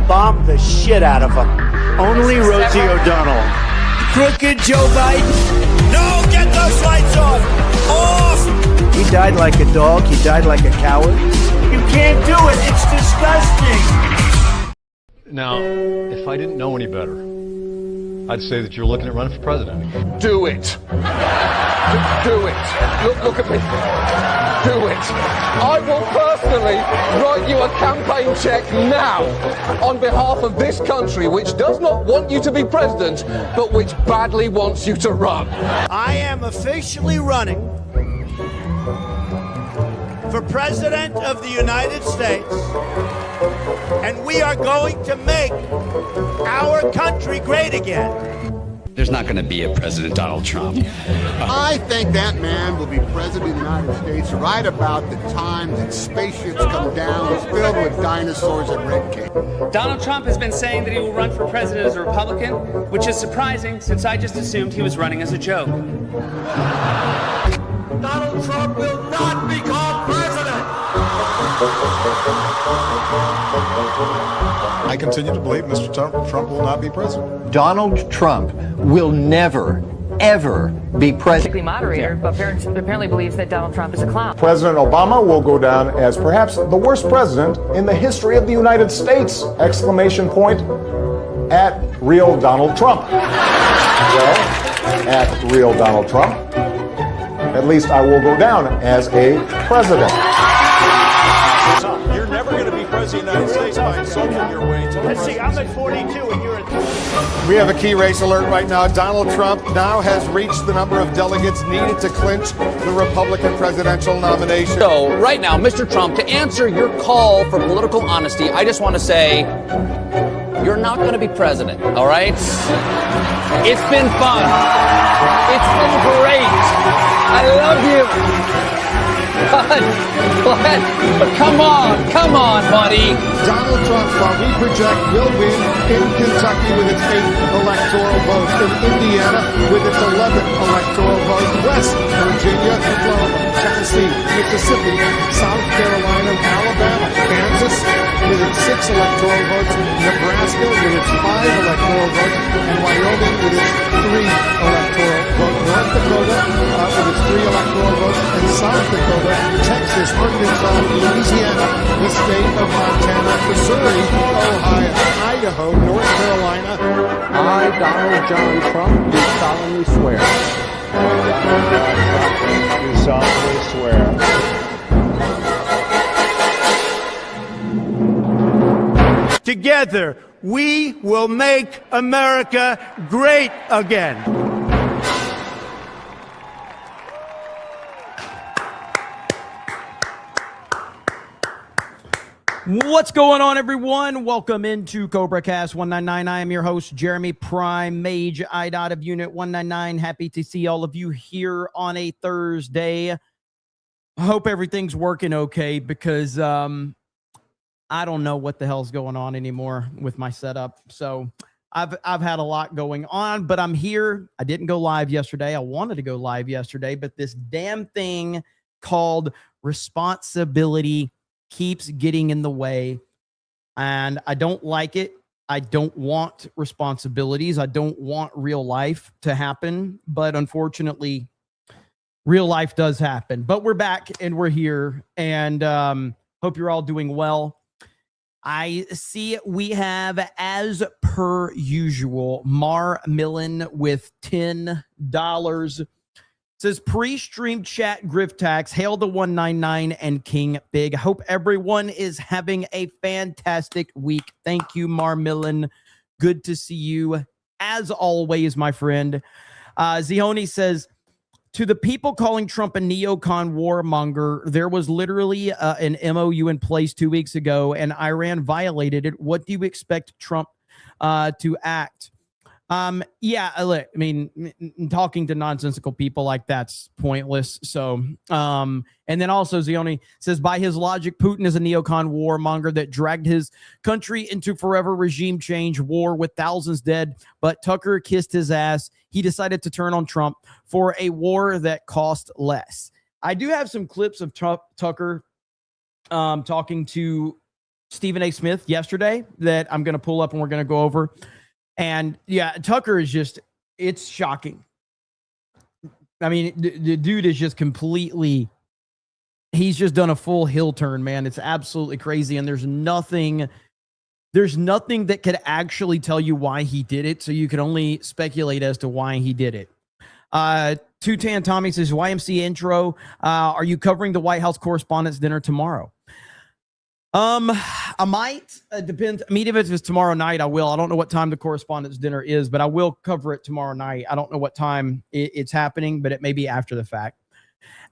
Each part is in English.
Bomb the shit out of him. Only Rosie O'Donnell. Crooked Joe Biden. No, get those lights off! Off! He died like a dog. He died like a coward. You can't do it. It's disgusting. Now, if I didn't know any better, I'd say that you're looking at running for president. Do it. Do it. Look at me. Do it. I will personally write you a campaign check now on behalf of this country, which does not want you to be president, but which badly wants you to run. I am officially running for president of the United States, and we are going to make our country great again. There's not going to be a President Donald Trump. I think that man will be president of the United States right about the time that spaceships come down filled with dinosaurs and red cake. Donald Trump has been saying that he will run for president as a Republican, which is surprising since I just assumed he was running as a joke. Donald Trump will not become president. I continue to believe Mr. Trump will not be president. Donald Trump will never, ever be president. Moderator, but apparently believes that Donald Trump is a clown. President Obama will go down as perhaps the worst president in the history of the United States! Exclamation point at real Donald Trump. Well, at real Donald Trump, at least I will go down as a president. You're never going to be president of the United States by insulting your way to Let's see, I'm at 42 and you're at... We have a key race alert right now. Donald Trump now has reached the number of delegates needed to clinch the Republican presidential nomination. So, right now, Mr. Trump, to answer your call for political honesty, I just want to say, you're not going to be president, all right? It's been fun. It's been great. I love you. But come on, buddy. Donald Trump, while we project, will win in Kentucky with its 8th electoral vote, in Indiana with its 11th electoral vote, West Virginia, Oklahoma, Tennessee, Mississippi, South Carolina, Alabama, Kansas with its 6 electoral votes, Nebraska with its 5 electoral votes, and Wyoming with its 3 electoral votes, North Dakota with its 3 electoral votes, and South Dakota, Texas, Arkansas, Louisiana, the state of Montana, Missouri, Ohio, Idaho, North Carolina. I, Donald John Trump, do solemnly swear. Do solemnly swear. Together, we will make America great again. What's going on, everyone? Welcome into CobraCast 199. I am your host, Jeremy Prime, Mage IDOT of Unit 199. Happy to see all of you here on a Thursday. I hope everything's working okay because I don't know what the hell's going on anymore with my setup. So I've had a lot going on, but I'm here. I didn't go live yesterday. I wanted to go live yesterday, but this damn thing called responsibility keeps getting in the way, and I don't like it. I don't want responsibilities. I don't want real life to happen, but unfortunately, real life does happen. But we're back and we're here, and hope you're all doing well. I see we have, as per usual, Mar Millen with $10. Says pre-stream chat Griff Tax, hail the 199 and King Big. Hope everyone is having a fantastic week. Thank you, Marmillan. Good to see you as always, my friend. Zihoni says, To the people calling Trump a neocon warmonger, there was literally an MOU in place 2 weeks ago, and Iran violated it. What do you expect Trump to act? Look, I mean, talking to nonsensical people like that's pointless. So, and then also Zioni says, by his logic, Putin is a neocon warmonger that dragged his country into forever regime change war with thousands dead. But Tucker kissed his ass. He decided to turn on Trump for a war that cost less. I do have some clips of Tucker talking to Stephen A. Smith yesterday that I'm going to pull up and we're going to go over. And yeah, Tucker is just, it's shocking. I mean, the dude is just completely, he's just done a full hill turn, man. It's absolutely crazy. And there's nothing that could actually tell you why he did it. So you can only speculate as to why he did it. Tutan Tommy says, YMC intro. Are you covering the White House Correspondents' Dinner tomorrow? I might. It depends. I mean, if it's tomorrow night, I will. I don't know what time the Correspondents' Dinner is, but I will cover it tomorrow night. I don't know what time it's happening, but it may be after the fact.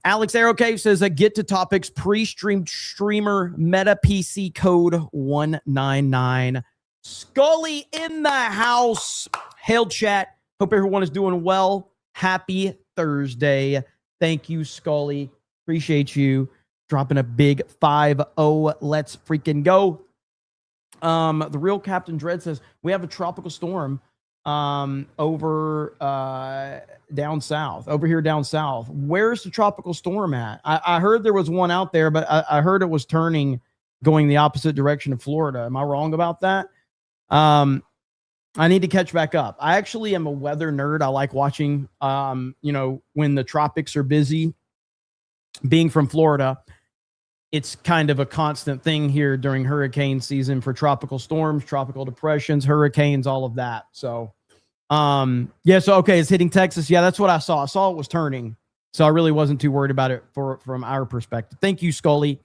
Alex Aerocave says, get to topics, pre-streamed streamer meta PC code 199. Scully in the house. Hail chat. Hope everyone is doing well. Happy Thursday. Thank you, Scully. Appreciate you. Dropping a big 5-0. Let's freaking go. The real Captain Dread says, we have a tropical storm over down south, over here down south. Where's the tropical storm at? I heard there was one out there, but I heard it was turning, going the opposite direction of Florida. Am I wrong about that? I need to catch back up. I actually am a weather nerd. I like watching, when the tropics are busy. Being from Florida, it's kind of a constant thing here during hurricane season for tropical storms, tropical depressions, hurricanes, all of that. So, okay, it's hitting Texas. Yeah, that's what I saw. I saw it was turning. So I really wasn't too worried about it from our perspective. Thank you, Scully.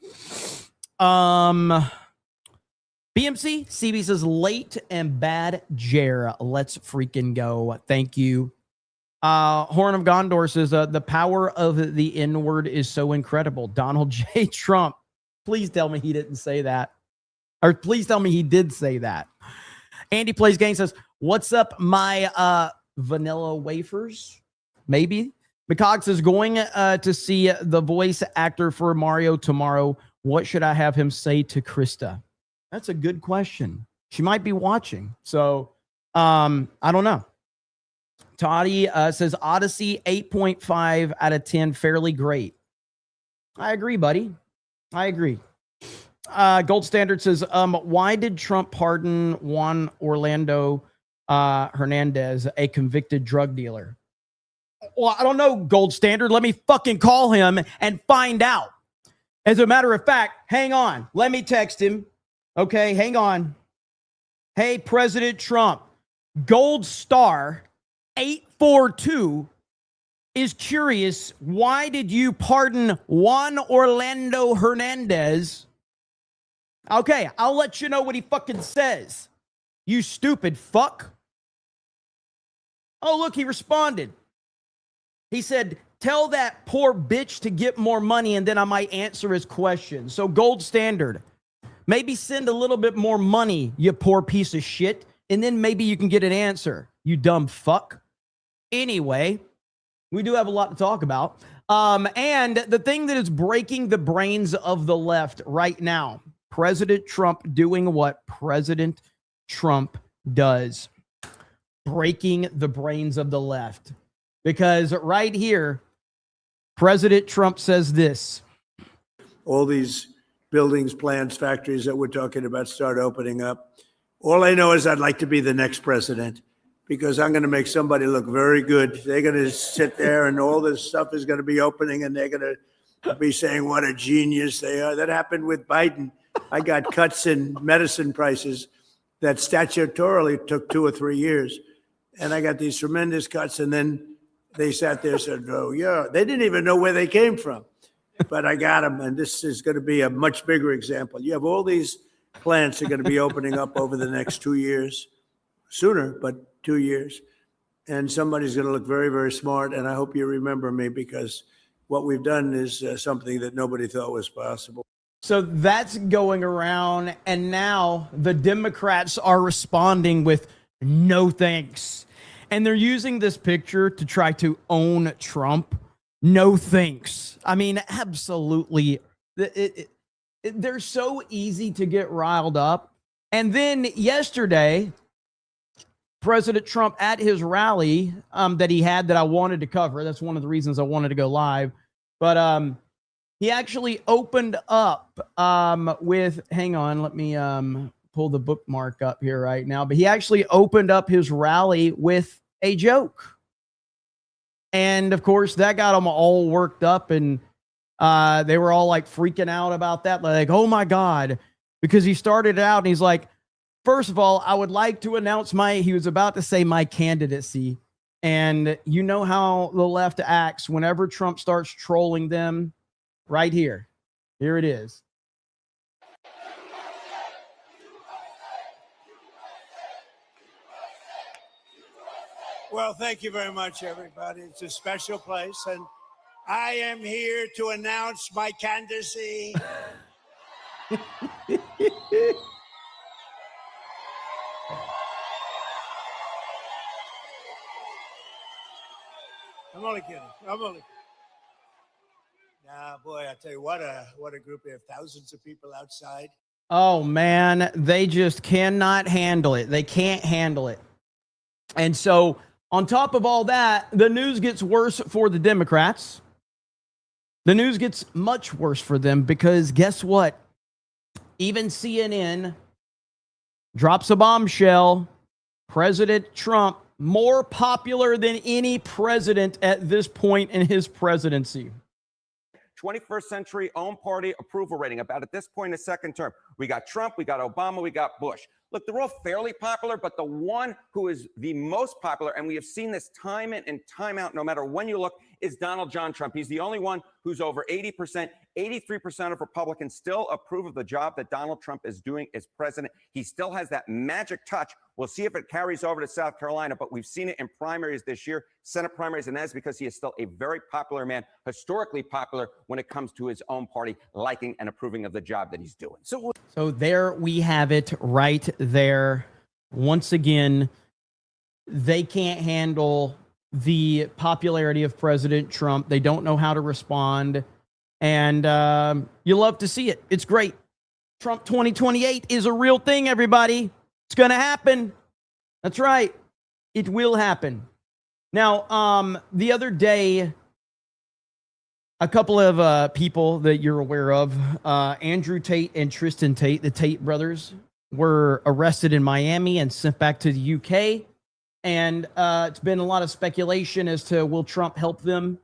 BMC, CB says, late and bad Jer. Let's freaking go. Thank you. Horn of Gondor says, the power of the N-word is so incredible. Donald J. Trump. Please tell me he didn't say that. Or please tell me he did say that. Andy Plays Game says, what's up, my vanilla wafers? Maybe. McCog says, going to see the voice actor for Mario tomorrow. What should I have him say to Krista? That's a good question. She might be watching. So, I don't know. Toddy says Odyssey 8.5 out of 10, fairly great. I agree, buddy. I agree. Gold Standard says, why did Trump pardon Juan Orlando Hernandez, a convicted drug dealer? Well, I don't know, Gold Standard. Let me fucking call him and find out. As a matter of fact, hang on. Let me text him. Okay, hang on. Hey, President Trump, Gold Star 842 is curious. Why did you pardon Juan Orlando Hernandez? Okay, I'll let you know what he fucking says. You stupid fuck. Oh, look, he responded. He said, tell that poor bitch to get more money and then I might answer his question. So Gold Standard, maybe send a little bit more money, you poor piece of shit, and then maybe you can get an answer, you dumb fuck. Anyway, we do have a lot to talk about. And the thing that is breaking the brains of the left right now, President Trump doing what President Trump does, breaking the brains of the left. Because right here, President Trump says this. All these buildings, plants, factories that we're talking about start opening up. All I know is I'd like to be the next president, because I'm going to make somebody look very good. They're going to sit there and all this stuff is going to be opening and they're going to be saying what a genius they are. That happened with Biden. I got cuts in medicine prices that statutorily took 2 or 3 years. And I got these tremendous cuts. And then they sat there and said, oh, yeah. They didn't even know where they came from. But I got them. And this is going to be a much bigger example. You have all these plants that are going to be opening up over the next 2 years. Sooner, but 2 years. and somebody's going to look very, very smart. And I hope you remember me, because what we've done is something that nobody thought was possible. So that's going around, and now the Democrats are responding with no thanks. And they're using this picture to try to own Trump. No thanks. I mean, absolutely. They're so easy to get riled up. And then yesterday, President Trump at his rally that he had that I wanted to cover, that's one of the reasons I wanted to go live. But he actually opened up with, hang on, let me pull the bookmark up here right now. But he actually opened up his rally with a joke. And of course, that got them all worked up, and they were all like freaking out about that. Like, oh my God, because he started out and he's like, first of all, I would like to announce he was about to say my candidacy. And you know how the left acts whenever Trump starts trolling them. Right here. Here it is. Well, thank you very much, everybody. It's a special place, and I am here to announce my candidacy. I'm only kidding. Nah, boy, I tell you what a group. We have thousands of people outside. Oh, man, they just cannot handle it. They can't handle it. And so on top of all that, the news gets worse for the Democrats. The news gets much worse for them, because guess what? Even CNN drops a bombshell. President Trump, more popular than any president at this point in his presidency. 21st century own party approval rating, about at this point in the second term. We got Trump, we got Obama, we got Bush. Look, they're all fairly popular, but the one who is the most popular, and we have seen this time in and time out, no matter when you look, is Donald John Trump. He's the only one who's over 80%. 83% of Republicans still approve of the job that Donald Trump is doing as president. He still has that magic touch. We'll see if it carries over to South Carolina, but we've seen it in primaries this year, Senate primaries, and that's because he is still a very popular man, historically popular when it comes to his own party liking and approving of the job that he's doing. So there we have it right there. Once again, they can't handle the popularity of President Trump. They don't know how to respond. And you love to see it. It's great. Trump 2028 is a real thing, everybody. It's going to happen. That's right. It will happen. Now, the other day, a couple of people that you're aware of, Andrew Tate and Tristan Tate, the Tate brothers, were arrested in Miami and sent back to the UK. And it's been a lot of speculation as to will Trump help them.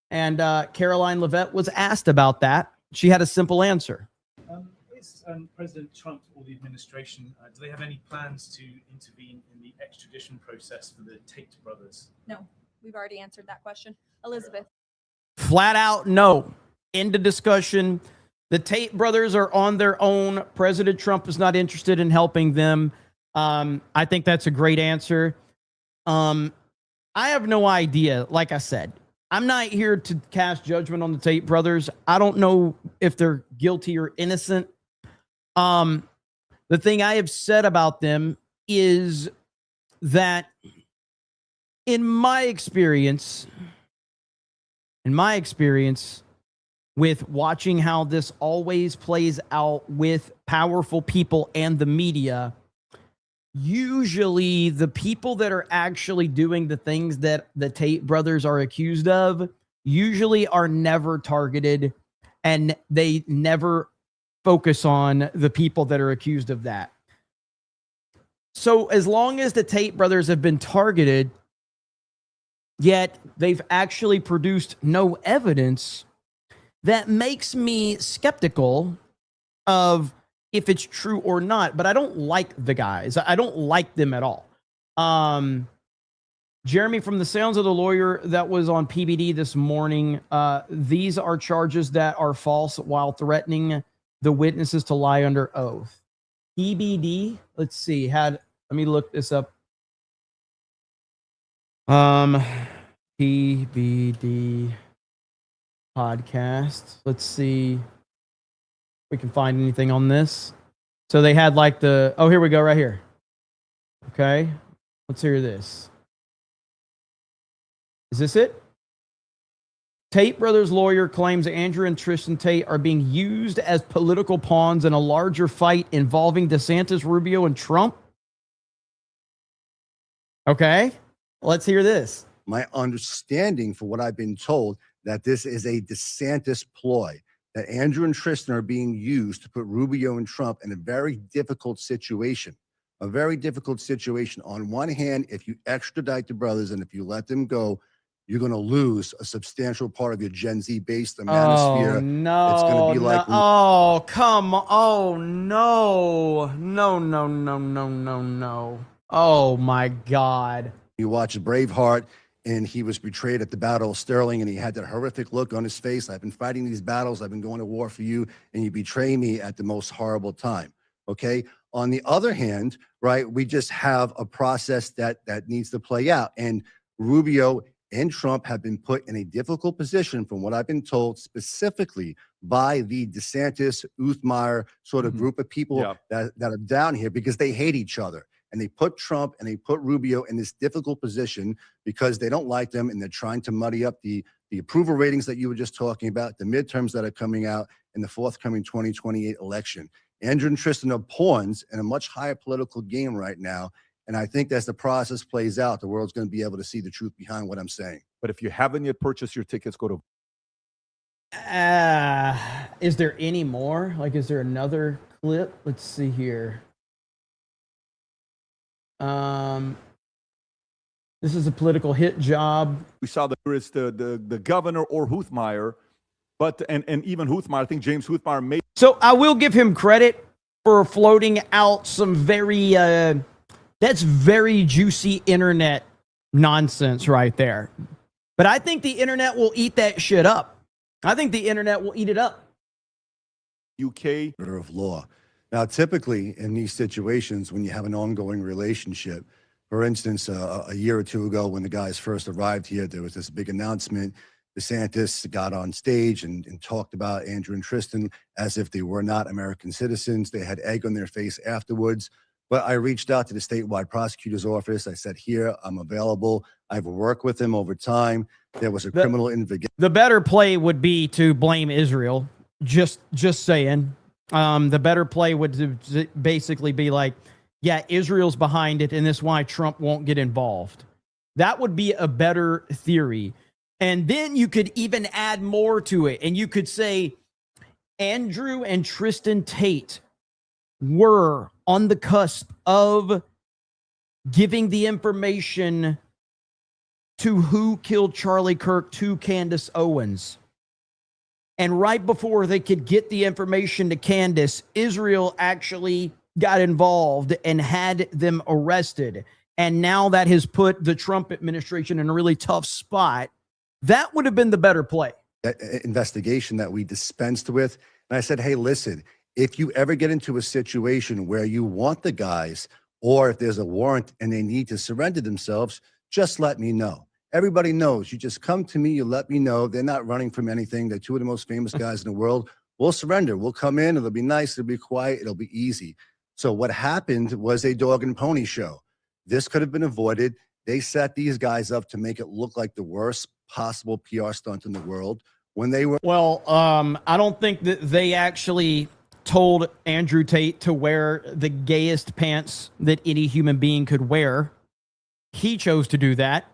And Caroline Leavitt was asked about that. She had a simple answer. Is President Trump or the administration, do they have any plans to intervene in the extradition process for the Tate brothers? No, we've already answered that question. Elizabeth. Flat out, no. End of discussion. The Tate brothers are on their own. President Trump is not interested in helping them. I think that's a great answer. I have no idea. Like I said, I'm not here to cast judgment on the Tate brothers. I don't know if they're guilty or innocent. The thing I have said about them is that in my experience with watching how this always plays out with powerful people and the media, usually the people that are actually doing the things that the Tate brothers are accused of usually are never targeted, and they never focus on the people that are accused of that. So as long as the Tate brothers have been targeted, yet they've actually produced no evidence, that makes me skeptical of if it's true or not. But I don't like the guys. I don't like them at all. Jeremy, from the sounds of the lawyer that was on PBD this morning, these are charges that are false while threatening the witnesses to lie under oath. PBD, let's see, let me look this up. PBD podcast. Let's see if we can find anything on this. So they had like oh, here we go, right here. Okay, let's hear this. Is this it? Tate brothers' lawyer claims Andrew and Tristan Tate are being used as political pawns in a larger fight involving DeSantis, Rubio, and Trump. Okay, let's hear this. My understanding, for what I've been told, that this is a DeSantis ploy, that Andrew and Tristan are being used to put Rubio and Trump in a very difficult situation. A very difficult situation. On one hand, if you extradite the brothers and if you let them go, you're going to lose a substantial part of your Gen Z base, the manosphere. Oh, no. It's going to be like... Oh, come on. Oh, no. No. Oh, my God. You watch Braveheart, and he was betrayed at the Battle of Sterling, and he had that horrific look on his face. I've been fighting these battles. I've been going to war for you, and you betray me at the most horrible time. Okay? On the other hand, right, we just have a process that needs to play out. And Rubio and Trump have been put in a difficult position, from what I've been told, specifically by the DeSantis, Uthmeier sort of group of people that are down here, because they hate each other. And they put Trump and they put Rubio in this difficult position because they don't like them, and they're trying to muddy up the approval ratings that you were just talking about, the midterms that are coming out in the forthcoming 2028 election. Andrew and Tristan are pawns in a much higher political game right now. And I think as the process plays out, the world's going to be able to see the truth behind what I'm saying. But if you haven't yet purchased your tickets, go to... Is there any more? Like, is there another clip? Let's see here. This is a political hit job. We saw that there is the governor or Uthmeier, but and even Uthmeier, I think James Uthmeier made... So I will give him credit for floating out some very... that's very juicy internet nonsense right there. But I think the internet will eat that shit up. I think the internet will eat it up. UK of law. Now, typically in these situations, when you have an ongoing relationship, for instance, a year or two ago when the guys first arrived here, there was this big announcement. DeSantis got on stage and talked about Andrew and Tristan as if they were not American citizens. They had egg on their face afterwards. But I reached out to the statewide prosecutor's office. I said, here, I'm available. I've worked with him over time. There was a criminal investigation. The better play would be to blame Israel. Just saying. The better play would basically be like, yeah, Israel's behind it, and that's why Trump won't get involved. That would be a better theory. And then you could even add more to it. And you could say Andrew and Tristan Tate were on the cusp of giving the information to who killed Charlie Kirk to Candace Owens. And right before they could get the information to Candace, Israel actually got involved and had them arrested. And now that has put the Trump administration in a really tough spot. That would have been the better play. That investigation that we dispensed with. And I said, hey, listen, if you ever get into a situation where you want the guys, or if there's a warrant and they need to surrender themselves, just let me know. Everybody knows. You just come to me, you let me know. They're not running from anything. They're two of the most famous guys in the world. We'll surrender. We'll come in. It'll be nice. It'll be quiet. It'll be easy. So what happened was a dog and pony show. This could have been avoided. They set these guys up to make it look like the worst possible PR stunt in the world when they were... Well, I don't think that they actually told Andrew Tate to wear the gayest pants that any human being could wear. He chose to do that.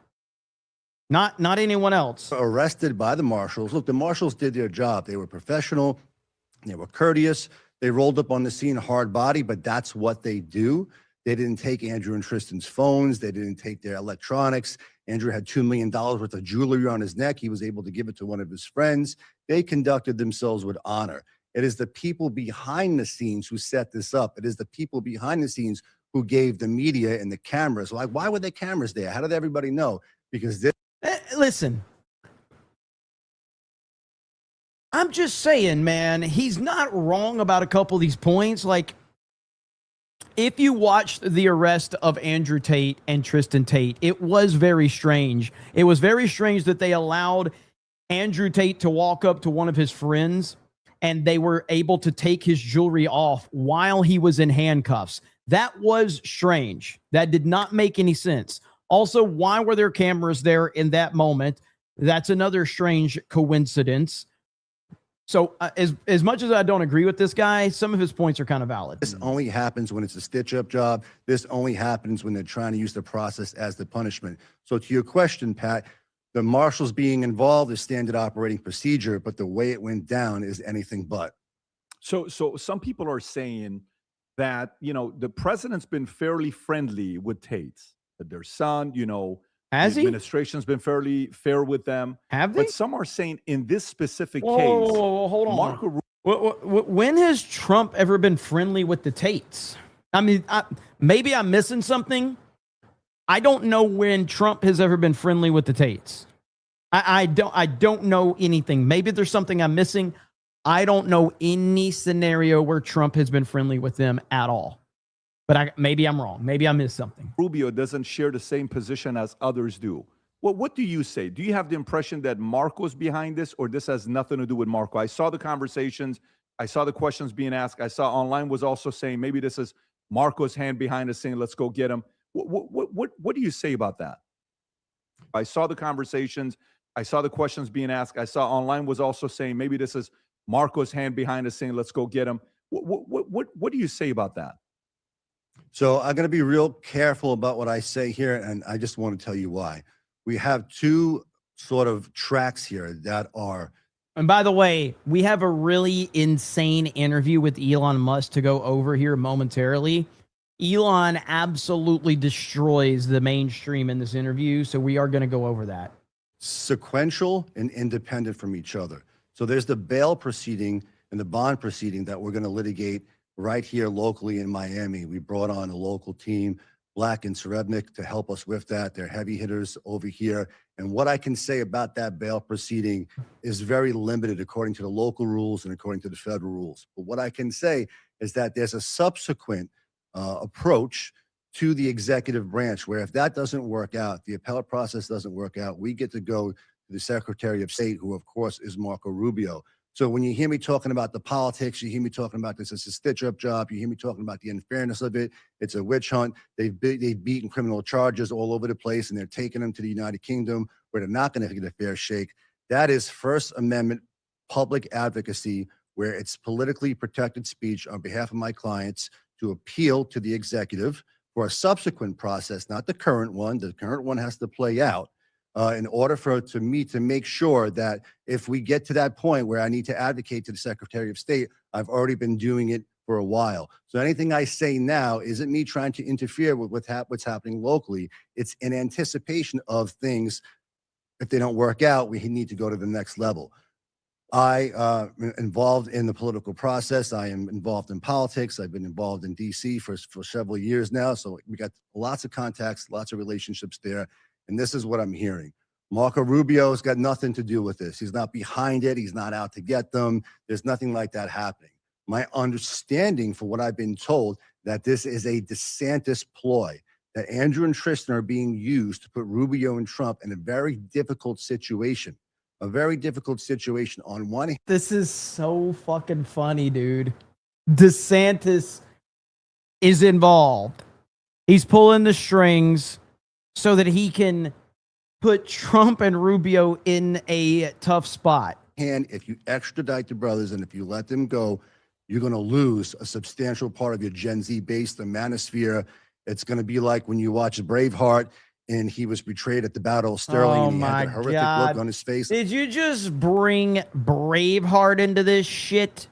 Not anyone else. Arrested by the marshals. Look, the marshals did their job. They were professional. They were courteous. They rolled up on the scene hard body, but that's what they do. They didn't take Andrew and Tristan's phones. They didn't take their electronics. Andrew had $2 million worth of jewelry on his neck. He was able to give it to one of his friends. They conducted themselves with honor. It is the people behind the scenes who set this up. It is the people behind the scenes who gave the media and the cameras. Like, why were there cameras there? How did everybody know? Because this... Listen, I'm just saying, man, he's not wrong about a couple of these points. Like, if you watched the arrest of Andrew Tate and Tristan Tate, it was very strange. It was very strange that they allowed Andrew Tate to walk up to one of his friends and they were able to take his jewelry off while he was in handcuffs. That was strange. That did not make any sense. Also, why were there cameras there in that moment? That's another strange coincidence. So as much as I don't agree with this guy, some of his points are kind of valid. This only happens when it's a stitch-up job. This only happens when they're trying to use the process as the punishment. So to your question, Pat, the marshals being involved is standard operating procedure, but the way it went down is anything but. So some people are saying that, the president's been fairly friendly with Tate's, that their son, has the he? Administration's been fairly fair with them. Have they? But some are saying in this specific case, hold on. Marco When has Trump ever been friendly with the Tates? I mean, maybe I'm missing something. I don't know when Trump has ever been friendly with the Tates. I don't know anything. Maybe there's something I'm missing. I don't know any scenario where Trump has been friendly with them at all. But maybe I'm wrong. Maybe I missed something. Rubio doesn't share the same position as others do. Well, what do you say? Do you have the impression that Marco's behind this, or this has nothing to do with Marco? I saw the conversations. I saw the questions being asked. I saw online was also saying maybe this is Marco's hand behind us saying, let's go get him. What do you say about that? I saw the conversations. I saw the questions being asked. I saw online was also saying maybe this is Marco's hand behind us saying, let's go get him. What do you say about that? So I'm going to be real careful about what I say here, and I just want to tell you why. We have two sort of tracks here that are. And by the way, we have a really insane interview with Elon Musk to go over here momentarily. Elon absolutely destroys the mainstream in this interview, so we are going to go over that. Sequential and independent from each other. So there's the bail proceeding and the bond proceeding that we're going to litigate right here locally in Miami. We brought on a local team, Black and Serebnik, to help us with that. They're heavy hitters over here. And what I can say about that bail proceeding is very limited according to the local rules and according to the federal rules. But what I can say is that there's a subsequent approach to the executive branch where if that doesn't work out, the appellate process doesn't work out, we get to go to the Secretary of State, who of course is Marco Rubio. So when you hear me talking about the politics, you hear me talking about this as a stitch-up job, you hear me talking about the unfairness of it, it's a witch hunt. They've beaten criminal charges all over the place, and they're taking them to the United Kingdom where they're not going to get a fair shake. That is First Amendment public advocacy, where it's politically protected speech on behalf of my clients to appeal to the executive for a subsequent process, not the current one. The current one has to play out. In order for me to make sure that if we get to that point where I need to advocate to the Secretary of State, I've already been doing it for a while. So anything I say now isn't me trying to interfere with what's happening locally. It's in anticipation of things. If they don't work out, we need to go to the next level. I am involved in the political process. I am involved in politics. I've been involved in DC for several years now. So we got lots of contacts, lots of relationships there. And this is what I'm hearing. Marco Rubio's got nothing to do with this. He's not behind it. He's not out to get them. There's nothing like that happening. My understanding, for what I've been told, that this is a DeSantis ploy, that Andrew and Tristan are being used to put Rubio and Trump in a very difficult situation. A very difficult situation on one hand. This is so fucking funny, dude. DeSantis is involved. He's pulling the strings so that he can put Trump and Rubio in a tough spot. And if you extradite the brothers and if you let them go, you're going to lose a substantial part of your Gen Z base, the manosphere. It's going to be like when you watch Braveheart and he was betrayed at the Battle of Sterling and he had that horrific look on his face. Did you just bring Braveheart into this shit?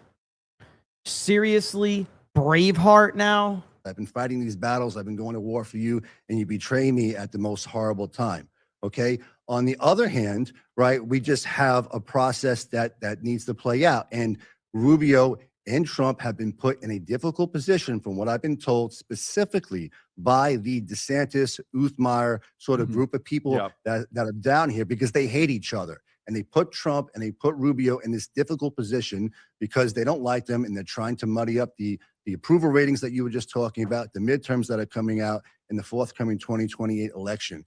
Seriously? Braveheart now? I've been fighting these battles. I've been going to war for you, and you betray me at the most horrible time. Okay. On the other hand, right, we just have a process that needs to play out. And Rubio and Trump have been put in a difficult position, from what I've been told, specifically by the DeSantis, Uthmeier sort of group of people that are down here, because they hate each other. and they put Trump and they put Rubio in this difficult position because they don't like them and they're trying to muddy up the approval ratings that you were just talking about, the midterms that are coming out in the forthcoming 2028 election.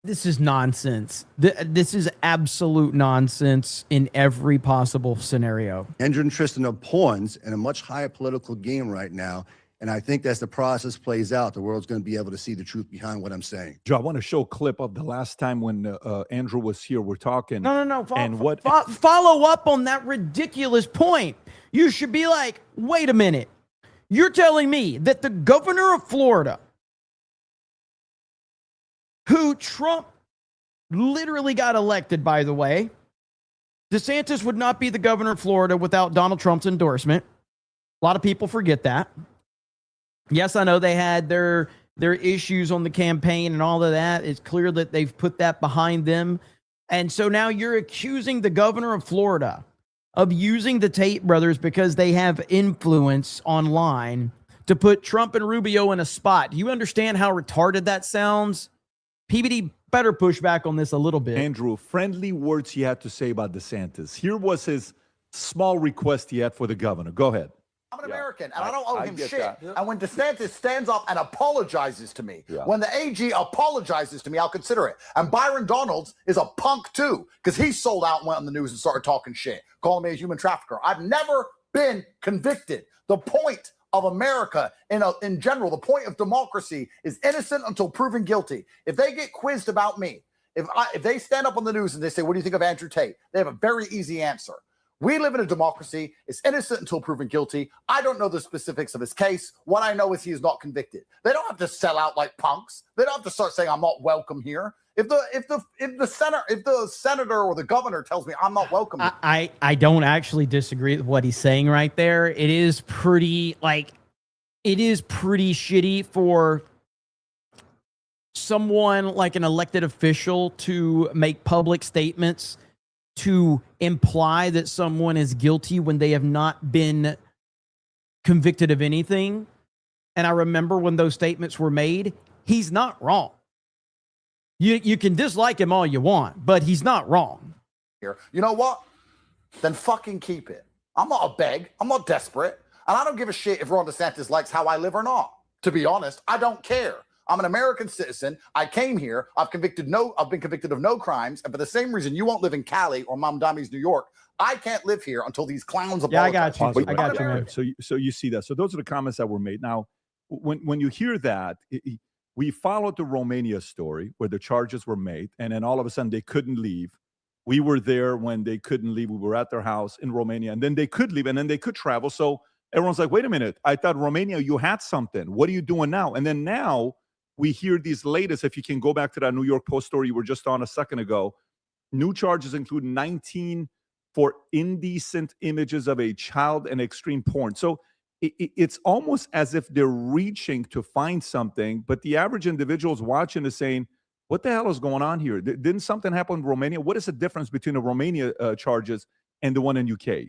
This is nonsense. This is absolute nonsense in every possible scenario. Andrew and Tristan are pawns in a much higher political game right now. And I think as the process plays out, the world's going to be able to see the truth behind what I'm saying. Joe, I want to show a clip of the last time when Andrew was here. We're talking. No. Follow up on that ridiculous point. You should be like, wait a minute. You're telling me that the governor of Florida, who Trump literally got elected, by the way, DeSantis would not be the governor of Florida without Donald Trump's endorsement. A lot of people forget that. Yes, I know they had their issues on the campaign and all of that. It's clear that they've put that behind them. And so now you're accusing the governor of Florida of using the Tate brothers because they have influence online to put Trump and Rubio in a spot. Do you understand how retarded that sounds? PBD better push back on this a little bit. Andrew, friendly words he had to say about DeSantis. Here was his small request he had for the governor. Go ahead. I'm an American, and I don't owe him shit. And when DeSantis stands up and apologizes to me, when the AG apologizes to me, I'll consider it. And Byron Donalds is a punk, too, because he sold out and went on the news and started talking shit, calling me a human trafficker. I've never been convicted. The point of America in general, the point of democracy is innocent until proven guilty. If they get quizzed about me, if they stand up on the news and they say, what do you think of Andrew Tate? They have a very easy answer. We live in a democracy. It's innocent until proven guilty. I don't know the specifics of his case. What I know is he is not convicted. They don't have to sell out like punks. They don't have to start saying I'm not welcome here. If the senator or the governor tells me I'm not welcome, I don't actually disagree with what he's saying right there. It is pretty shitty for someone like an elected official to make public statements to imply that someone is guilty when they have not been convicted of anything. And I remember when those statements were made, he's not wrong. You can dislike him all you want, but he's not wrong. You know what? Then fucking keep it. I'm not a beg. I'm not desperate. And I don't give a shit if Ron DeSantis likes how I live or not. To be honest, I don't care. I'm an American citizen. I came here. I've been convicted of no crimes. And for the same reason you won't live in Cali or Mamdami's New York, I can't live here until these clowns apologize. I got you. I got you, man. So you see that. So those are the comments that were made. Now, when you hear that, we followed the Romania story where the charges were made, and then all of a sudden they couldn't leave. We were there when they couldn't leave. We were at their house in Romania, and then they could leave, and then they could travel. So everyone's like, wait a minute. I thought Romania, you had something. What are you doing now? And then now we hear these latest, if you can go back to that New York Post story you were just on a second ago, new charges include 19 for indecent images of a child and extreme porn. So it's almost as if they're reaching to find something, but the average individual is watching is saying, what the hell is going on here? Didn't something happen in Romania? What is the difference between the Romania charges and the one in UK?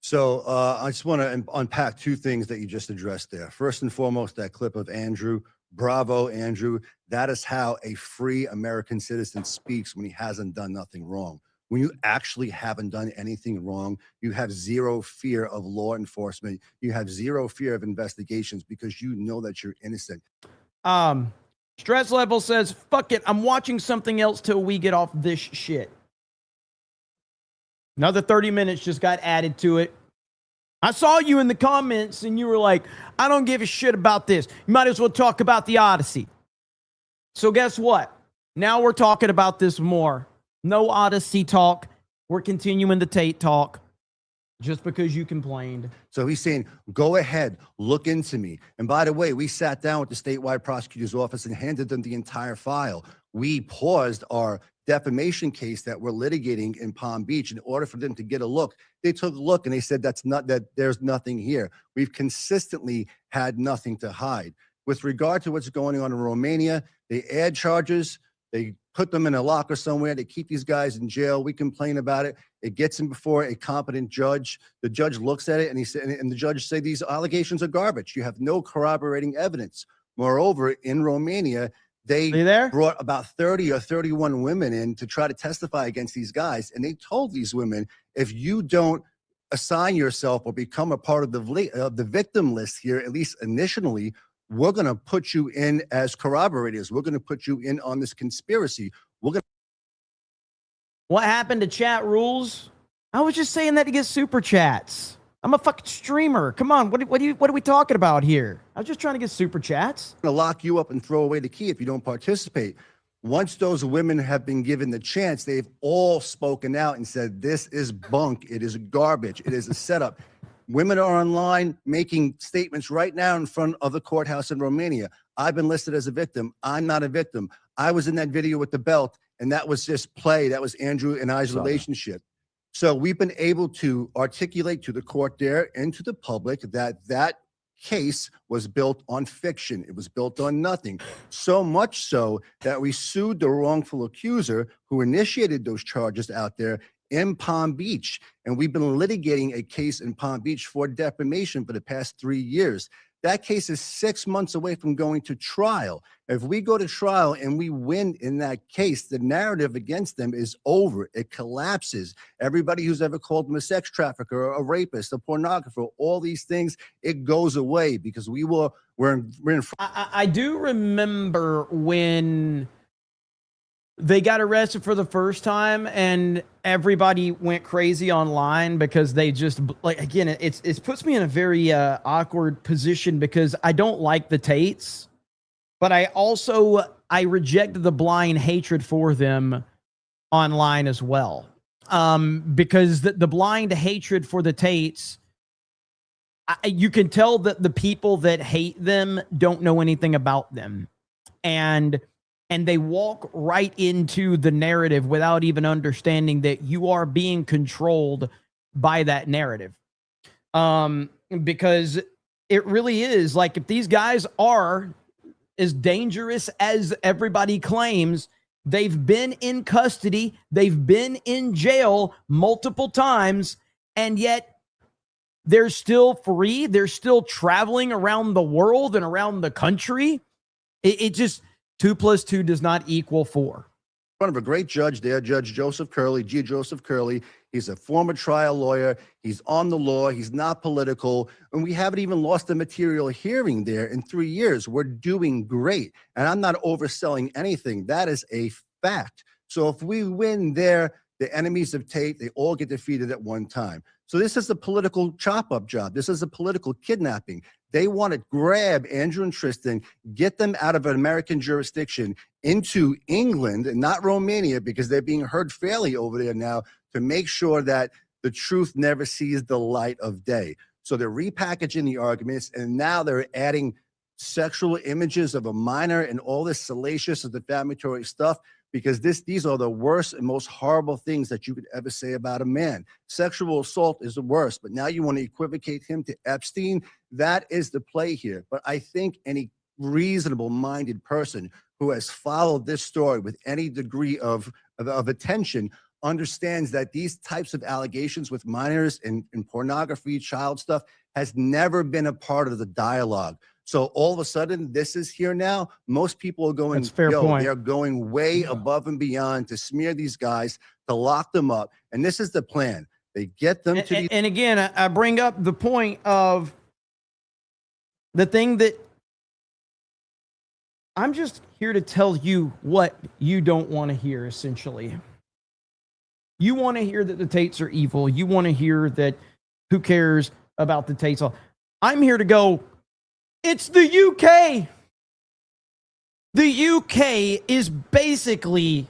So I just want to unpack two things that you just addressed there. First and foremost, that clip of Andrew. Bravo, Andrew. That is how a free American citizen speaks when he hasn't done nothing wrong. When you actually haven't done anything wrong, you have zero fear of law enforcement. You have zero fear of investigations because you know that you're innocent. Stress level says, fuck it, I'm watching something else till we get off this shit. Another 30 minutes just got added to it. I saw you in the comments and you were like, I don't give a shit about this. You might as well talk about the Odyssey. So guess what? Now we're talking about this more. No Odyssey talk. We're continuing the Tate talk just because you complained. So he's saying, go ahead, look into me. And by the way, we sat down with the statewide prosecutor's office and handed them the entire file. We paused our defamation case that we're litigating in Palm Beach in order for them to get a look. They took a look and they said there's nothing here. We've consistently had nothing to hide. With regard to what's going on in Romania, they add charges, they put them in a locker somewhere, they keep these guys in jail. We complain about it. It gets them before a competent judge. The judge looks at it and the judge say these allegations are garbage. You have no corroborating evidence. Moreover, in Romania, They there? brought about 30 or 31 women in to try to testify against these guys. And they told these women, if you don't assign yourself or become a part of the victim list here, at least initially, we're going to put you in as corroborators. We're going to put you in on this conspiracy. We're going to. What happened to chat rules? I was just saying that to get super chats. I'm a fucking streamer. Come on, what are we talking about here? I was just trying to get super chats. Going to lock you up and throw away the key if you don't participate. Once those women have been given the chance, they've all spoken out and said, this is bunk. It is garbage. It is a setup. Women are online making statements right now in front of the courthouse in Romania. I've been listed as a victim. I'm not a victim. I was in that video with the belt, and that was just play. That was Andrew and I's relationship. So we've been able to articulate to the court there and to the public that that case was built on fiction. It was built on nothing. So much so that we sued the wrongful accuser who initiated those charges out there in Palm Beach. And we've been litigating a case in Palm Beach for defamation for the past 3 years. That case is 6 months away from going to trial. If we go to trial and we win in that case, the narrative against them is over. It collapses. Everybody who's ever called them a sex trafficker, a rapist, a pornographer, all these things, it goes away because we're in. I do remember when they got arrested for the first time and everybody went crazy online because they just, like, again, it puts me in a very awkward position because I don't like the Tates, but I rejected the blind hatred for them online as well. Because the blind hatred for the Tates, you can tell that the people that hate them don't know anything about them. And they walk right into the narrative without even understanding that you are being controlled by that narrative. Because it really is like, if these guys are as dangerous as everybody claims, they've been in custody, they've been in jail multiple times, and yet they're still free. They're still traveling around the world and around the country. It just... 2 + 2 does not equal 4. In front of a great judge there, Judge Joseph Curley, G. Joseph Curley. He's a former trial lawyer. He's on the law. He's not political. And we haven't even lost a material hearing there in 3 years. We're doing great. And I'm not overselling anything. That is a fact. So if we win there, the enemies of Tate, they all get defeated at one time. So this is a political chop-up job. This is a political kidnapping. They want to grab Andrew and Tristan, get them out of an American jurisdiction into England and not Romania, because they're being heard fairly over there now, to make sure that the truth never sees the light of day. So they're repackaging the arguments, and now they're adding sexual images of a minor and all this salacious and defamatory stuff, because these are the worst and most horrible things that you could ever say about a man. Sexual assault is the worst, but now you want to equivocate him to Epstein. That is the play here. But I think any reasonable-minded person who has followed this story with any degree of attention understands that these types of allegations with minors and pornography, child stuff, has never been a part of the dialogue. So all of a sudden, this is here now. Most people are going, That's fair point. They're going way above and beyond to smear these guys, to lock them up. And this is the plan. They get them to and again, I bring up the point of the thing that I'm just here to tell you what you don't want to hear, essentially. You want to hear that the Tates are evil. You want to hear that who cares about the Tates. I'm here to go, it's the UK. The UK is basically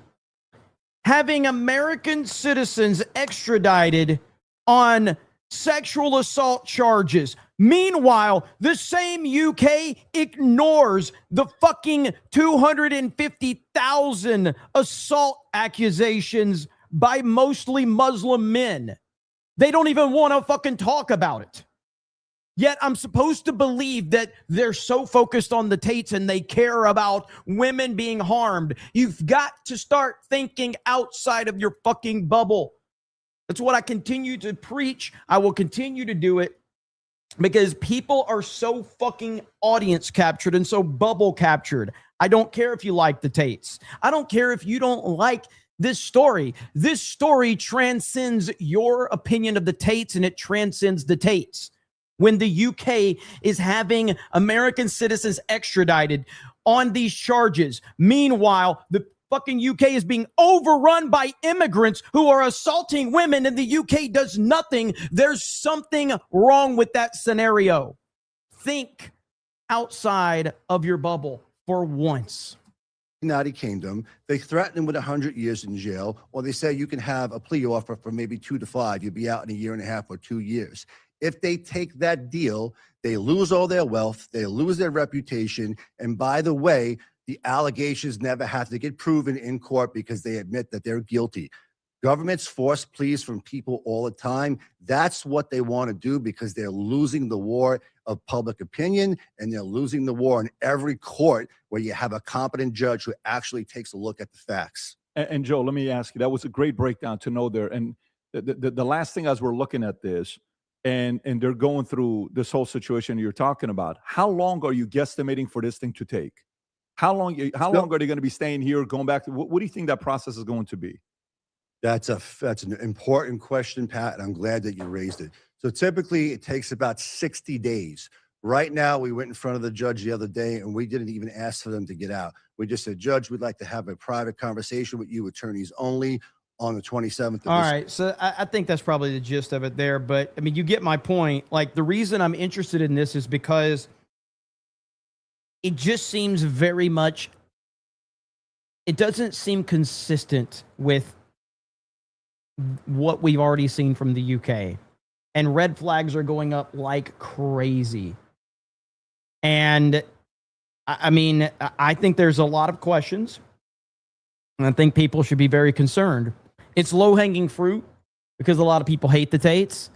having American citizens extradited on sexual assault charges. Meanwhile, the same UK ignores the fucking 250,000 assault accusations by mostly Muslim men. They don't even want to fucking talk about it. Yet I'm supposed to believe that they're so focused on the Tates and they care about women being harmed. You've got to start thinking outside of your fucking bubble. That's what I continue to preach. I will continue to do it. because people are so fucking audience captured and so bubble captured. I don't care if you like the Tates. I don't care if you don't like this story. This story transcends your opinion of the Tates, and it transcends the Tates. When the UK is having American citizens extradited on these charges, meanwhile, the fucking UK is being overrun by immigrants who are assaulting women, and the UK does nothing. There's something wrong with that scenario. Think outside of your bubble for once. United Kingdom, they threaten him with 100 years in jail, or they say you can have a plea offer for maybe 2 to 5. You'll be out in a year and a half or 2 years. If they take that deal, they lose all their wealth, they lose their reputation, and by the way, the allegations never have to get proven in court because they admit that they're guilty. Governments force pleas from people all the time. That's what they want to do because they're losing the war of public opinion, and they're losing the war in every court where you have a competent judge who actually takes a look at the facts. And Joe, let me ask you, that was a great breakdown to know there. And the last thing as we're looking at this, and they're going through this whole situation you're talking about, how long are you guesstimating for this thing to take? How long are they going to be staying here, going back to, what do you think that process is going to be? That's an important question, Pat, and I'm glad that you raised it. So typically it takes about 60 days. Right now, we went in front of the judge the other day, and we didn't even ask for them to get out. We just said, Judge, we'd like to have a private conversation with you, attorneys only, on the 27th. All right, so I think that's probably the gist of it there. But, I mean, you get my point. Like, the reason I'm interested in this is because it just seems very much, it doesn't seem consistent with what we've already seen from the UK. And red flags are going up like crazy. And, I mean, I think there's a lot of questions. And I think people should be very concerned. It's low-hanging fruit because a lot of people hate the Tates.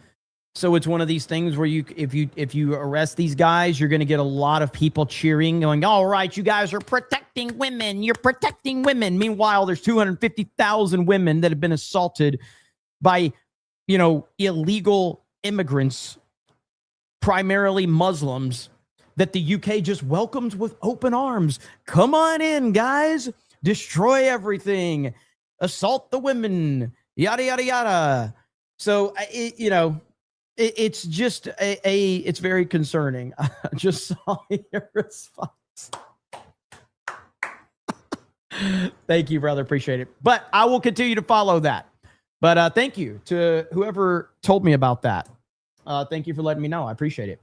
So it's one of these things where if you arrest these guys, you're going to get a lot of people cheering, going, all right, you guys are protecting women. You're protecting women. Meanwhile, there's 250,000 women that have been assaulted by, illegal immigrants, primarily Muslims, that the UK just welcomes with open arms. Come on in, guys. Destroy everything. Assault the women. Yada, yada, yada. So, it's just it's very concerning. I just saw your response. Thank you, brother. Appreciate it. But I will continue to follow that. But thank you to whoever told me about that. Thank you for letting me know. I appreciate it.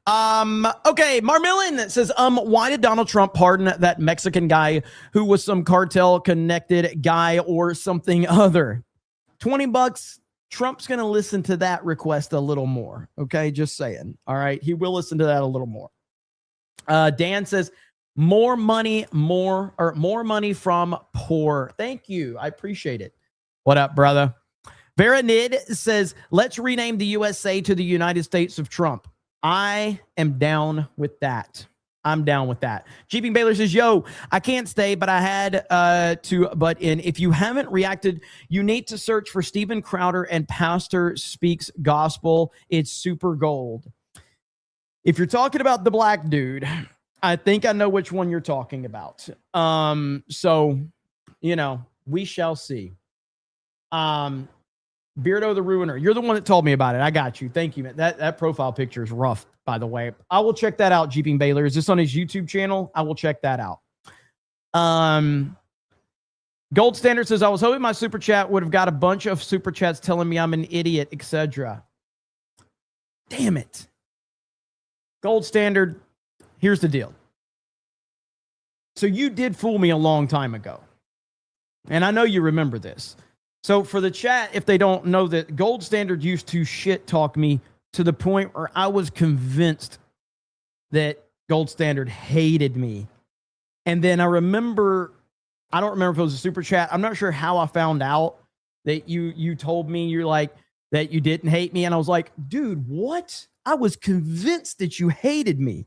Okay, Marmillin says, why did Donald Trump pardon that Mexican guy who was some cartel connected guy or something other? $20. Trump's going to listen to that request a little more. Okay, just saying. All right, he will listen to that a little more. Dan says, more money from poor. Thank you. I appreciate it. What up, brother? Vera Nid says, let's rename the USA to the United States of Trump. I am down with that. I'm down with that. Jeeping Baylor says, yo, I can't stay, but I had to butt in. If you haven't reacted, you need to search for Steven Crowder and Pastor Speaks Gospel. It's super gold. If you're talking about the black dude, I think I know which one you're talking about. So, we shall see. Beardo the Ruiner, you're the one that told me about it. I got you. Thank you, man. That profile picture is rough, by the way. I will check that out, Jeeping Baylor. Is this on his YouTube channel? I will check that out. Gold Standard says, I was hoping my super chat would have got a bunch of super chats telling me I'm an idiot, etc. Damn it. Gold Standard, here's the deal. So you did fool me a long time ago. And I know you remember this. So for the chat, if they don't know that, Gold Standard used to shit talk me to the point where I was convinced that Gold Standard hated me. And then I don't remember if it was a super chat. I'm not sure how I found out that you told me you're like that you didn't hate me. And I was like, dude, what? I was convinced that you hated me.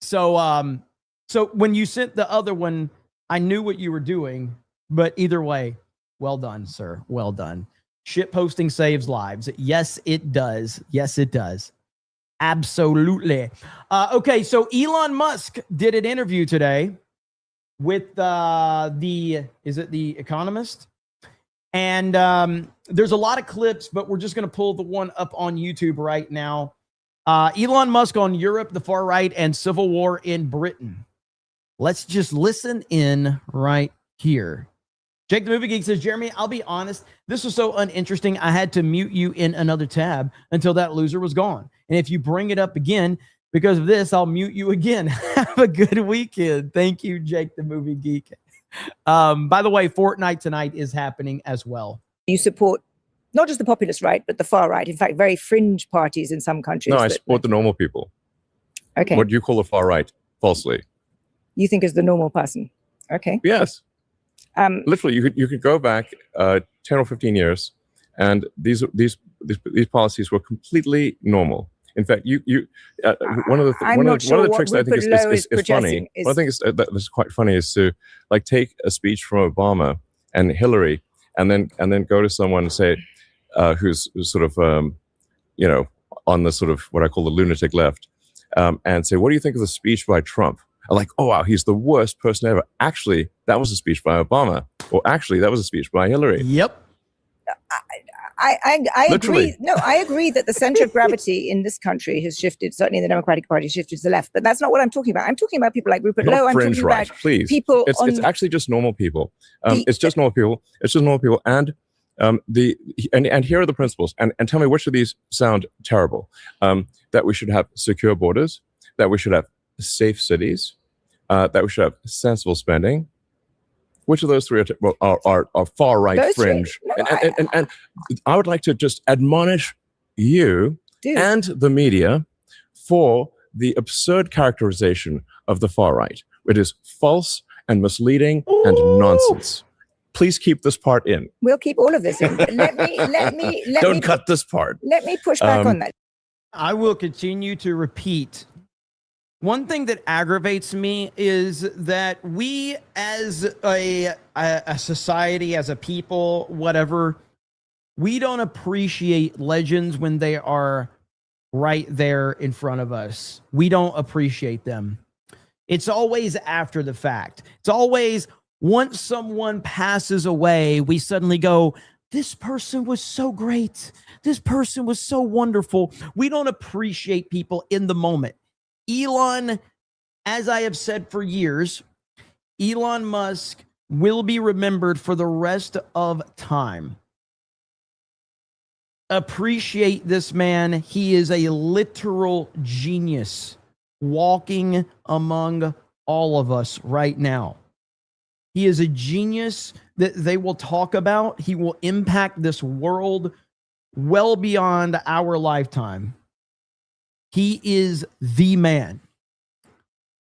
So so when you sent the other one, I knew what you were doing, but either way, well done, sir. Well done. Shit posting saves lives. Yes, it does. Yes, it does. Absolutely. Okay, so Elon Musk did an interview today with the Economist? And there's a lot of clips, but we're just going to pull the one up on YouTube right now. Elon Musk on Europe, the far right, and civil war in Britain. Let's just listen in right here. Jake the Movie Geek says, Jeremy, I'll be honest, this was so uninteresting, I had to mute you in another tab until that loser was gone. And if you bring it up again because of this, I'll mute you again. Have a good weekend. Thank you, Jake the Movie Geek. By the way, Fortnite tonight is happening as well. You support not just the populist right, but the far right. In fact, very fringe parties in some countries. No, I support the normal people. Okay. What do you call the far right? Falsely. You think is the normal person. Okay. Yes. Literally, you could go back 10 or 15 years, and these policies were completely normal. In fact, one of the tricks that I think is funny. One of the things that's quite funny is to like take a speech from Obama and Hillary, and then go to someone and say, who's sort of on the sort of what I call the lunatic left, and say, what do you think of the speech by Trump? I'm like, oh wow, he's the worst person ever. Actually, that was a speech by Obama, or actually, that was a speech by Hillary. Yep. I agree. No, I agree that the center of gravity in this country has shifted. Certainly, in the Democratic Party, shifted to the left. But that's not what I'm talking about. I'm talking about people like Rupert Lowe. I'm fringe talking right, about please. people. It's actually just normal people. It's just normal people. It's just normal people. And and here are the principles. And tell me which of these sound terrible. That we should have secure borders. That we should have safe cities. That we should have sensible spending. Which of those three are far right fringe? And I would like to just admonish you and the media for the absurd characterization of the far right. It is false and misleading and nonsense. Please keep this part in. We'll keep all of this in. But let me Don't cut this part. Let me push back on that. I will continue to repeat. One thing that aggravates me is that we as a society, as a people, whatever, we don't appreciate legends when they are right there in front of us. We don't appreciate them. It's always after the fact. It's always once someone passes away, we suddenly go, this person was so great. This person was so wonderful. We don't appreciate people in the moment. Elon, as I have said for years, Elon Musk will be remembered for the rest of time. Appreciate this man. He is a literal genius walking among all of us right now. He is a genius that they will talk about. He will impact this world well beyond our lifetime. He is the man.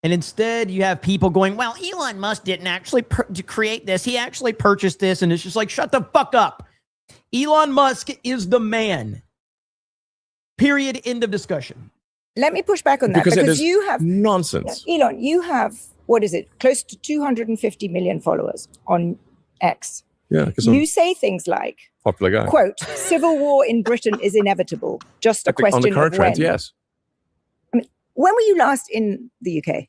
And instead, you have people going, well, Elon Musk didn't actually create this. He actually purchased this. And it's just like, shut the fuck up. Elon Musk is the man. Period. End of discussion. Let me push back on that because you have nonsense. Elon, you have, what is it? Close to 250 million followers on X. Yeah. You say things like, popular guy. Quote, civil war in Britain is inevitable. Just a question on the current of when. trends, yes. I mean, when were you last in the UK?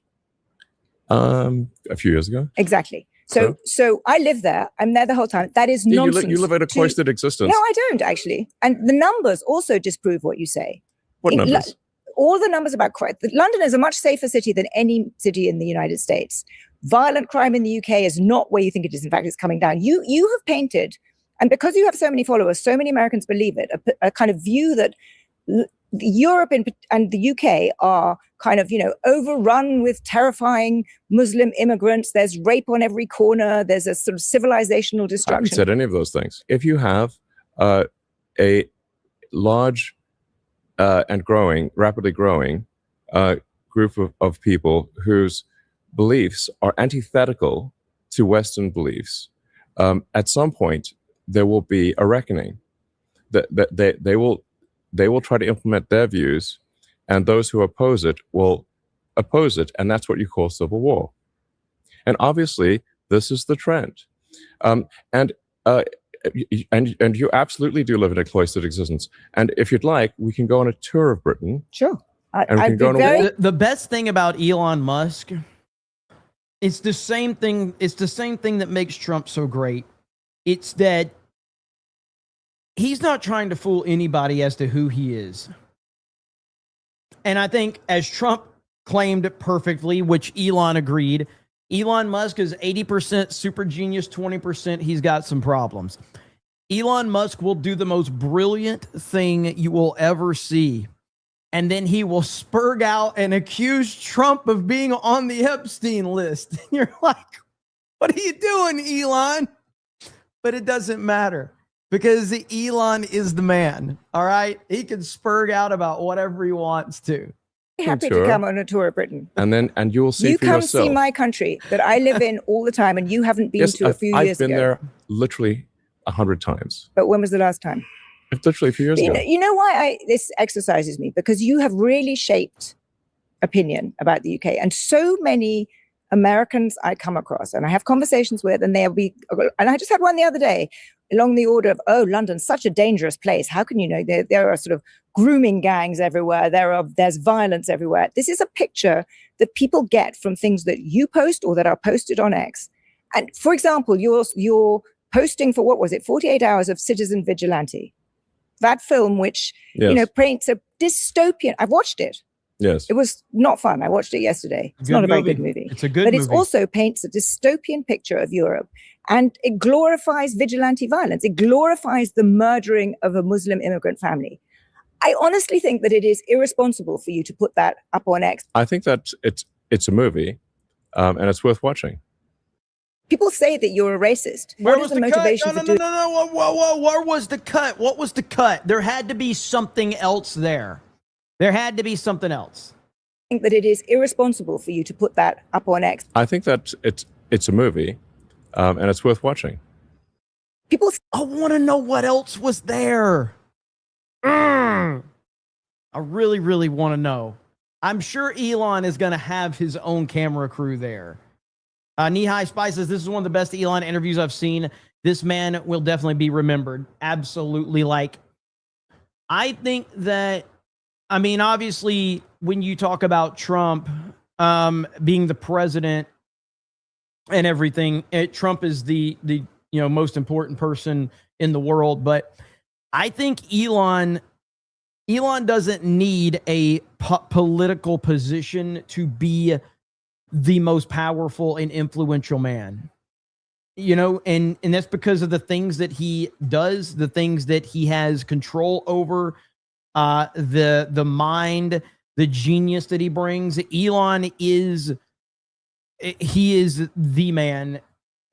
A few years ago. Exactly. So I live there. I'm there the whole time. That is nonsense. You live in a cloistered existence. No, I don't actually. And the numbers also disprove what you say. What numbers? All the numbers about crime. London is a much safer city than any city in the United States. Violent crime in the UK is not where you think it is. In fact, it's coming down. You have painted, and because you have so many followers, so many Americans believe it, a kind of view that Europe and the UK are kind of, overrun with terrifying Muslim immigrants. There's rape on every corner. There's a sort of civilizational destruction. I haven't said any of those things. If you have a large and rapidly growing group of people whose beliefs are antithetical to Western beliefs, at some point there will be a reckoning. That they will try to implement their views, and those who oppose it will oppose it, and that's what you call civil war. And obviously, this is the trend. And you absolutely do live in a cloistered existence. And if you'd like, we can go on a tour of Britain. Sure. And we can go on a war. The best thing about Elon Musk, it's the same thing. It's the same thing that makes Trump so great. It's that he's not trying to fool anybody as to who he is. And I think, as Trump claimed perfectly, which Elon agreed, Elon Musk is 80% super genius, 20% he's got some problems. Elon Musk will do the most brilliant thing you will ever see. And then he will spurg out and accuse Trump of being on the Epstein list. And you're like, what are you doing, Elon? But it doesn't matter, because Elon is the man. All right. He can spurg out about whatever he wants to. Happy to come on a tour of Britain. And you will see you for come yourself. see my country that I live in all the time, and you haven't been to a few years ago. I've been there literally 100 times. But when was the last time? Literally a few years ago. You know why this exercises me? Because you have really shaped opinion about the UK. And so many Americans I come across and I have conversations with, and and I just had one the other day along the order of, oh, London's such a dangerous place. How can you know? There are sort of grooming gangs everywhere. There's violence everywhere. This is a picture that people get from things that you post or that are posted on X. And for example, you're posting for, what was it, 48 hours of Citizen Vigilante. That film, which, paints a dystopian. I've watched it. Yes. It was not fun. I watched it yesterday. It's not a very good movie. It's a good movie. movie. But it also paints a dystopian picture of Europe. And it glorifies vigilante violence. It glorifies the murdering of a Muslim immigrant family. I honestly think that it is irresponsible for you to put that up on X. I think that it's a movie, and it's worth watching. People say that you're a racist. What is the motivation for doing? No. Whoa. Where was the cut? What was the cut? There had to be something else there. There had to be something else. I think that it is irresponsible for you to put that up on X. I think that it's a movie, and it's worth watching. I want to know what else was there. I really, really want to know. I'm sure Elon is going to have his own camera crew there. Knee-High Spy says, this is one of the best Elon interviews I've seen. This man will definitely be remembered. Absolutely. I think that, obviously, when you talk about Trump being the president and everything, Trump is the most important person in the world. But I think Elon doesn't need a political position to be the most powerful and influential man, and that's because of the things that he does, the things that he has control over, the mind, the genius that he brings. Elon is the man.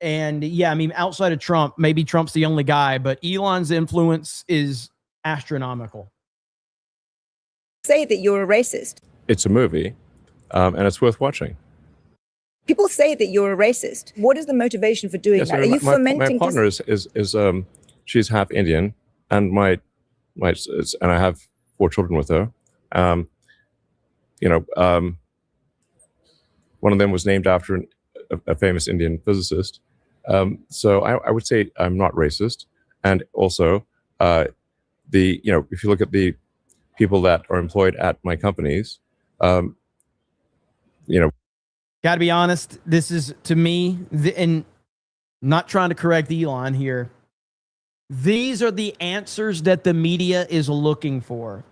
And outside of Trump, maybe Trump's the only guy, but Elon's influence is astronomical. Say that you're a racist. It's a movie, and it's worth watching. People say that you're a racist. What is the motivation for doing that? Are you fomenting? My partner is she's half Indian, and and I have 4 children with her. One of them was named after a famous Indian physicist. So I would say I'm not racist. And also, if you look at the people that are employed at my companies, Got to be honest, this is, to me, and not trying to correct Elon here, these are the answers that the media is looking for.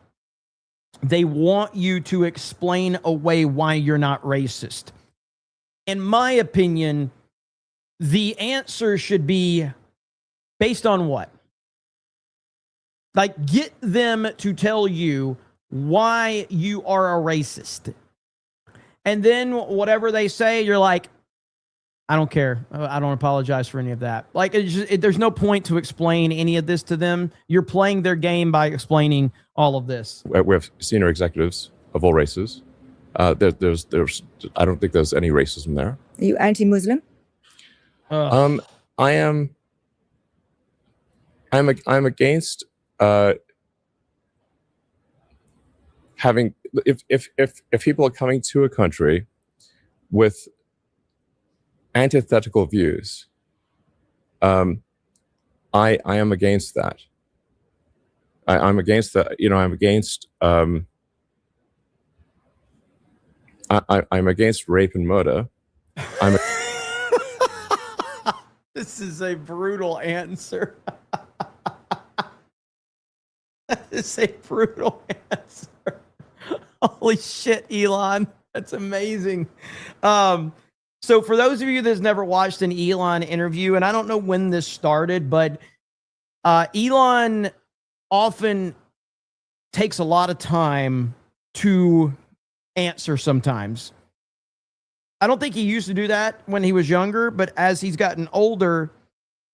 They want you to explain away why you're not racist. In my opinion, the answer should be based on what? Get them to tell you why you are a racist. And then whatever they say, you're like, I don't care. I don't apologize for any of that. There's no point to explain any of this to them. You're playing their game by explaining all of this. We have senior executives of all races. There's I don't think there's any racism there. Are you anti-Muslim? I'm against having, if people are coming to a country with antithetical views, I am against that. I'm against that. I'm against I'm against rape and murder. I'm This is a brutal answer. That is a brutal answer. Holy shit, Elon. That's amazing. So for those of you that's never watched an Elon interview, and I don't know when this started, but Elon often takes a lot of time to answer sometimes. I don't think he used to do that when he was younger, but as he's gotten older,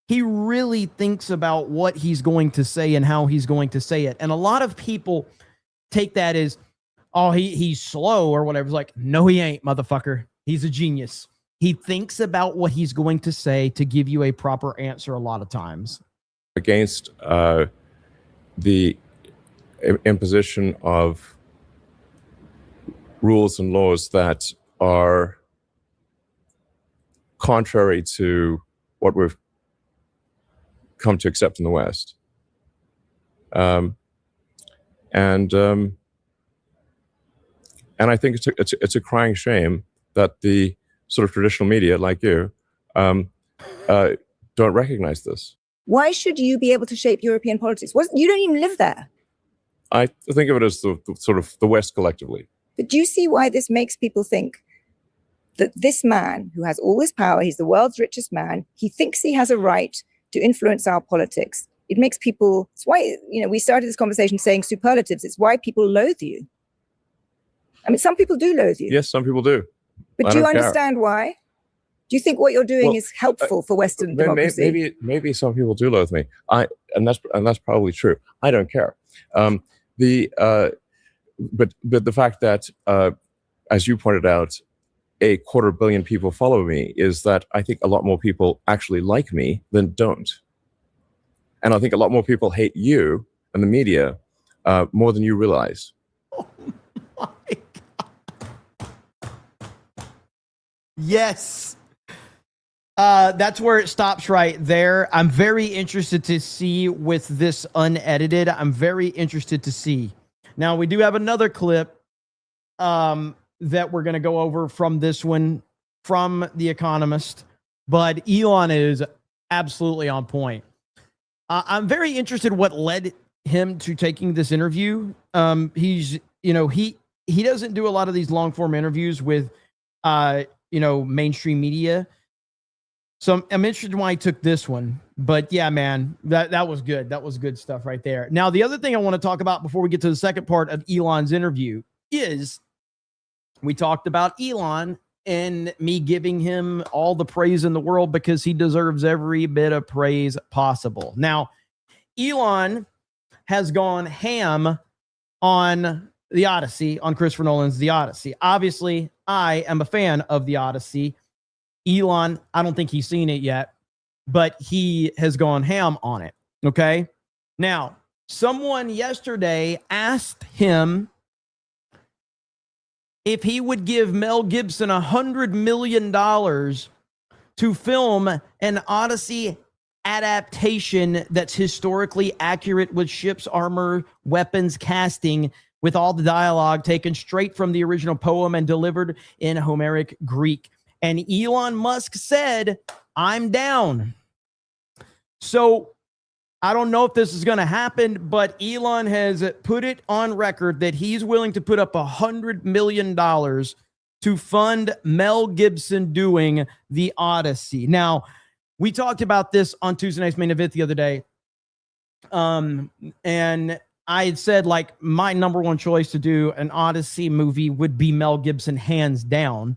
he really thinks about what he's going to say and how he's going to say it. And a lot of people take that as, oh, he's slow or whatever. It's like, no, he ain't, motherfucker. He's a genius. He thinks about what he's going to say to give you a proper answer a lot of times. against the imposition of rules and laws that are contrary to what we've come to accept in the West. And I think it's a crying shame that the sort of traditional media like you don't recognize this. Why should you be able to shape European politics? You don't even live there. I think of it as the sort of the West collectively. But do you see why this makes people think that this man who has all this power, he's the world's richest man, he thinks he has a right to influence our politics? It makes people, it's why, we started this conversation saying superlatives. It's why people loathe you. I mean, some people do loathe you. Yes, some people do. But do you understand why? Do you think what you're doing is helpful for Western democracy? Maybe some people do loathe me. And that's probably true. I don't care. But the fact that, as you pointed out, 250 million people follow me is that I think a lot more people actually like me than don't. And I think a lot more people hate you and the media more than you realize. Oh my God. Yes. That's where it stops right there. I'm very interested to see with this unedited. I'm very interested to see. Now, we do have another clip that we're going to go over from this one, from The Economist. But Elon is absolutely on point. I'm very interested what led him to taking this interview. He doesn't do a lot of these long form interviews with, mainstream media. So I'm interested in why he took this one. But yeah, man, that was good. That was good stuff right there. Now, the other thing I want to talk about before we get to the second part of Elon's interview is we talked about Elon and me giving him all the praise in the world because he deserves every bit of praise possible. Now, Elon has gone ham on the Odyssey, on Christopher Nolan's The Odyssey. Obviously, I am a fan of The Odyssey. Elon, I don't think he's seen it yet, but he has gone ham on it. Okay. Now, someone yesterday asked him if he would give Mel Gibson $100 million to film an Odyssey adaptation that's historically accurate with ships, armor, weapons, casting, with all the dialogue taken straight from the original poem and delivered in Homeric Greek. And Elon Musk said, I'm down. So I don't know if this is going to happen, but Elon has put it on record that he's willing to put up $100 million to fund Mel Gibson doing The Odyssey. Now, we talked about this on Tuesday Night's Main Event the other day. And I had said, like, my number one choice to do an Odyssey movie would be Mel Gibson, hands down.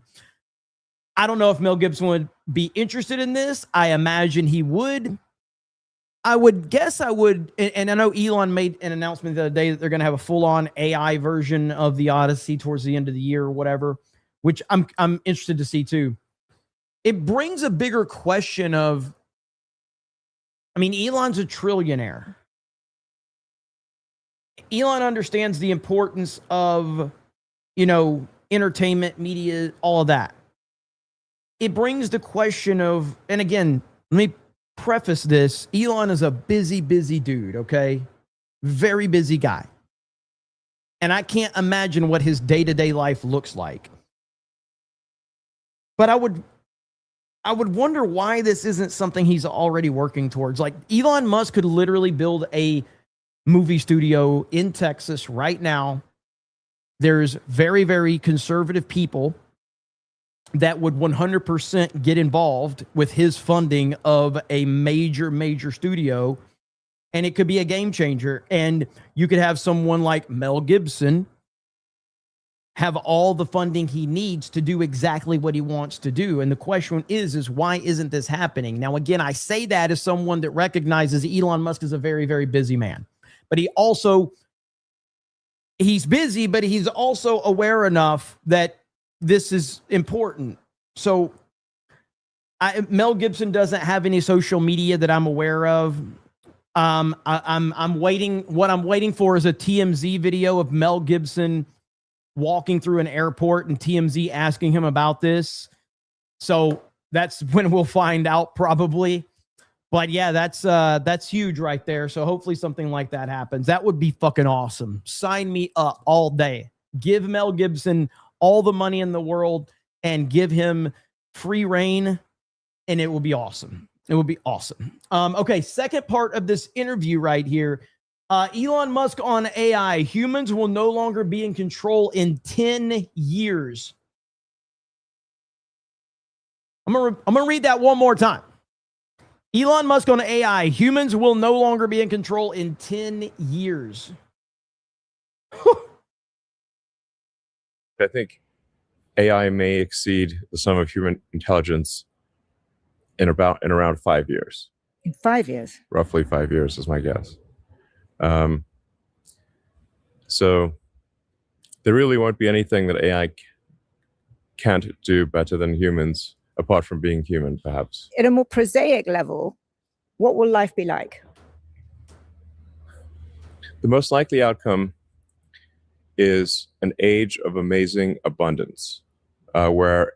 I don't know if Mel Gibson would be interested in this. I imagine he would. I would guess I would. And I know Elon made an announcement the other day that they're going to have a full-on AI version of The Odyssey towards the end of the year or whatever, which I'm interested to see too. It brings a bigger question of, Elon's a trillionaire. Elon understands the importance of, entertainment, media, all of that. It brings the question of, and again, let me preface this. Elon is a busy dude, okay? Very busy guy. And I can't imagine what his day-to-day life looks like. But I would wonder why this isn't something he's already working towards. Like Elon Musk could literally build a movie studio in Texas right now. There's very, very conservative people that would 100% get involved with his funding of a major, major studio. And it could be a game changer. And you could have someone like Mel Gibson have all the funding he needs to do exactly what he wants to do. And the question is why isn't this happening? Now, again, I say that as someone that recognizes Elon Musk is a very, very busy man. But he's busy, but he's also aware enough that this is important. So Mel Gibson doesn't have any social media that I'm aware of. I'm waiting. What I'm waiting for is a TMZ video of Mel Gibson walking through an airport and TMZ asking him about this. So that's when we'll find out probably. But yeah, that's huge right there. So hopefully something like that happens. That would be fucking awesome. Sign me up all day. Give Mel Gibson all the money in the world and give him free reign, and it will be awesome. It will be awesome. Okay, second part of this interview right here. Elon Musk on AI. Humans will no longer be in control in 10 years. I'm gonna read that one more time. Elon Musk on AI. Humans will no longer be in control in 10 years. I think AI may exceed the sum of human intelligence in around 5 years. In 5 years? Roughly 5 years is my guess. So there really won't be anything that AI can't do better than humans, apart from being human, perhaps. At a more prosaic level, what will life be like? The most likely outcome is an age of amazing abundance, where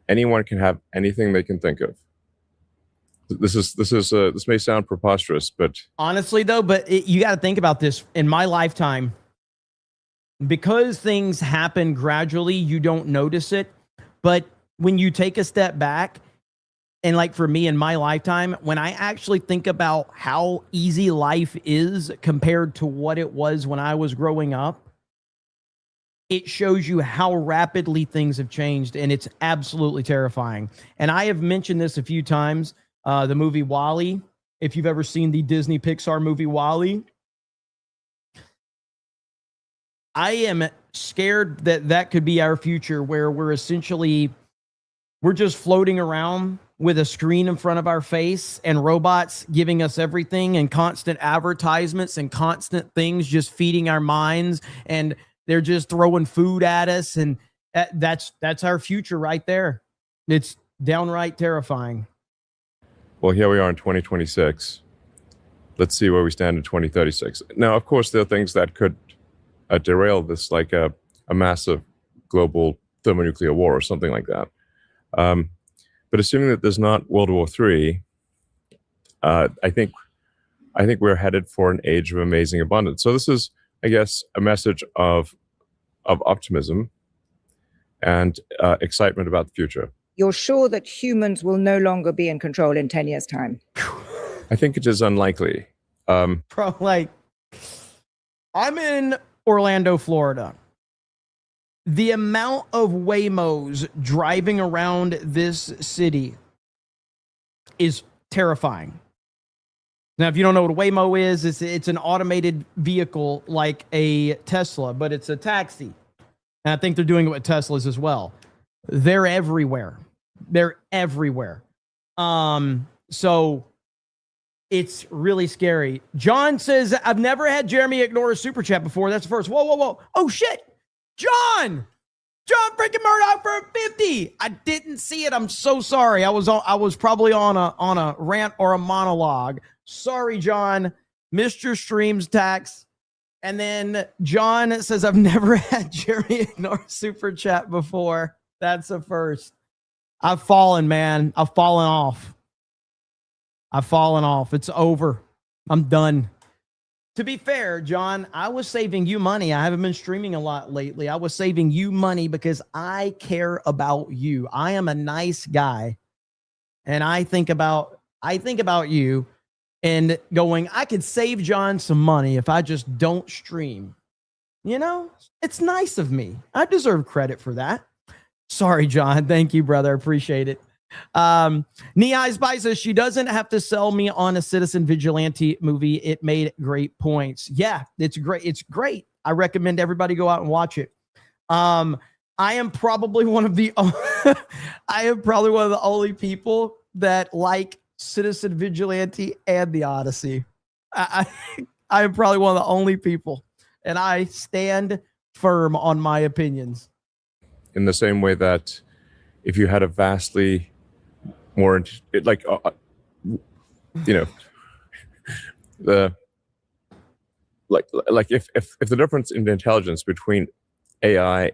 anyone can have anything they can think of. This may sound preposterous, but honestly, though, you got to think about this. In my lifetime, because things happen gradually, you don't notice it. But when you take a step back, and like for me in my lifetime, when I actually think about how easy life is compared to what it was when I was growing up, it shows you how rapidly things have changed, and it's absolutely terrifying. And I have mentioned this a few times, the movie WALL-E. If you've ever seen the Disney Pixar movie WALL-E, I am scared that that could be our future, where we're just floating around with a screen in front of our face and robots giving us everything and constant advertisements and constant things just feeding our minds, and they're just throwing food at us. And that's our future right there. It's downright terrifying. well, here we are in 2026. Let's see where we stand in 2036. Now, of course, there are things that could derail this, like a massive global thermonuclear war or something like that. But assuming that there's not World War III, I think we're headed for an age of amazing abundance. So this is, I guess, a message of optimism and excitement about the future. You're sure that humans will no longer be in control in 10 years' time? I think it is unlikely. Bro, like, I'm in Orlando, Florida. The amount of Waymos driving around this city is terrifying. Now, if you don't know what a Waymo is, it's an automated vehicle like a Tesla, but it's a taxi. And I think they're doing it with Teslas as well. They're everywhere. They're everywhere. So it's really scary. John says, I've never had Jeremy ignore a super chat before. That's the first. Whoa. Oh, shit. John freaking Murdoch for 50. I didn't see it. I'm so sorry. I was probably on a rant or a monologue. Sorry, John. Mr. Streams tax. And then John says, I've never had Jeremy ignore a super chat before. That's a first. I've fallen, man. I've fallen off. It's over. I'm done. To be fair, John, I was saving you money. I haven't been streaming a lot lately. I was saving you money because I care about you. I am a nice guy. And I think about you and going, I could save John some money if I just don't stream. You know, it's nice of me. I deserve credit for that. Sorry, John. Thank you, brother. Appreciate it. Nihai Spices, she doesn't have to sell me on a Citizen Vigilante movie. It made great points. Yeah, it's great. It's great. I recommend everybody go out and watch it. I am probably one of the only people that like Citizen Vigilante and the Odyssey. I am probably one of the only people, and I stand firm on my opinions. In the same way that if you had a vastly more the if the difference in intelligence between AI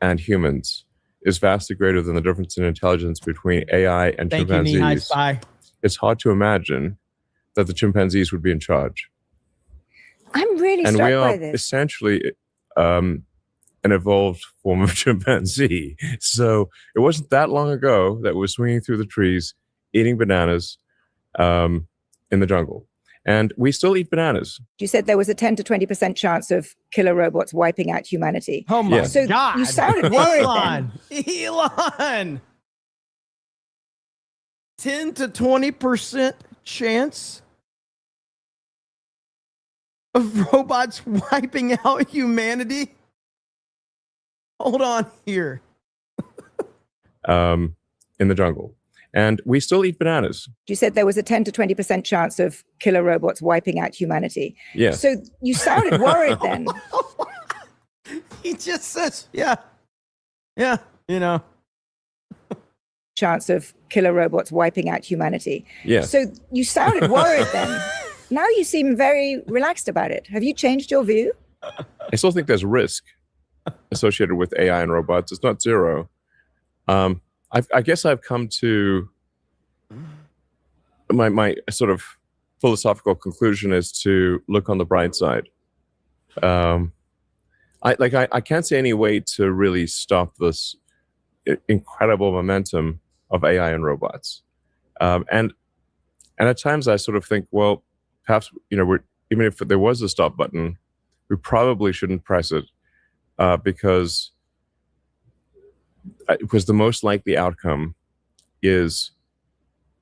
and humans is vastly greater than the difference in intelligence between AI and chimpanzees, it's hard to imagine that the chimpanzees would be in charge. I'm really and struck we are by this. essentially an evolved form of chimpanzee. So it wasn't that long ago that we were swinging through the trees, eating bananas in the jungle. And we still eat bananas. You said there was a 10 to 20% chance of killer robots wiping out humanity. Oh my so God. You sounded worried then. Elon. 10 to 20% chance of robots wiping out humanity? Hold on here. In the jungle. And we still eat bananas. You said there was a 10 to 20% chance of killer robots wiping out humanity. Yeah. So you sounded worried then. He just says, yeah, you know. Chance of killer robots wiping out humanity. Yeah. So you sounded worried then. Now you seem very relaxed about it. Have you changed your view? I still think there's risk associated with AI and robots. It's not zero. I guess I've come to my sort of philosophical conclusion is to look on the bright side. I can't see any way to really stop this incredible momentum of AI and robots. And at times I sort of think, well, perhaps, even if there was a stop button, we probably shouldn't press it because the most likely outcome is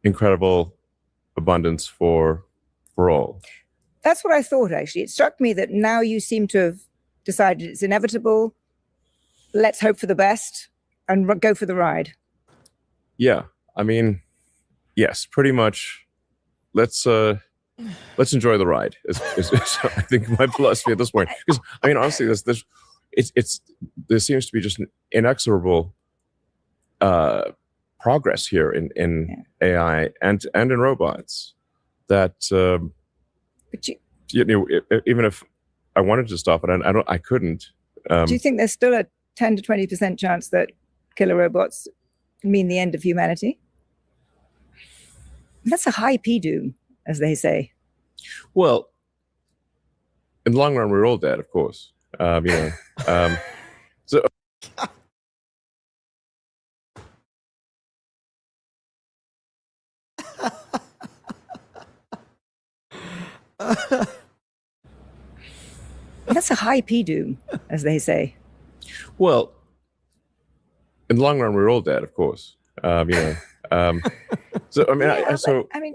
incredible abundance for all. That's what I thought, actually. It struck me that now you seem to have decided it's inevitable. Let's hope for the best and go for the ride. Yeah, I mean, yes, pretty much. Let's enjoy the ride. Is I think my philosophy at this point. Because I mean, honestly, there seems to be just an inexorable progress here in AI and in robots. That but even if I wanted to stop it, I couldn't. Do you think there's still a 10 to 20% chance that killer robots mean the end of humanity? That's a high P-doom, as they say. Well, in the long run, we're all dead, of course. So. That's a high P-doom, as they say. Well, in the long run, we're all dead, of course. So I mean,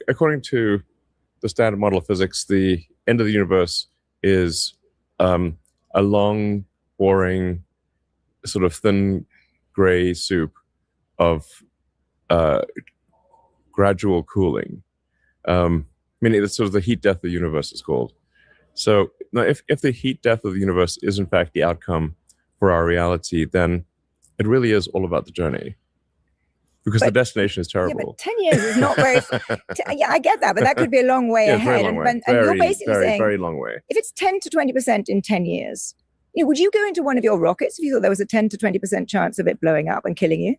according to the standard model of physics, the end of the universe is a long, boring, sort of thin, gray soup of gradual cooling. Meaning that's sort of the heat death of the universe is called. So now if the heat death of the universe is in fact the outcome for our reality, then it really is all about the journey. Because the destination is terrible. Yeah, but 10 years is not very... yeah, I get that, but that could be a long way ahead. Very long way. And you're basically saying, very long way. If it's 10 to 20% in 10 years, would you go into one of your rockets if you thought there was a 10 to 20% chance of it blowing up and killing you?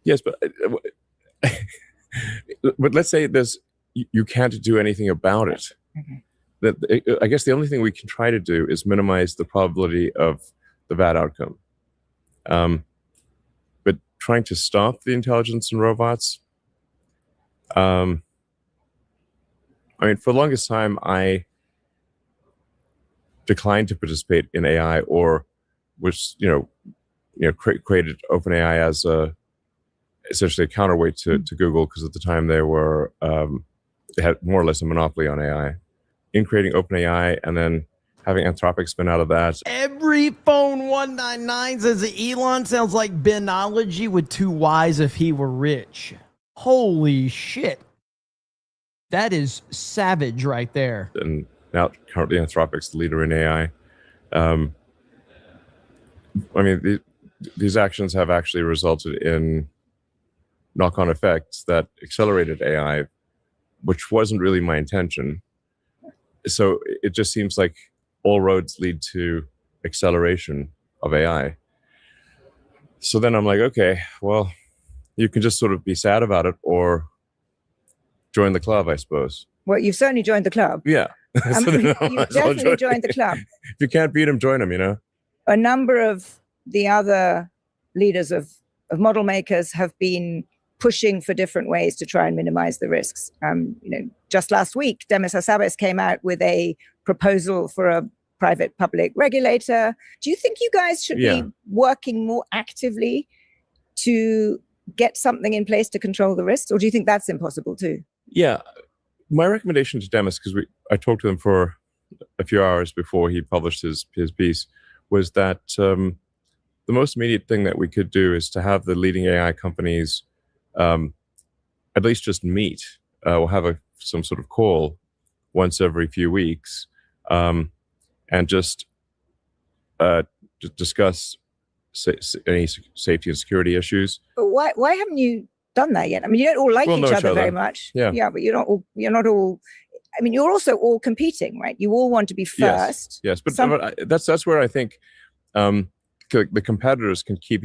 Yes, but let's say there's you can't do anything about it. I guess the only thing we can try to do is minimize the probability of the bad outcome. But trying to stop the intelligence in robots, I mean, for the longest time, I declined to participate in AI, or was, created OpenAI as essentially a counterweight to Google, because at the time they had more or less a monopoly on AI. In creating OpenAI and then having Anthropic spin out of that. Every phone 199 says that Elon sounds like Benology with two Y's if he were rich. Holy shit. That is savage right there. And now currently Anthropic's the leader in AI. I mean, these actions have actually resulted in knock-on effects that accelerated AI, which wasn't really my intention. So it just seems like all roads lead to acceleration of AI. So then I'm like, okay, well, you can just sort of be sad about it or join the club, I suppose. Well, you've certainly joined the club. Yeah. You've definitely joined the club. If you can't beat them, join them, A number of the other leaders of model makers have been pushing for different ways to try and minimize the risks. Just last week, Demis Hassabis came out with a proposal for a private public regulator. Do you think you guys should be working more actively to get something in place to control the risks, or do you think that's impossible too? Yeah, my recommendation to Demis, because I talked to him for a few hours before he published his piece, was that the most immediate thing that we could do is to have the leading AI companies at least just meet. We'll have some sort of call once every few weeks, and just discuss any safety and security issues. But why haven't you done that yet? I mean, you don't all like each other very much. Yeah, but you're not all. I mean, you're also all competing, right? You all want to be first. Yes, but that's where I think the competitors can keep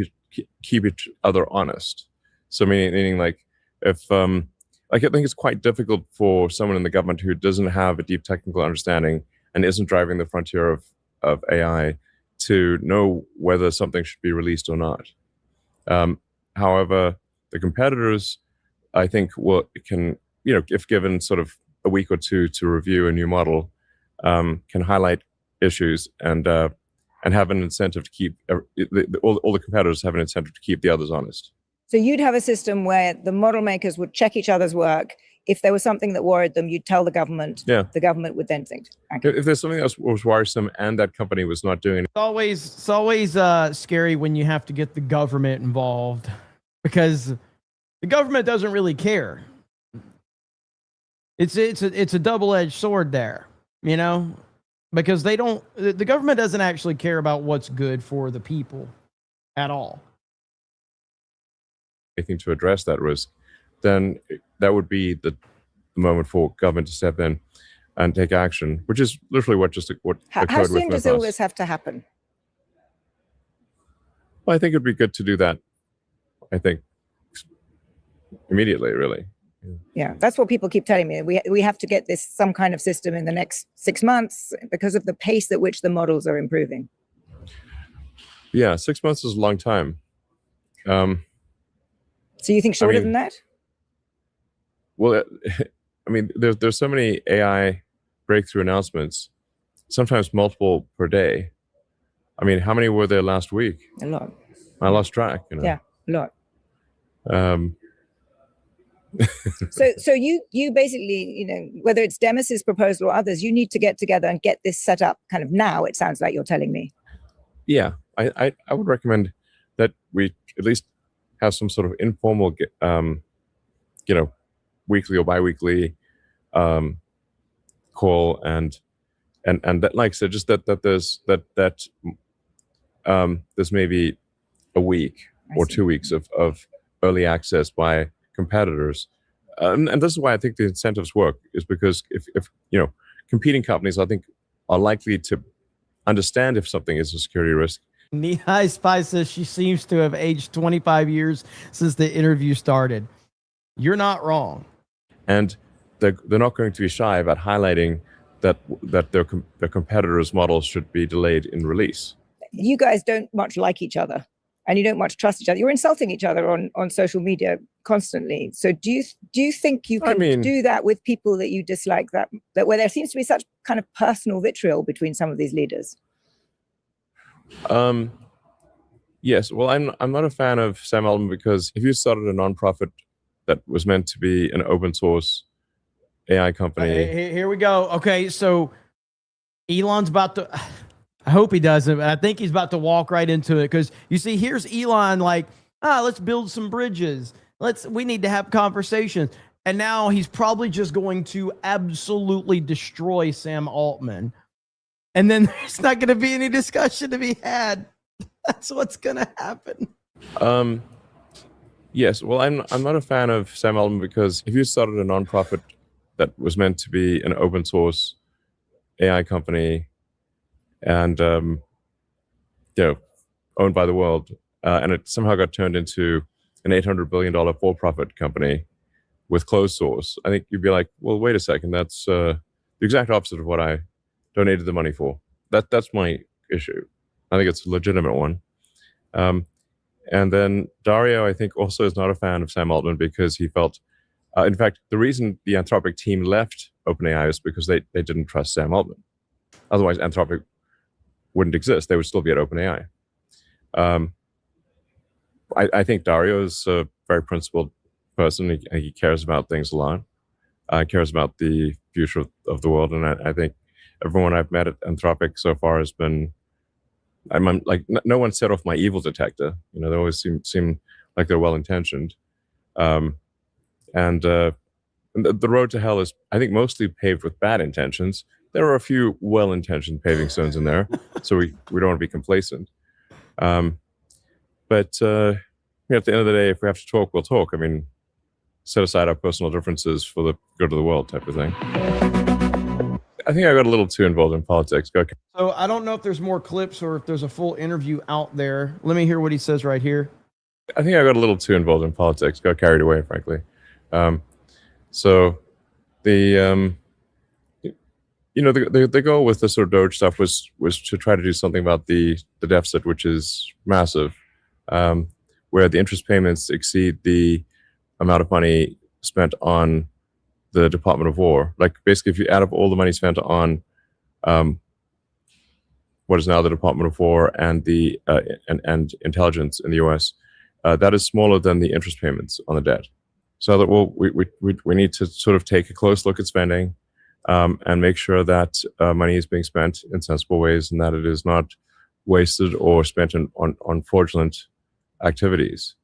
each other honest. So meaning like if I think it's quite difficult for someone in the government who doesn't have a deep technical understanding and isn't driving the frontier of AI to know whether something should be released or not. However, the competitors, I think, can, if given sort of a week or two to review a new model, can highlight issues and have an incentive to keep all the competitors have an incentive to keep the others honest. So you'd have a system where the model makers would check each other's work. If there was something that worried them, you'd tell the government. Yeah. The government would then think. If there's something that was worrisome and that company was not doing it. It's always scary when you have to get the government involved, because the government doesn't really care. It's a double-edged sword there, because the government doesn't actually care about what's good for the people at all. Anything to address that risk, then that would be the moment for government to step in and take action, which is literally what occurred with How soon does all Mythos. this have to happen? Well, I think it'd be good to do that. I think immediately, really. Yeah, that's what people keep telling me. We have to get some kind of system in the next 6 months because of the pace at which the models are improving. Yeah, 6 months is a long time. So you think shorter than that? Well, I mean, there's so many AI breakthrough announcements, sometimes multiple per day. I mean, how many were there last week? A lot. I lost track. Yeah, a lot. Um, So you basically, whether it's Demis's proposal or others, you need to get together and get this set up kind of now, it sounds like you're telling me. Yeah, I would recommend that we at least have some sort of informal, weekly or biweekly call, and that, like I said, just that there's maybe a week or 2 weeks of early access by competitors, and this is why I think the incentives work, is because if competing companies, I think, are likely to understand if something is a security risk. Nihai Spy says she seems to have aged 25 years since the interview started. You're not wrong. And they're not going to be shy about highlighting that their competitors' models should be delayed in release. You guys don't much like each other, and you don't much trust each other. You're insulting each other on social media constantly. So do you think you can do that with people that you dislike, that where there seems to be such kind of personal vitriol between some of these leaders? Yes. Well, I'm not a fan of Sam Altman because if you started a nonprofit that was meant to be an open source AI company. Here we go. Okay, so Elon's about to. I hope he doesn't, but I think he's about to walk right into it because you see, here's Elon like, let's build some bridges. We need to have conversations. And now he's probably just going to absolutely destroy Sam Altman. And then there's not going to be any discussion to be had. That's what's going to happen. Yes. Well, I'm not a fan of Sam Altman because if you started a nonprofit that was meant to be an open source AI company and owned by the world, and it somehow got turned into an $800 billion for-profit company with closed source, I think you'd be like, well, wait a second, that's the exact opposite of what I donated the money for. That's my issue. I think it's a legitimate one. And then Dario, I think, also is not a fan of Sam Altman because he felt, in fact, the reason the Anthropic team left OpenAI is because they didn't trust Sam Altman. Otherwise, Anthropic wouldn't exist. They would still be at OpenAI. I think Dario is a very principled person. He cares about things a lot. Cares about the future of the world. And I think everyone I've met at Anthropic so far has been, I'm like, no one set off my evil detector. They always seem like they're well-intentioned. And the road to hell is, I think, mostly paved with bad intentions. There are a few well-intentioned paving stones in there, so we don't want to be complacent. But at the end of the day, if we have to talk, we'll talk. I mean, set aside our personal differences for the good of the world type of thing. I think I got a little too involved in politics. Go. So I don't know if there's more clips or if there's a full interview out there. Let me hear what he says right here. I think I got a little too involved in politics. Got carried away, frankly. So the the goal with the sort of Doge stuff was to try to do something about the deficit, which is massive, where the interest payments exceed the amount of money spent on the Department of War. Like basically, if you add up all the money spent on what is now the Department of War and the and intelligence in the U.S., that is smaller than the interest payments on the debt. So that we need to sort of take a close look at spending and make sure that money is being spent in sensible ways and that it is not wasted or spent on fraudulent activities.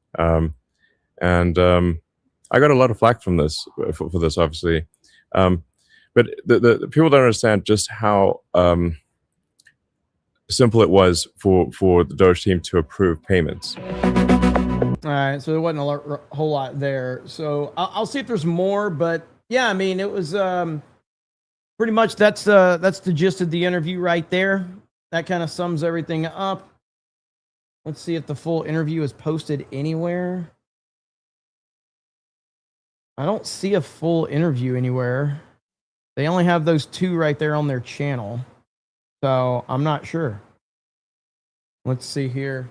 I got a lot of flack from this for this, obviously, but the people don't understand just how simple it was for the Doge team to approve payments. All right, so there wasn't a whole lot there. So I'll see if there's more, but yeah, I mean, it was pretty much that's the gist of the interview right there. That kind of sums everything up. Let's see if the full interview is posted anywhere. I don't see a full interview anywhere. They only have those two right there on their channel. So I'm not sure. Let's see here.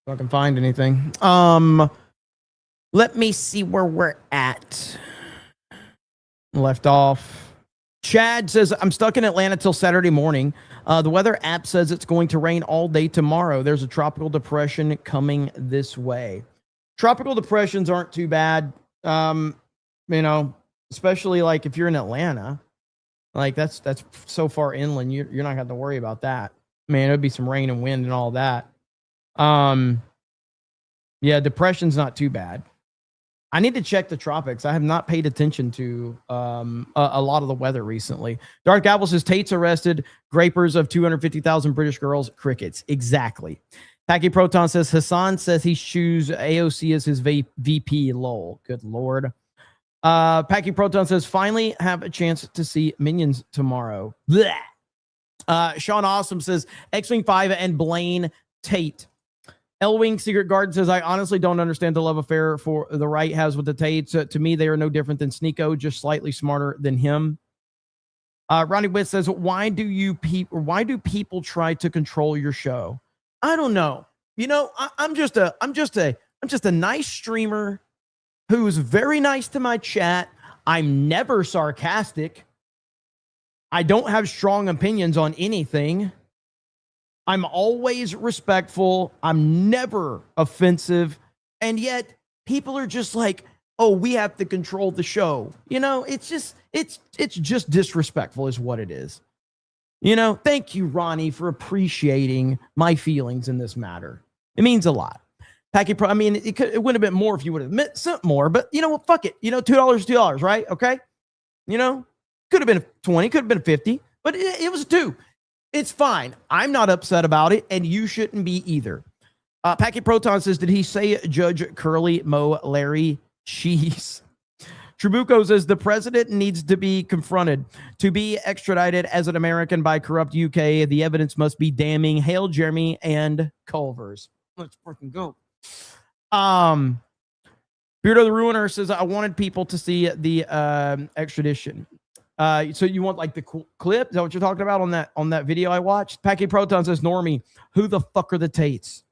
If I can find anything. Let me see where we're at. Left off. Chad says, I'm stuck in Atlanta till Saturday morning. The weather app says it's going to rain all day tomorrow. There's a tropical depression coming this way. Tropical depressions aren't too bad. Especially like if you're in Atlanta, like that's so far inland, you're not gonna have to worry about that. Man, it'd be some rain and wind and all that. Yeah, depression's not too bad. I need to check the tropics. I have not paid attention to a lot of the weather recently. Dark Apple says Tate's arrested. Grapers of 250,000 British girls. Crickets. Exactly. Packy Proton says Hassan says he choose AOC as his VP. Lol. Good Lord. Packy Proton says finally have a chance to see Minions tomorrow. Blech. Sean Awesome says X-Wing 5 and Blaine Tate. Elwing Secret Garden says, I honestly don't understand the love affair for the right has with the Tates. To me, they are no different than Sneeko, just slightly smarter than him. Ronnie Witt says, why do people try to control your show? I don't know. You know, I'm just a nice streamer who's very nice to my chat. I'm never sarcastic. I don't have strong opinions on anything. I'm always respectful. I'm never offensive. And yet people are just like, oh, we have to control the show. You know, it's just disrespectful is what it is. You know, thank you, Ronnie, for appreciating my feelings in this matter. It means a lot. Packy Pro, I mean, it would have been more if you would have sent more, but you know what? Fuck it. You know, $2 is $2, right? Okay. You know, could have been 20, could have been 50, but it was 2. It's fine. I'm not upset about it, and you shouldn't be either. Packy Proton says, did he say Judge Curly Mo Larry Cheese? Trabuco says, the president needs to be confronted. To be extradited as an American by corrupt UK, the evidence must be damning. Hail Jeremy and Culver's. Let's fucking go. Beardo the Ruiner says, I wanted people to see the extradition. So you want like the clip? Is that what you're talking about on that video I watched? Packy Proton says, Normie, who the fuck are the Tates?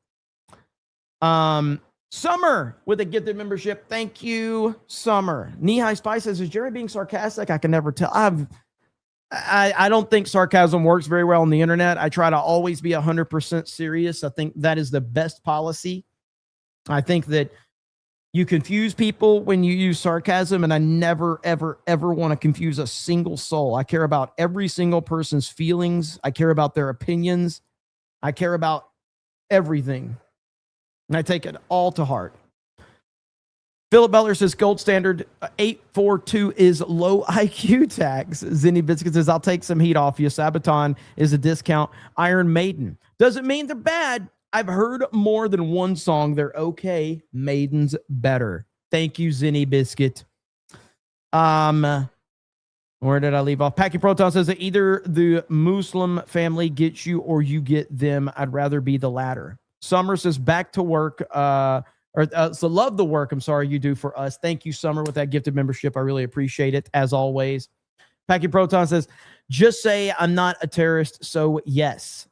Summer with a gifted membership. Thank you, Summer. Knee High Spice says, is Jerry being sarcastic? I can never tell. I don't think sarcasm works very well on the internet. I try to always be 100% serious. I think that is the best policy. I think that you confuse people when you use sarcasm, and I never, ever, ever want to confuse a single soul. I care about every single person's feelings. I care about their opinions. I care about everything. And I take it all to heart. Philip Butler says, gold standard 842 is low IQ tax. Zinni Biscuit says, I'll take some heat off you. Sabaton is a discount. Iron Maiden. Doesn't mean they're bad. I've heard more than one song. They're okay. Maiden's better. Thank you, Zinni Biscuit. Where did I leave off? Packy Proton says that either the Muslim family gets you or you get them. I'd rather be the latter. Summer says, back to work. So love the work, I'm sorry, you do for us. Thank you, Summer, with that gifted membership. I really appreciate it, as always. Packy Proton says, just say I'm not a terrorist, so yes.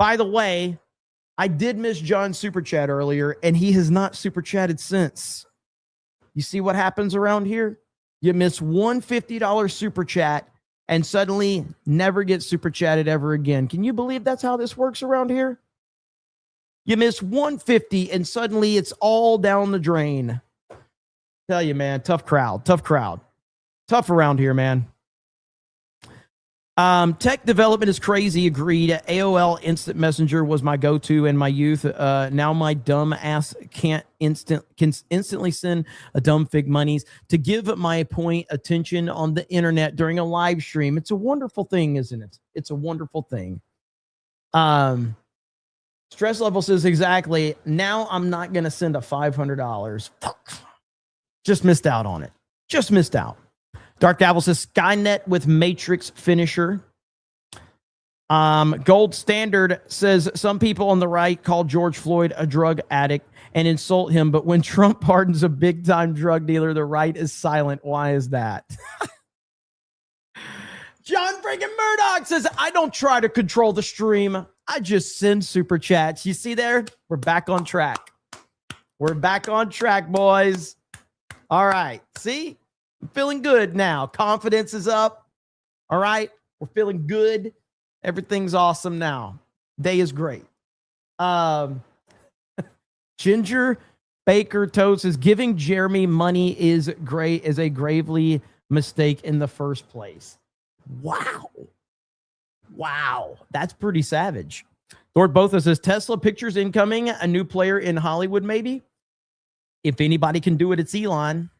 By the way, I did miss John's super chat earlier, and he has not super chatted since. You see what happens around here? You miss one $50 super chat and suddenly never get super chatted ever again. Can you believe that's how this works around here? You miss 150 and suddenly it's all down the drain. Tell you, man, tough crowd. Tough around here, man. Tech development is crazy. Agreed. AOL Instant Messenger was my go-to in my youth. Now my dumb ass can instantly send a dumb fig monies to give my point attention on the internet during a live stream. It's a wonderful thing, isn't it? It's a wonderful thing. Stress level says exactly. Now I'm not going to send a $500. Fuck. Just missed out on it. Just missed out. Dark Devil says Skynet with Matrix finisher. Gold Standard says some people on the right call George Floyd a drug addict and insult him, but when Trump pardons a big-time drug dealer, the right is silent. Why is that? John freaking Murdoch says, I don't try to control the stream. I just send super chats. You see there? We're back on track. We're back on track, boys. All right. See? I'm feeling good now. Confidence is up. All right. We're feeling good. Everything's awesome now. Day is great. Ginger Baker Toast says giving Jeremy money is great, is a gravely mistake in the first place. Wow. That's pretty savage. Lord Botha says Tesla pictures incoming, a new player in Hollywood, maybe. If anybody can do it, it's Elon.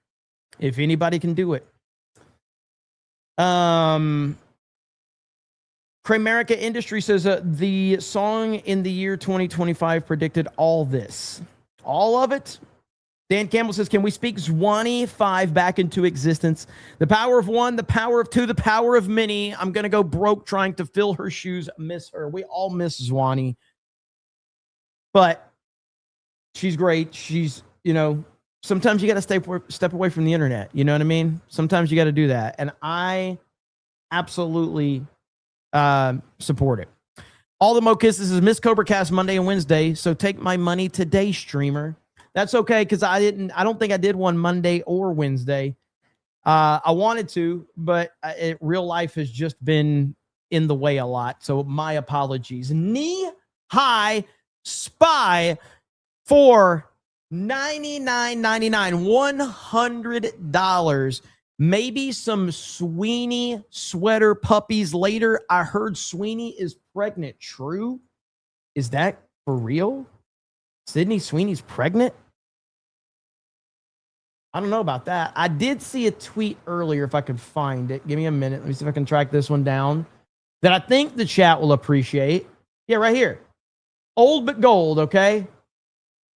If anybody can do it. Cramerica Industry says the song in the year 2025 predicted all this. All of it? Dan Campbell says, can we speak Zwanny 5 back into existence? The power of one, the power of two, the power of many. I'm going to go broke trying to fill her shoes. Miss her. We all miss Zwanny. But She's great. She's, sometimes you got to step away from the internet. You know what I mean? Sometimes you got to do that. And I absolutely support it. All the Mo Kisses is Miss CobraCast Monday and Wednesday. So take my money today, streamer. That's okay, because I don't think I did one Monday or Wednesday. I wanted to, but real life has just been in the way a lot. So my apologies. Knee High Spy for $99.99, $100. Maybe some Sweeney sweater puppies later. I heard Sweeney is pregnant. True? Is that for real? Sydney Sweeney's pregnant? I don't know about that. I did see a tweet earlier, if I could find it. Give me a minute. Let me see if I can track this one down, that I think the chat will appreciate. Yeah, right here. Old but gold, okay?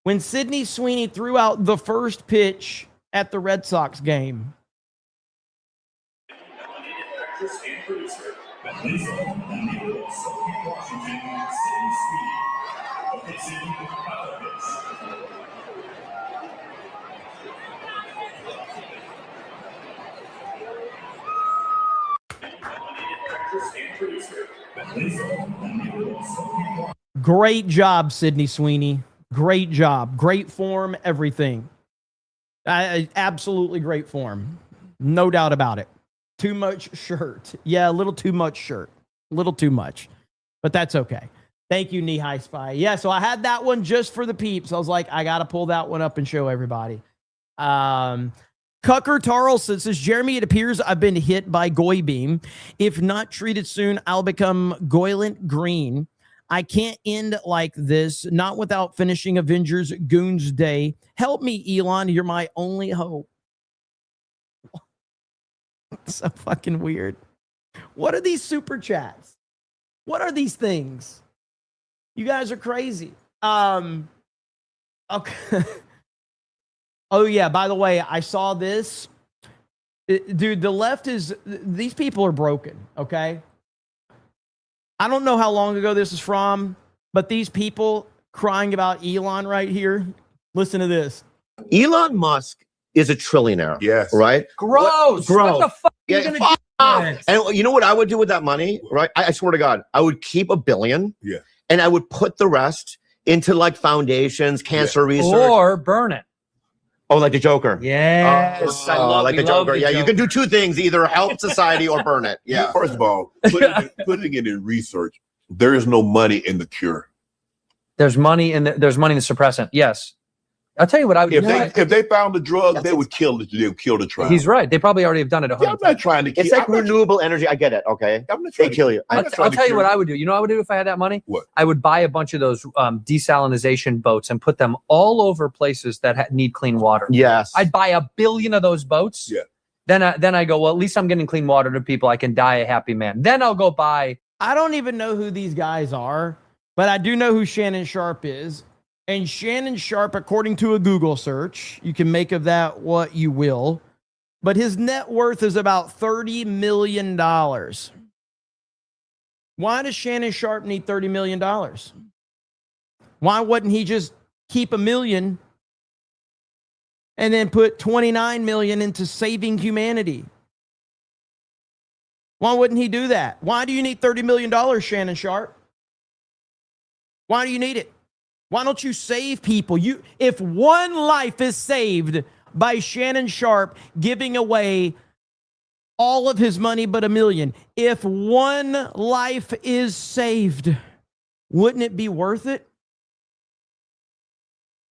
When Sydney Sweeney threw out the first pitch at the Red Sox game. Great job, Sydney Sweeney. Great job. Great form, everything. Absolutely great form. No doubt about it. Too much shirt. Yeah, a little too much shirt. A little too much. But that's okay. Thank you, Knee High Spy. Yeah, so I had that one just for the peeps. I was like, I got to pull that one up and show everybody. Cucker Tarlson says, Jeremy, it appears I've been hit by Goy Beam. If not treated soon, I'll become Goylent Green. I can't end like this, not without finishing Avengers Goons Day. Help me, Elon. You're my only hope. So fucking weird. What are these super chats? What are these things? You guys are crazy. Okay. Oh, yeah. By the way, I saw this. Dude, the left is... These people are broken, okay? I don't know how long ago this is from, but these people crying about Elon right here. Listen to this. Elon Musk is a trillionaire. Yes. Right? Gross. Gross. What the fuck are you gonna do with this? And you know what I would do with that money, right? I swear to God, I would keep $1 billion. Yeah. And I would put the rest into like foundations, cancer research. Or burn it. Oh, like the Joker. Yes. Like the Joker. Yeah, you can do two things, either help society or burn it. Yeah. First of all, putting it in research, there is no money in the cure. There's money in the suppressant. Yes. I'll tell you what I would do. If they found the drug, they would kill it. They would kill the trial. He's right. They probably already have done it 100 I'm not trying to kill. It's like renewable energy. I get it. Okay. I'm not They trying to kill you. I'll tell you what I would do. You know what I would do if I had that money? What? I would buy a bunch of those desalinization boats and put them all over places that need clean water. Yes. I'd buy 1 billion of those boats. Yeah. Then I go, well, at least I'm getting clean water to people. I can die a happy man. Then I'll go buy. I don't even know who these guys are, but I do know who Shannon Sharp is. And Shannon Sharp, according to a Google search, you can make of that what you will, but his net worth is about $30 million. Why does Shannon Sharp need $30 million? Why wouldn't he just keep $1 million and then put $29 million into saving humanity? Why wouldn't he do that? Why do you need $30 million, Shannon Sharp? Why do you need it? Why don't you save people? If one life is saved by Shannon Sharp giving away all of his money but $1 million, if one life is saved, wouldn't it be worth it?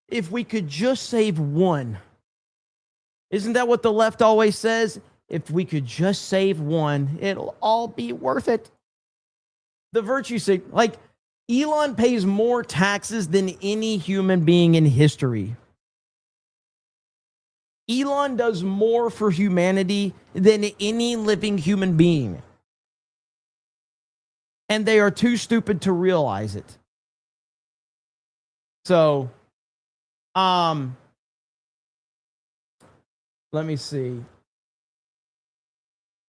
If we could just save one. Isn't that what the left always says? If we could just save one, it'll all be worth it. The virtue sig, like, Elon pays more taxes than any human being in history. Elon does more for humanity than any living human being. And they are too stupid to realize it. So, let me see.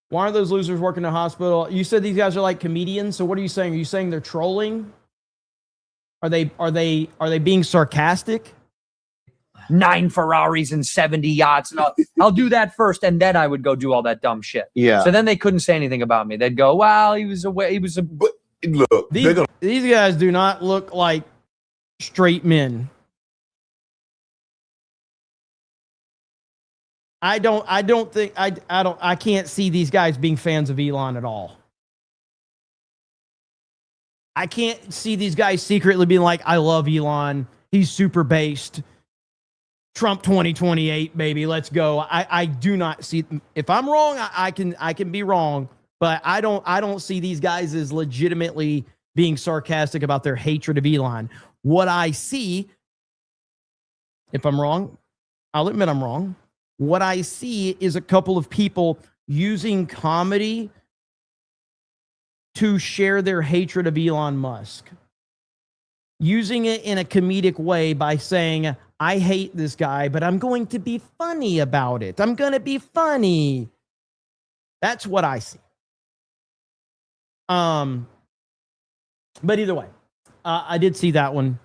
Why are those losers working in a hospital? You said these guys are like comedians. So what are you saying? Are you saying they're trolling? Are they being sarcastic? 9 Ferraris and 70 yachts, and I'll do that first, and then I would go do all that dumb shit. Yeah. So then they couldn't say anything about me. They'd go, "Well, he was away. He was a." But look, These guys do not look like straight men. I can't see these guys being fans of Elon at all. I can't see these guys secretly being like, I love Elon. He's super based. Trump 2028, baby. Let's go. I do not see. If I'm wrong, I can be wrong, but I don't see these guys as legitimately being sarcastic about their hatred of Elon. What I see, if I'm wrong, I'll admit I'm wrong. What I see is a couple of people using comedy to share their hatred of Elon Musk. Using it in a comedic way by saying, I hate this guy, but I'm going to be funny about it. I'm going to be funny. That's what I see. But either way, I did see that one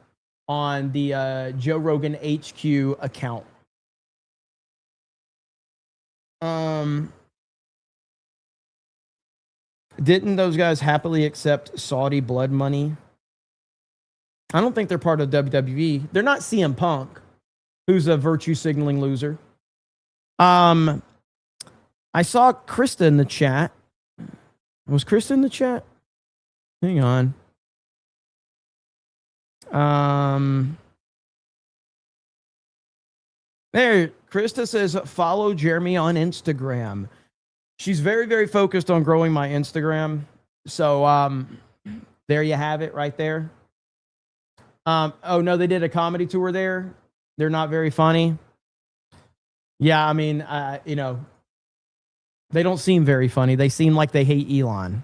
on the Joe Rogan HQ account. Didn't those guys happily accept Saudi blood money? I don't think they're part of WWE. They're not CM Punk, who's a virtue signaling loser. I saw Krista in the chat. Was Krista in the chat? Hang on. There, Krista says, follow Jeremy on Instagram. She's very, very focused on growing my Instagram. So there you have it right there. Oh, no, they did a comedy tour there. They're not very funny. Yeah, I mean, you know, they don't seem very funny. They seem like they hate Elon.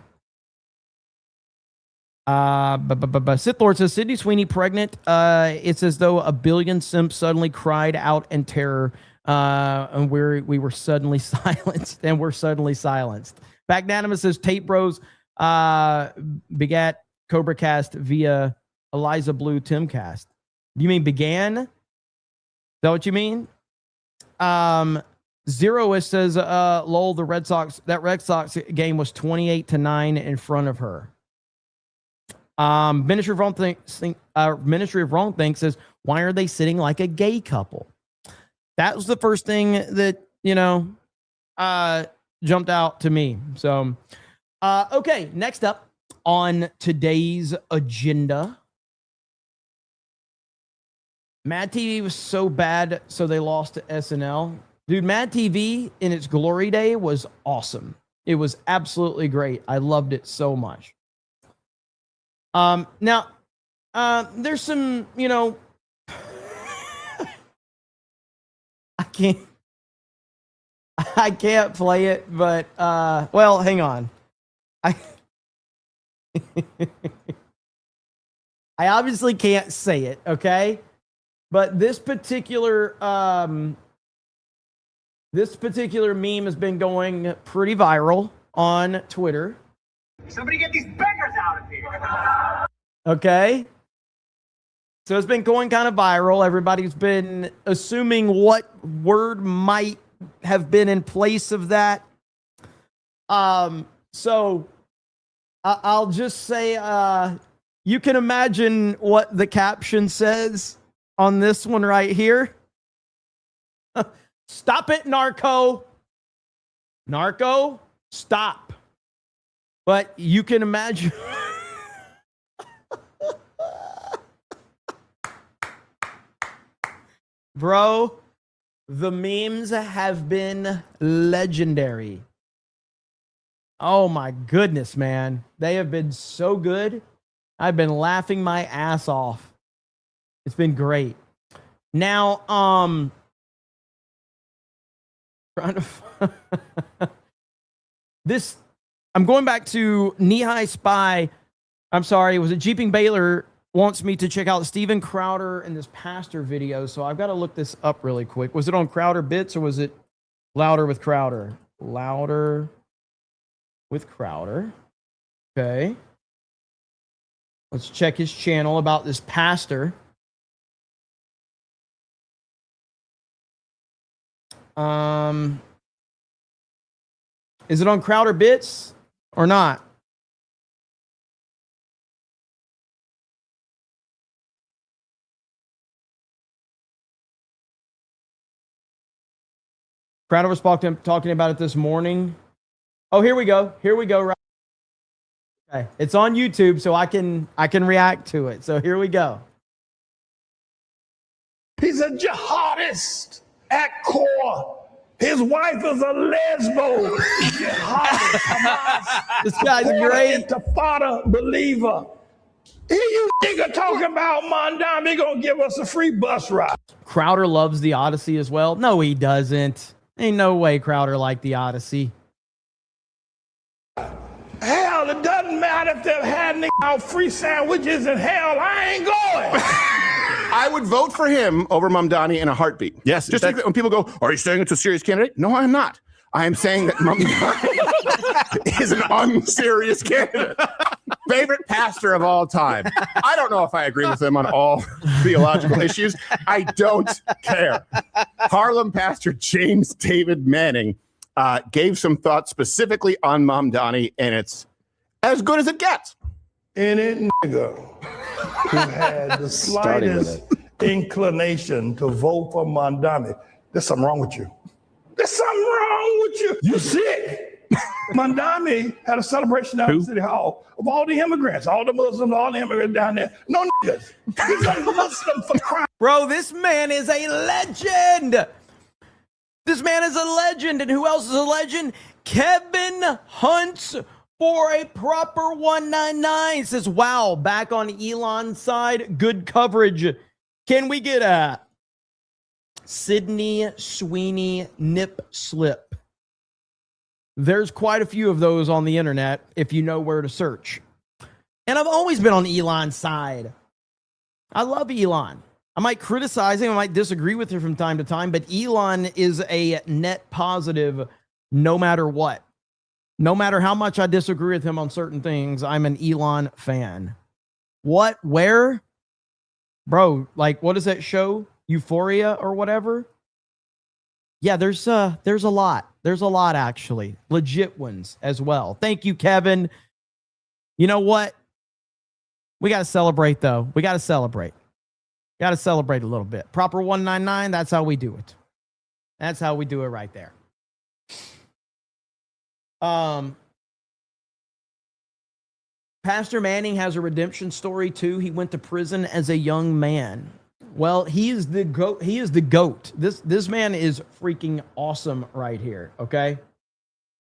Sith Lord says, Sydney Sweeney pregnant. It's as though a billion simps suddenly cried out in terror. And we were suddenly silenced, and we're suddenly silenced. Magnanimous says Tate Bros begat CobraCast via Eliza Blue Timcast. You mean began? Is that what you mean? Zeroist says, lol, the Red Sox game was 28-9 in front of her. Ministry of Wrong Think says, why are they sitting like a gay couple? That was the first thing that, you know, jumped out to me. So, okay, next up on today's agenda. Mad TV was so bad, so they lost to SNL. Dude, Mad TV in its glory day was awesome. It was absolutely great. I loved it so much. Now, there's some, you know, I can't play it, but well, hang on. I obviously can't say it, okay? But this particular meme has been going pretty viral on Twitter. Somebody get these beggars out of here. Okay. So it's been going kind of viral. Everybody's been assuming what word might have been in place of that. So I'll just say, you can imagine what the caption says on this one right here. Stop it, narco. Narco, stop. But you can imagine. Bro, the memes have been legendary. Oh my goodness, man. They have been so good. I've been laughing my ass off. It's been great. Now, this, I'm going back to Knee-High Spy. I'm sorry, was it Jeeping Baylor wants me to check out Steven Crowder and this pastor video, so I've got to look this up really quick. Was it on Crowder Bits or was it Louder with Crowder? Louder with Crowder. Okay. Let's check his channel about this pastor. Is it on Crowder Bits or not? Crowder was talking about it this morning. Oh, here we go. Here we go. Right. Okay. It's on YouTube, so I can react to it. So here we go. He's a jihadist at core. His wife is a lesbo. Jihadist. This guy's great. Intifada believer. Here you nigga talking about Mondami gonna give us a free bus ride. Crowder loves the Odyssey as well. No, he doesn't. Ain't no way Crowder liked the Odyssey. Hell, it doesn't matter if they've had out free sandwiches in hell. I ain't going. I would vote for him over Mamdani in a heartbeat. Yes. Just when people go, are you saying it's a serious candidate? No, I'm not. I am saying that Mamdani is an unserious candidate. Favorite pastor of all time. I don't know if I agree with him on all theological issues. I don't care. Harlem pastor James David Manning gave some thoughts specifically on Mamdani, and it's as good as it gets. Any nigga who had the slightest inclination to vote for Mondami, there's something wrong with you. There's something wrong with you. You sick. Mondami had a celebration down at City Hall of all the immigrants, all the Muslims, all the immigrants down there. No niggas. He's a Muslim for crime. Bro, this man is a legend. This man is a legend. And who else is a legend? Kevin Hunts for a proper 199 says, wow, back on Elon's side. Good coverage. Can we get a Sydney Sweeney nip slip? There's quite a few of those on the internet if you know where to search. And I've always been on Elon's side. I love Elon. I might criticize him, I might disagree with him from time to time, but Elon is a net positive no matter what. No matter how much I disagree with him on certain things, I'm an Elon fan. What? Where? Bro, like, what is that show? Euphoria or whatever? Yeah, there's a lot. There's a lot, actually. Legit ones as well. Thank you, Kevin. You know what? We got to celebrate, though. We got to celebrate. Got to celebrate a little bit. Proper 199, that's how we do it. That's how we do it right there. Pastor Manning has a redemption story, too. He went to prison as a young man. Well, he is the GOAT. He is the GOAT. This man is freaking awesome right here, okay?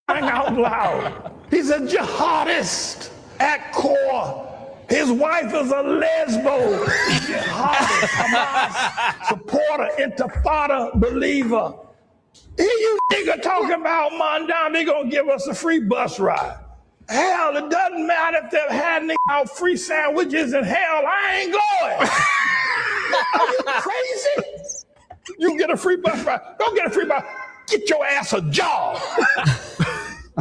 Crying out loud. He's a jihadist at core. His wife is a lesbo. Jihadist, Hamas supporter, intifada believer. Here you nigga talking about Mondami gonna give us a free bus ride. Hell, it doesn't matter if they've had out free sandwiches in hell. I ain't going. Are you crazy? You get a free bus ride. Don't get a free bus. Get your ass a job.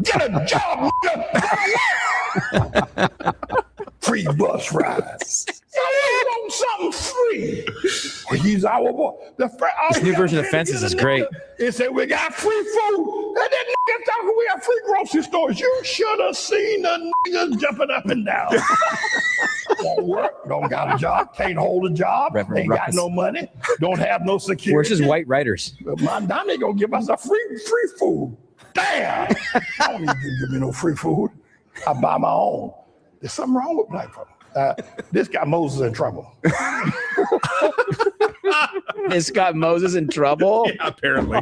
Get a job, nigga. Free bus rides. You want something free? Well, he's our boy. This new version of Fences is great. He said, we got free food. And then niggas talking, we have free grocery stores. You should have seen the niggas jumping up and down. Don't work, don't got a job, can't hold a job, ain't got no money, don't have no security. Where's his white writers? Mondami gonna give us a free food. Damn! I don't need you to give me no free food. I buy my own. There's something wrong with black folk. This got Moses in trouble. This got Moses in trouble? Yeah, apparently.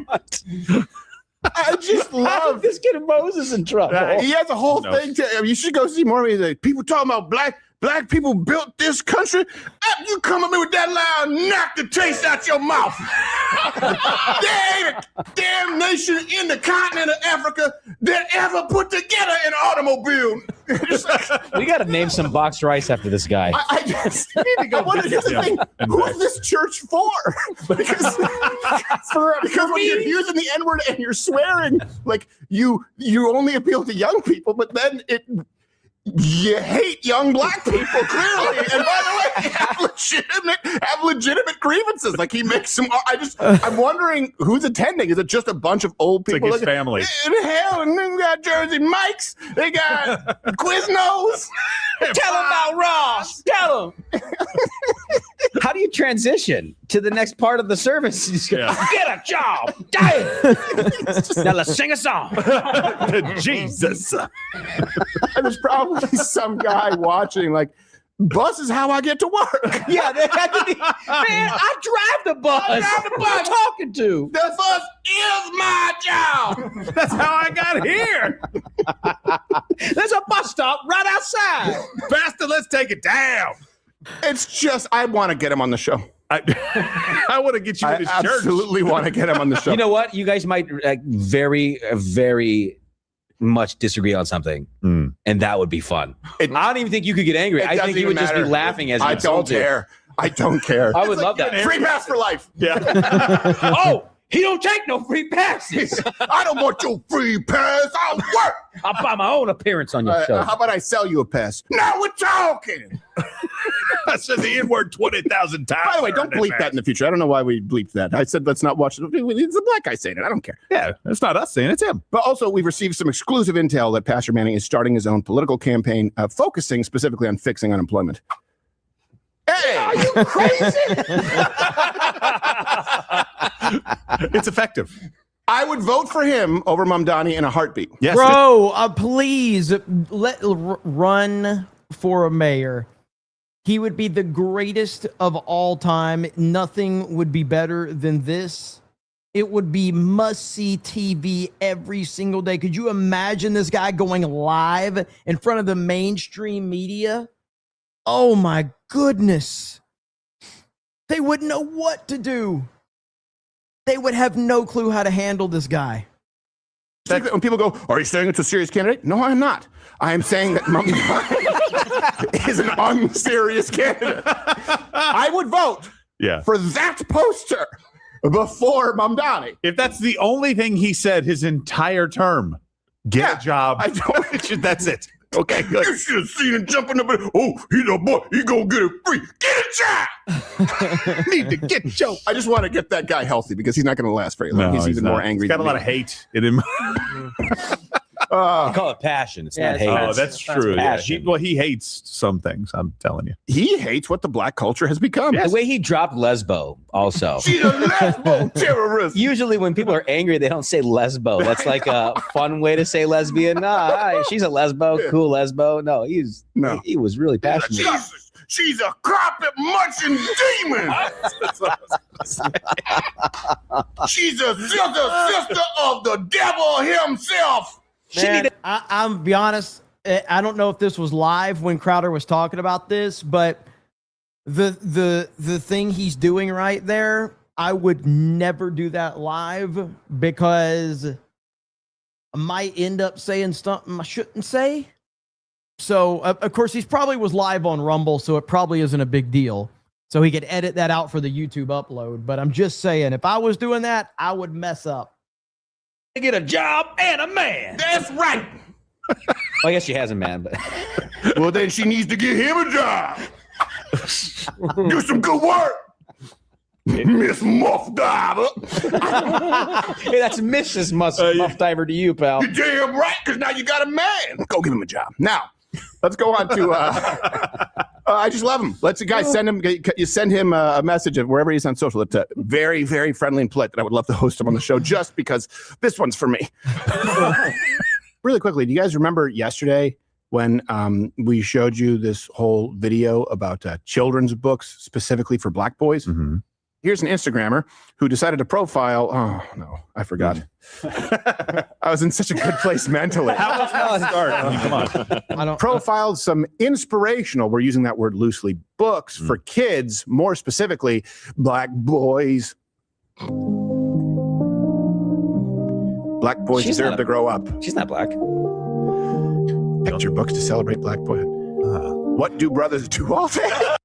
I just love this getting Moses in trouble. He has a whole thing to. You should go see more of it. People talking about black people built this country. After you come at me with that line, knock the taste out your mouth. There ain't a damn nation in the continent of Africa that ever put together an automobile. We got to name some boxed rice after this guy. I just need to go. Here's the thing. Who's this church for? because when you're using the N-word and you're swearing, like you only appeal to young people, but then you hate young black people, clearly. And by the way, have legitimate grievances. Like he makes some. I'm wondering who's attending. Is it just a bunch of old people? It's like his family. In hell, and then we got Jersey Mikes. They got Quiznos. Tell him about Ross. Tell him. How do you transition to the next part of the service? You just go, get a job. Damn. Now let's sing a song. Jesus. And there's probably some guy watching like, bus is how I get to work. Yeah, they had to be, man, I drive the bus. Who you talking to? The bus is my job. That's how I got here. There's a bus stop right outside. Faster, let's take it down. It's just, I want to get him on the show. I want to get you in his church. Absolutely want to get him on the show. You know what? You guys might very, very much disagree on something, and that would be fun. I don't even think you could get angry. I think you would just be laughing as you I don't insulted. care. I don't care. I would love that. Free pass for life. Yeah. Oh, he don't take no free passes. I don't want your free pass. I'll work. I'll buy my own appearance on your show. How about I sell you a pass? Now we're talking. I said the N-word 20,000 times. By the way, don't bleep that in the future. I don't know why we bleeped that. I said let's not watch it. It's a black guy saying it. I don't care. Yeah, it's not us saying it, it's him. But also, we've received some exclusive intel that Pastor Manning is starting his own political campaign, focusing specifically on fixing unemployment. Hey, are you crazy? It's effective. I would vote for him over Mamdani in a heartbeat. Yes, Bro, please run for a mayor. He would be the greatest of all time. Nothing would be better than this. It would be must-see TV every single day. Could you imagine this guy going live in front of the mainstream media? Oh my goodness. They wouldn't know what to do. They would have no clue how to handle this guy. When people go, are you saying it's a serious candidate? No, I'm not. I am saying that Mamdani is an unserious candidate. I would vote for that poster before Mamdani. If that's the only thing he said his entire term, get a job. I don't. That's it. Okay, good. You should have seen him jumping up. Oh, he's a boy. He gonna get it free. Get a job. Need to get Joe. I just want to get that guy healthy because he's not going to last very long. No, he's even not. more angry. He's got than a lot me. of hate in him. They call it passion. It's not hate. Oh, that's true. Yeah. Passion. He hates some things, I'm telling you. He hates what the black culture has become. The way he dropped lesbo also. She's a lesbo terrorist. Usually when people are angry, they don't say lesbo. That's like a fun way to say lesbian. Nah, she's a lesbo, cool lesbo. No, he was really passionate. She's a carpet munching demon. She's a sister of the devil himself. Man, I'm be honest. I don't know if this was live when Crowder was talking about this, but the thing he's doing right there, I would never do that live because I might end up saying something I shouldn't say. So of course he's probably was live on Rumble, so it probably isn't a big deal. So he could edit that out for the YouTube upload. But I'm just saying, if I was doing that, I would mess up. Get a job and a man. That's right. Well, I guess she has a man, but Well, then she needs to get him a job. Do some good work, Miss Muff Diver. hey, that's Mrs. Muff Diver to you, pal. You're damn right, because now you got a man. Go give him a job. Now, let's go on to. I just love him. Let's guys send him. You send him a message of wherever he's on social. It's very, very friendly and polite. That I would love to host him on the show just because this one's for me. Really quickly, do you guys remember yesterday when we showed you this whole video about children's books specifically for black boys? Mm-hmm. Here's an Instagrammer who decided to profile. Oh no, I forgot. I was in such a good place mentally. How does that start? I mean, come on. I don't Profiled some inspirational, we're using that word loosely, books for kids, more specifically, black boys. Black boys She's deserve not to grow up. She's not black. Picture books to celebrate black boyhood. What do brothers do all day?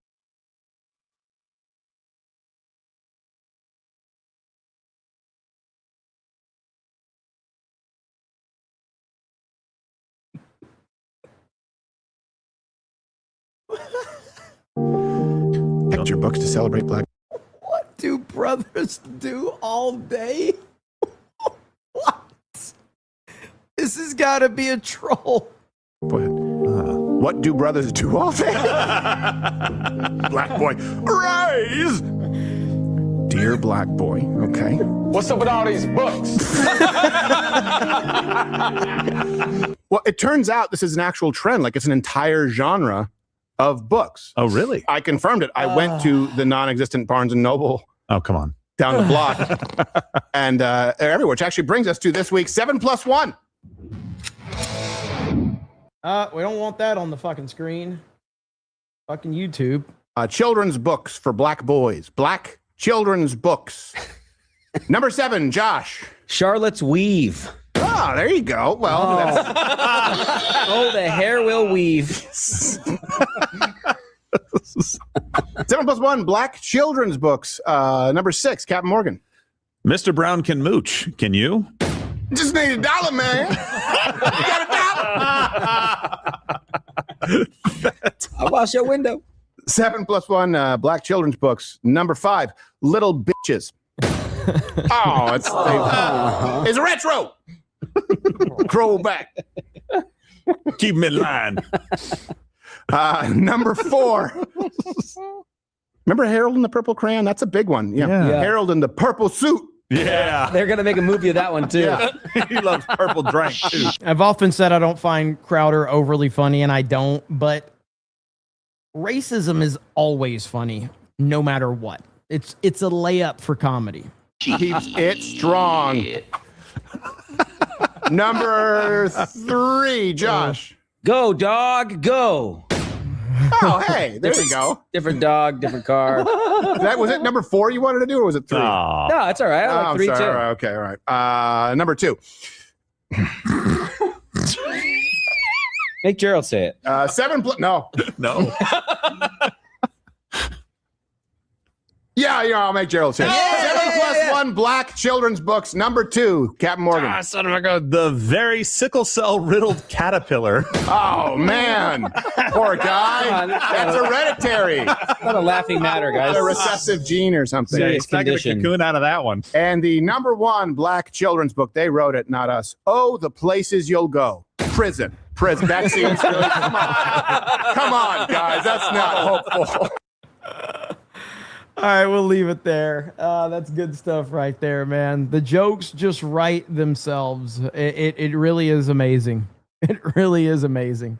Picture hold your books to celebrate Black. What do brothers do all day? What? This has got to be a troll. What do brothers do all day? Black boy, rise! Dear Black boy, okay. What's up with all these books? Well, it turns out this is an actual trend. Like, it's an entire genre of books. Oh, really? I confirmed it. I went to the non-existent Barnes & Noble. Oh, come on. Down the block. And they're everywhere, which actually brings us to this week's 7+1. We don't want that on the fucking screen. Fucking YouTube. Children's books for black boys. Black children's books. Number 7, Josh. Charlotte's Weave. Oh, there you go. Well, that's... Oh, the hair will weave. 7+1, black children's books. Number 6, Captain Morgan. Mr. Brown can mooch. Can you? Just need $1, man. You got $1. I'll wash your window. 7+1, black children's books. Number 5, Little Bitches. Oh, it's retro. Throwback. Keep them in line. Number 4. Remember Harold and the Purple Crayon? That's a big one. Yeah. Harold in the Purple Suit. Yeah. They're going to make a movie of that one, too. Yeah. He loves purple drink, too. I've often said I don't find Crowder overly funny, and I don't, but racism is always funny, no matter what. It's a layup for comedy. Keeps it strong. Number 3, Josh. Go, dog, go. Oh, hey, there you go. Different dog, different car. That was it. Number 4 you wanted to do, or was it 3? Oh. No, it's all right. I like 3 sorry. too. All right, okay, all right. Number 2. Make Gerald say it. 7. No. No. Yeah, I'll make Gerald say it. 7+1 black children's books. Number 2, Captain Morgan. Son of a gun. The very sickle cell riddled caterpillar. Oh, man. Poor guy. That's hereditary. Not a laughing matter, guys. A recessive gene or something. Yeah, he's not going to cocoon out of that one. And the number 1 black children's book, they wrote it, not us. Oh, the places you'll go. Prison. That seems really... Come on, guys. That's not hopeful. All right, we'll leave it there. That's good stuff right there, man. The jokes just write themselves. It really is amazing. It really is amazing.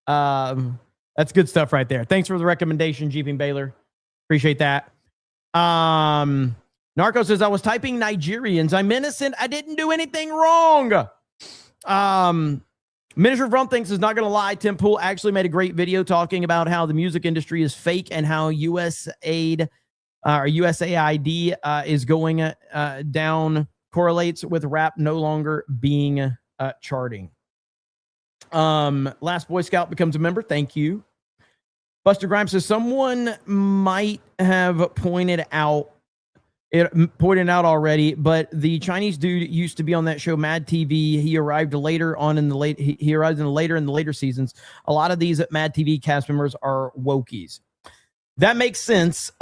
That's good stuff right there. Thanks for the recommendation, Jeeping Baylor. Appreciate that. Narco says, I was typing Nigerians. I'm innocent. I didn't do anything wrong. Minister Rump thinks is not going to lie. Tim Pool actually made a great video talking about how the music industry is fake and how USAID is going down, correlates with rap no longer being charting. Last Boy Scout becomes a member. Thank you. Buster Grimes says someone might have pointed out already, but the Chinese dude used to be on that show Mad TV. He arrived later on in the later seasons. A lot of these Mad TV cast members are wokies. That makes sense.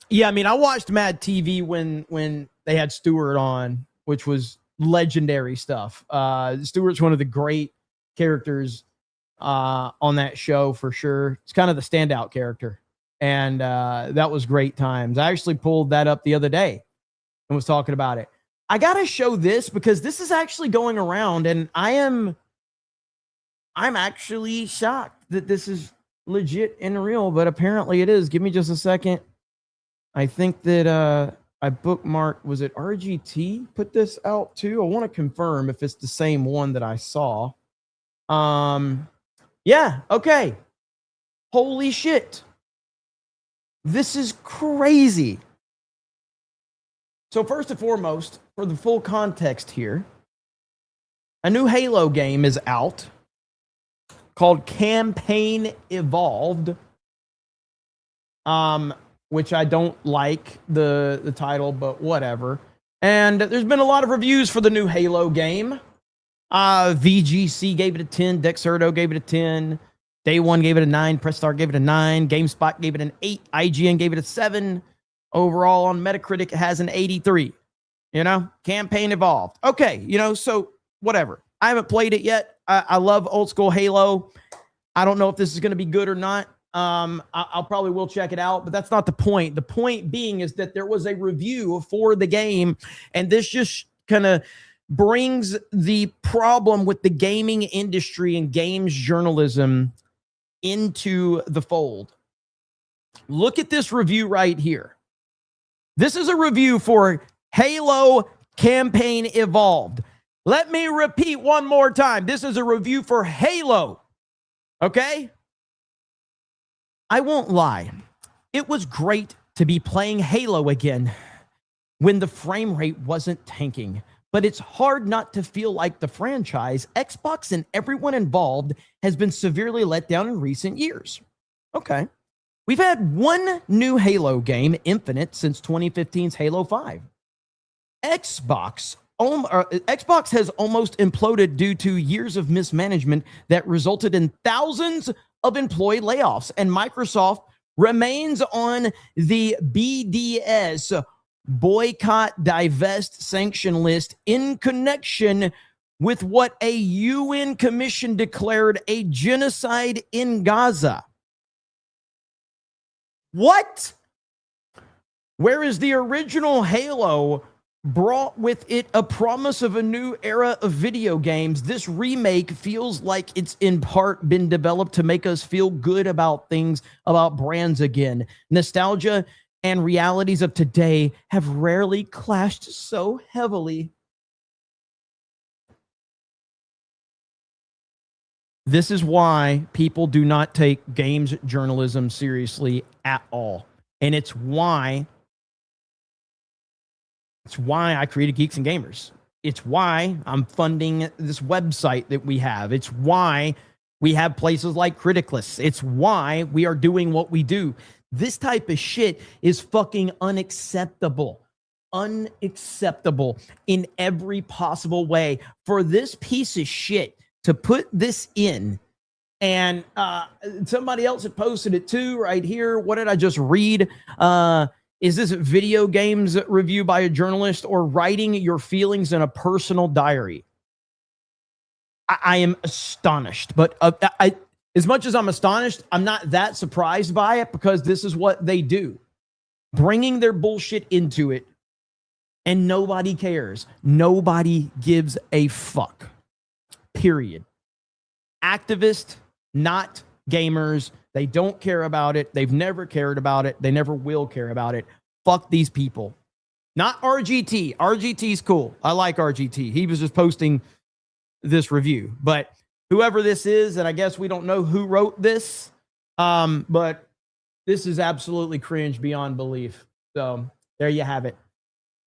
Yeah, I mean, I watched Mad TV when they had Stewart on, which was legendary stuff. Stewart's one of the great characters on that show for sure. It's kind of the standout character. And that was great times. I actually pulled that up the other day and was talking about it. I got to show this because this is actually going around, and I'm actually shocked that this is legit and real, but apparently it is. Give me just a second. I think that I bookmarked, was it RGT put this out too? I want to confirm if it's the same one that I saw. Yeah, okay. Holy shit. This is crazy. So first and foremost, for the full context here, a new Halo game is out called Campaign Evolved, which I don't like the title, but whatever. And there's been a lot of reviews for the new Halo game. VGC gave it a 10. Dexerto gave it a 10. Day One gave it a 9. Press Start gave it a 9. GameSpot gave it an 8. IGN gave it a 7. Overall on Metacritic, it has an 83. You know, Campaign evolved. Okay, you know, so whatever. I haven't played it yet. I love old school Halo. I don't know if this is going to be good or not. I'll probably will check it out, but that's not the point. The point being is that there was a review for the game, and this just kind of brings the problem with the gaming industry and games journalism into the fold. Look at this review right here. This is a review for Halo Campaign Evolved. Let me repeat one more time. This is a review for Halo. Okay? I won't lie. It was great to be playing Halo again when the frame rate wasn't tanking. But it's hard not to feel like the franchise, Xbox, and everyone involved has been severely let down in recent years. Okay. We've had one new Halo game, Infinite, since 2015's Halo 5. Xbox has almost imploded due to years of mismanagement that resulted in thousands of employee layoffs, and Microsoft remains on the BDS, boycott, divest, sanction list in connection with what a UN commission declared a genocide in Gaza. What? Whereas the original Halo brought with it a promise of a new era of video games, this remake feels like it's in part been developed to make us feel good about things, about brands again. Nostalgia and realities of today have rarely clashed so heavily. This is why people do not take games journalism seriously at all. And it's why I created Geeks and Gamers. It's why I'm funding this website that we have. It's why we have places like Criticless. It's why we are doing what we do. This type of shit is fucking unacceptable. Unacceptable in every possible way. For this piece of shit to put this in, and somebody else had posted it too right here. What did I just read? Is this a video games review by a journalist or writing your feelings in a personal diary? I am astonished, but as much as I'm astonished, I'm not that surprised by it because this is what they do. Bringing their bullshit into it, and nobody cares. Nobody gives a fuck. Period. Activists, not gamers. They don't care about it. They've never cared about it. They never will care about it. Fuck these people. Not RGT. RGT's cool. I like RGT. He was just posting this review. But whoever this is, and I guess we don't know who wrote this, but this is absolutely cringe beyond belief. So there you have it.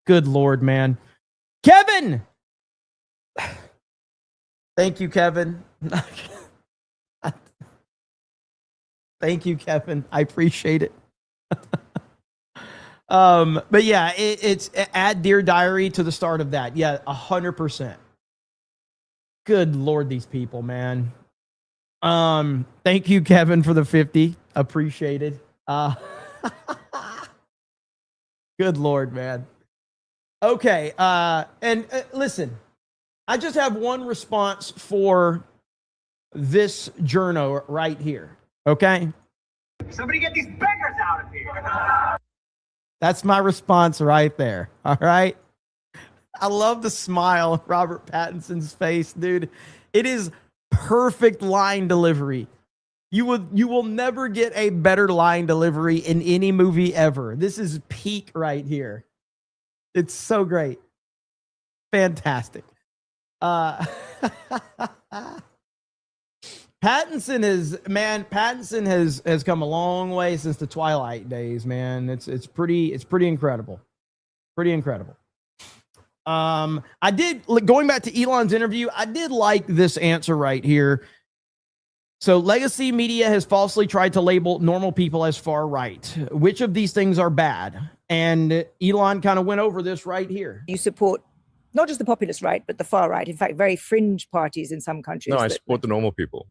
Good Lord, man. Kevin! Thank you, Kevin. Thank you, Kevin. I appreciate it. But yeah, it's add Dear Diary to the start of that. Yeah, 100%. Good Lord, these people, man. Thank you, Kevin, for the 50. Appreciated. Good Lord, man. Okay, and listen, I just have one response for this journo right here. Okay? Somebody get these beggars out of here. That's my response right there. All right? I love the smile of Robert Pattinson's face, dude. It is perfect line delivery. You will never get a better line delivery in any movie ever. This is peak right here. It's so great. Fantastic. Pattinson has come a long way since the Twilight days, man. It's pretty incredible. Pretty incredible. I did, going back to Elon's interview, I did like this answer right here. So legacy media has falsely tried to label normal people as far right. Which of these things are bad? And Elon kind of went over this right here. You support not just the populist right, but the far right. In fact, very fringe parties in some countries. No, I support the normal people.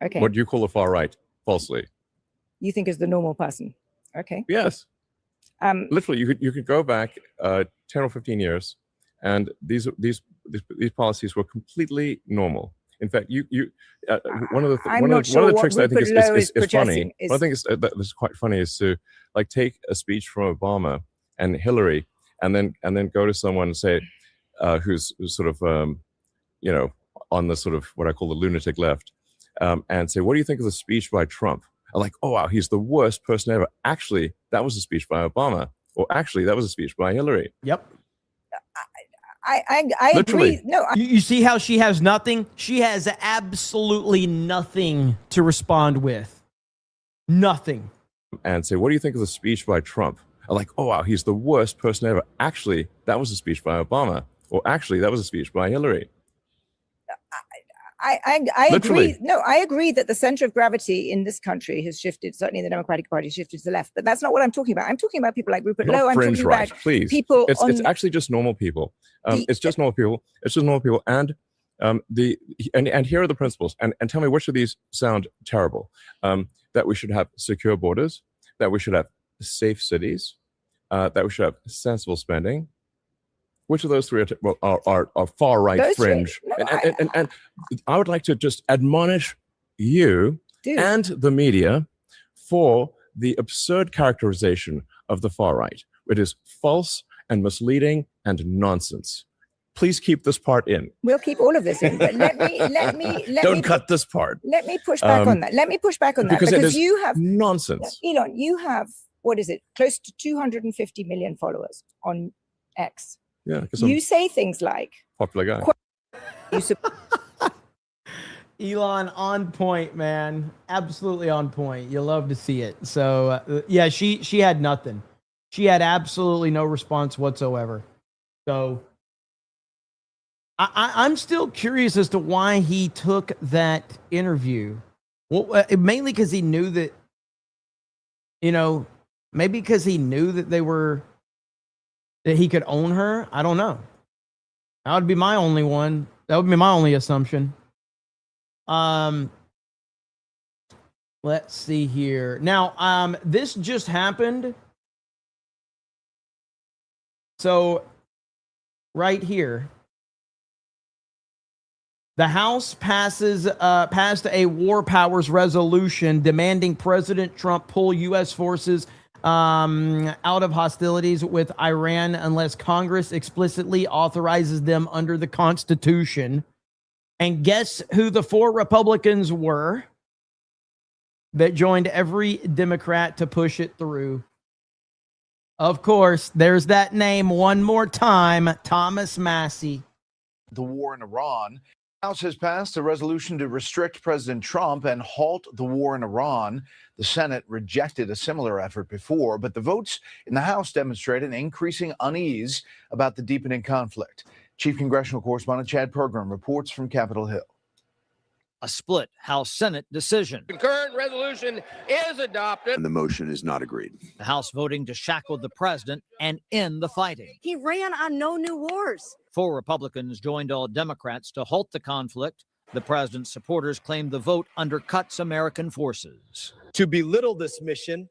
Okay. What do you call the far right? Falsely. You think is the normal person. Okay. Yes. Literally, you could go back 10 or 15 years, and these policies were completely normal. In fact, one of the tricks that I think is funny. One thing that is quite funny is to like take a speech from Obama and Hillary, and then go to someone and say, who's sort of on the sort of what I call the lunatic left, and say, what do you think of the speech by Trump? I'm like, oh wow, he's the worst person ever. Actually, that was a speech by Obama, or actually, that was a speech by Hillary. Yep. I agree. No, you see how she has nothing? She has absolutely nothing to respond with. Nothing. And say, what do you think of the speech by Trump? I'm like, oh wow, he's the worst person ever. Actually, that was a speech by Obama, or actually, that was a speech by Hillary. I agree. No, I agree that the center of gravity in this country has shifted. Certainly, the Democratic Party shifted to the left, but that's not what I'm talking about. I'm talking about people like Rupert Lowe. I'm Fringe talking right, about please. people. It's actually just normal people. It's just normal people. It's just normal people. And and here are the principles. And tell me which of these sound terrible. That we should have secure borders. That we should have safe cities. That we should have sensible spending. Which of those three are far right fringe? And I would like to just admonish you and the media for the absurd characterization of the far right. It is false and misleading and nonsense. Please keep this part in. We'll keep all of this in, but let me Don't cut this part. Let me push back on that. Let me push back on that because you have nonsense. Elon, you have what is it? Close to 250 million followers on X. Yeah, you say things like popular guy. Elon on point, man. Absolutely on point. You love to see it. So yeah, she had nothing. She had absolutely no response whatsoever. So I'm still curious as to why he took that interview. Well, mainly because he knew that, maybe because he knew that that he could own her. I don't know. That would be my only one. That would be my only assumption. Let's see here. Now, this just happened. So, right here, the House passed a war powers resolution demanding President Trump pull U.S. forces out of hostilities with Iran unless Congress explicitly authorizes them under the Constitution. And guess who the 4 Republicans were that joined every Democrat to push it through? Of course, there's that name one more time, Thomas Massie. The war in Iran. The House has passed a resolution to restrict President Trump and halt the war in Iran. The Senate rejected a similar effort before, but the votes in the House demonstrate an increasing unease about the deepening conflict. Chief Congressional Correspondent Chad Pergram reports from Capitol Hill. A split House Senate decision. Concurrent resolution is adopted. And the motion is not agreed. The House voting to shackle the president and end the fighting. He ran on no new wars. 4 Republicans joined all Democrats to halt the conflict. The president's supporters claim the vote undercuts American forces. To belittle this mission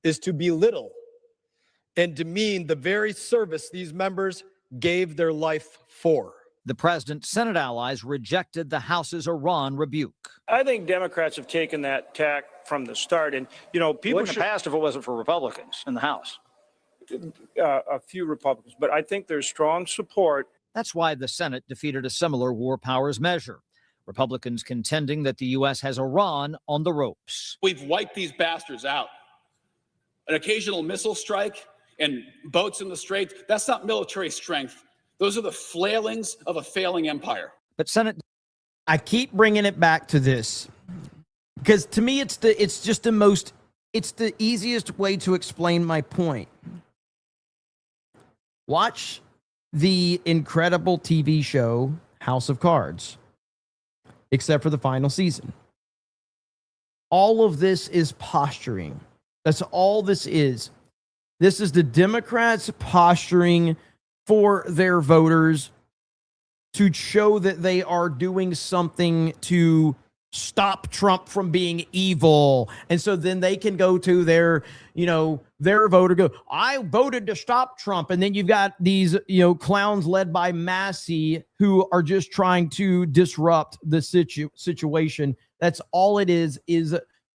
is to belittle and demean the very service these members gave their life for. The president's Senate allies rejected the House's Iran rebuke. I think Democrats have taken that tack from the start. And, people in the past, if it wasn't for Republicans in the House, a few Republicans, but I think there's strong support. That's why the Senate defeated a similar war powers measure. Republicans contending that the U.S. has Iran on the ropes. We've wiped these bastards out. An occasional missile strike and boats in the Straits, that's not military strength. Those are the flailings of a failing empire. But Senate, I keep bringing it back to this because to me, it's the easiest way to explain my point. Watch the incredible TV show House of Cards, except for the final season. All of this is posturing. That's all this is. This is the Democrats posturing for their voters to show that they are doing something to stop Trump from being evil. And so then they can go to their, their voter, go, I voted to stop Trump. And then you've got these, clowns led by Massey who are just trying to disrupt the situation. That's all it is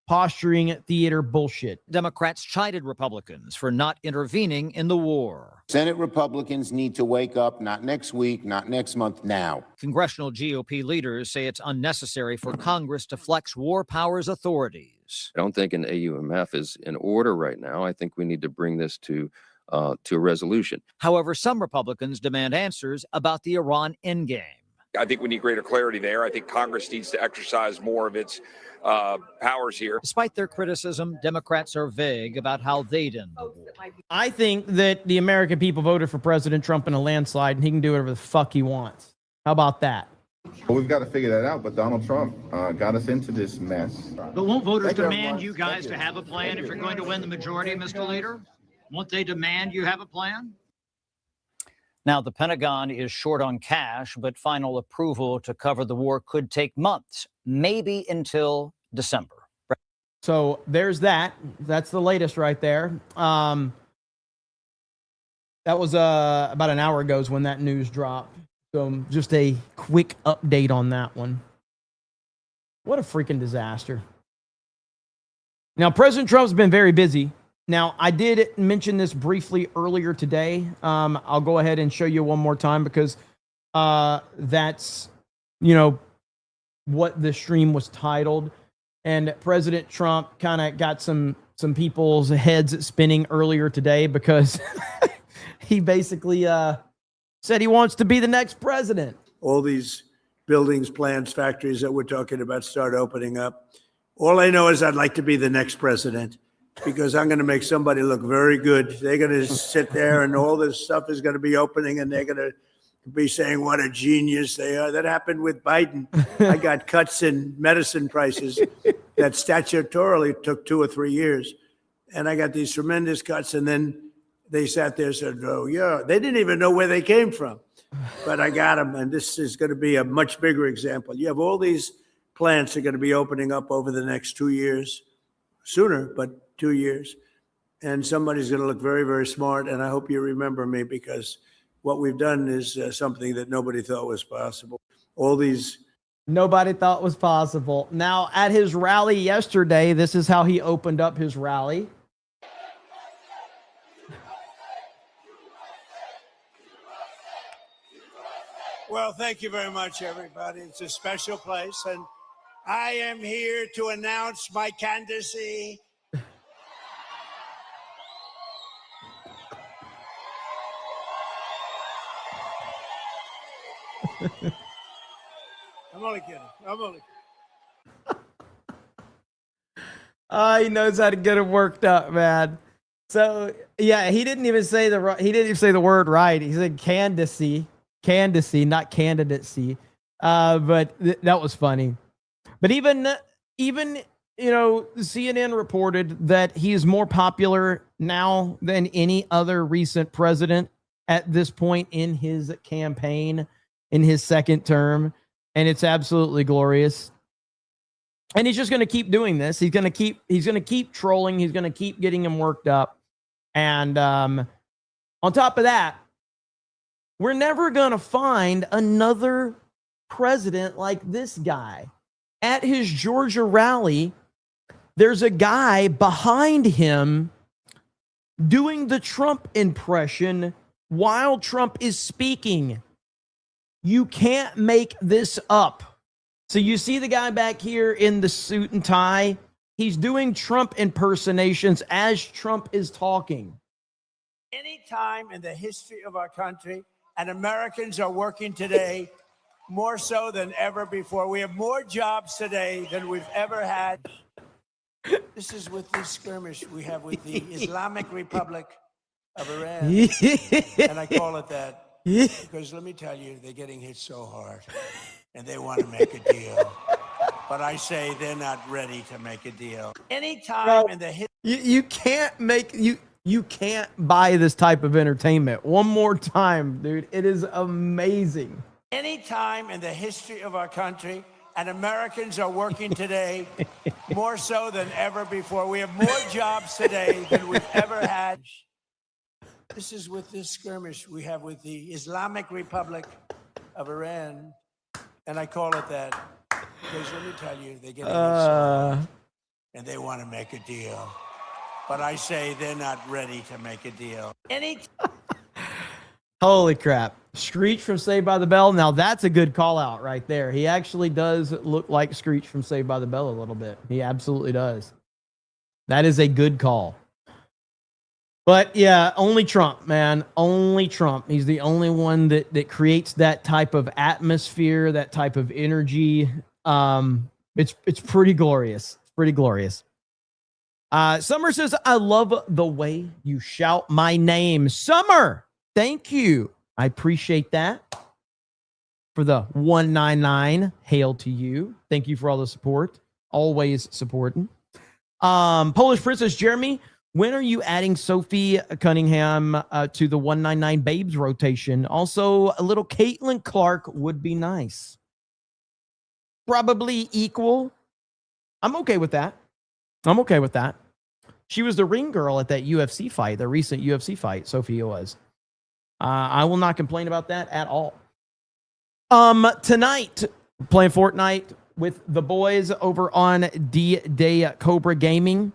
posturing theater bullshit. Democrats chided Republicans for not intervening in the war. Senate Republicans need to wake up, not next week, not next month, now. Congressional GOP leaders say it's unnecessary for Congress to flex war powers authorities. I don't think an AUMF is in order right now. I think we need to bring this to a resolution. However, some Republicans demand answers about the Iran endgame. I think we need greater clarity there. I think Congress needs to exercise more of its powers here. Despite their criticism, Democrats are vague about how they'd end the war. I think that the American people voted for President Trump in a landslide, and he can do whatever the fuck he wants. How about that? Well, we've got to figure that out, but Donald Trump got us into this mess. But won't voters demand you guys to have a plan if you're going to win the majority, Mr. Leader? Won't they demand you have a plan? Now, the Pentagon is short on cash, but final approval to cover the war could take months, maybe until December. So there's that. That's the latest right there. That was about an hour ago is when that news dropped. So just a quick update on that one. What a freaking disaster. Now, President Trump's been very busy. Now, I did mention this briefly earlier today. I'll go ahead and show you one more time because that's, what the stream was titled. And President Trump kind of got some people's heads spinning earlier today because he basically said he wants to be the next president. All these buildings, plants, factories that we're talking about start opening up. All I know is I'd like to be the next president, because I'm going to make somebody look very good. They're going to sit there and all this stuff is going to be opening and they're going to be saying what a genius they are. That happened with Biden. I got cuts in medicine prices that statutorily took 2 or 3 years. And I got these tremendous cuts. And then they sat there and said, oh, yeah, they didn't even know where they came from. But I got them. And this is going to be a much bigger example. You have all these plants that are going to be opening up over the next 2 years, sooner, but 2 years, and somebody's going to look very, very smart. And I hope you remember me, because what we've done is something that nobody thought was possible. All these. Nobody thought was possible. Now, at his rally yesterday, this is how he opened up his rally. Well, thank you very much, everybody. It's a special place. And I am here to announce my candidacy. I'm only kidding. He knows how to get it worked up, man. So yeah, he didn't even say the word right. He said candidacy, not candidacy. But that was funny. But even CNN reported that he is more popular now than any other recent president at this point in his campaign, in his second term. And it's absolutely glorious. And he's just going to keep doing this. He's going to keep trolling. He's going to keep getting him worked up. And on top of that, we're never going to find another president like this guy. At his Georgia rally, there's a guy behind him doing the Trump impression while Trump is speaking. You can't make this up. So you see the guy back here in the suit and tie. He's doing Trump impersonations as Trump is talking. Any time in the history of our country, and Americans are working today more so than ever before. We have more jobs today than we've ever had. This is with the skirmish we have with the Islamic Republic of Iran. And I call it that because let me tell you, they're getting hit so hard and they want to make a deal. But I say they're not ready to make a deal. Anytime in the you can't buy this type of entertainment. One more time, dude. It is amazing. Any time in the history of our country, And Americans are working today more so than ever before. We have more jobs today than we've ever had. This is with this skirmish we have with the Islamic Republic of Iran. And I call it that because let me tell you, they're getting excited and they want to make a deal. But I say they're not ready to make a deal. Holy crap. Screech from Saved by the Bell. Now that's a good call out right there. He actually does look like Screech from Saved by the Bell a little bit. He absolutely does. That is a good call. But yeah, only Trump, man. Only Trump. He's the only one that creates that type of atmosphere, that type of energy. It's pretty glorious. It's pretty glorious. Summer says, I love the way you shout my name. Summer, thank you. I appreciate that. For the 199, hail to you. Thank you for all the support. Always supporting. Polish Princess Jeremy, when are you adding Sophie Cunningham to the 199 Babes rotation? Also, a little Caitlin Clark would be nice. Probably equal. I'm okay with that. I'm okay with that. She was the ring girl at that UFC fight, the recent UFC fight, Sophia was. I will not complain about that at all. Tonight, playing Fortnite with the boys over on D-Day Cobra Gaming.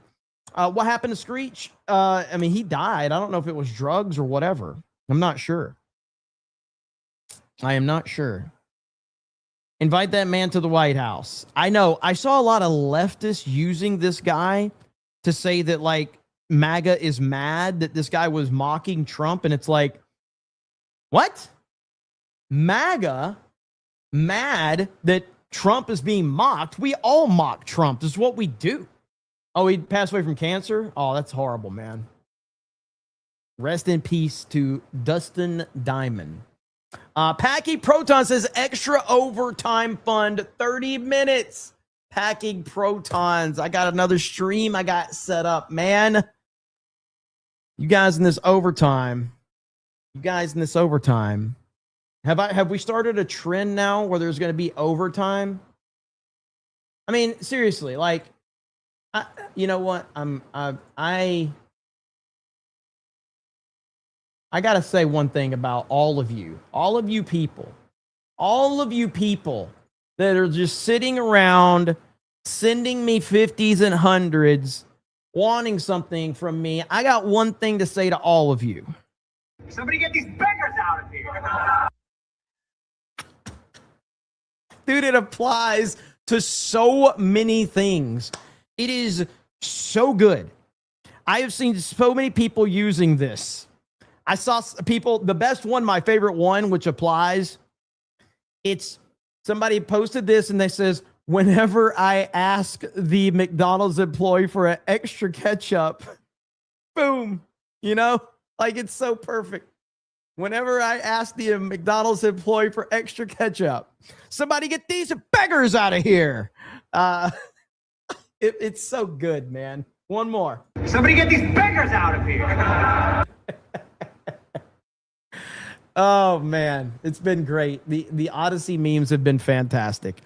What happened to Screech? I mean, he died. I don't know if it was drugs or whatever. I'm not sure. I am not sure. Invite that man to the White House. I know. I saw a lot of leftists using this guy to say that, like, MAGA is mad that this guy was mocking Trump. And it's like, what? MAGA mad that Trump is being mocked? We all mock Trump. This is what we do. Oh, he passed away from cancer? Oh, that's horrible, man. Rest in peace to Dustin Diamond. Packy Proton says extra overtime fund 30 minutes. Packing protons. I got another stream I got set up, man. You guys in this overtime. Have we started a trend now where there's going to be overtime? I mean, seriously, like, you know what? I gotta say one thing about all of you people that are just sitting around sending me 50s and 100s, wanting something from me. I got one thing to say to all of you. Somebody get these beggars out of here. Dude, it applies to so many things. It is so good. I have seen so many people using this. I saw people, the best one, my favorite one, which applies. It's somebody posted this and they says, whenever I ask the McDonald's employee for an extra ketchup, boom, you know, like it's so perfect. Whenever I ask the McDonald's employee for extra ketchup, somebody get these beggars out of here. It's so good, man. One more. Somebody get these beggars out of here. Oh, man. It's been great. The Odyssey memes have been fantastic.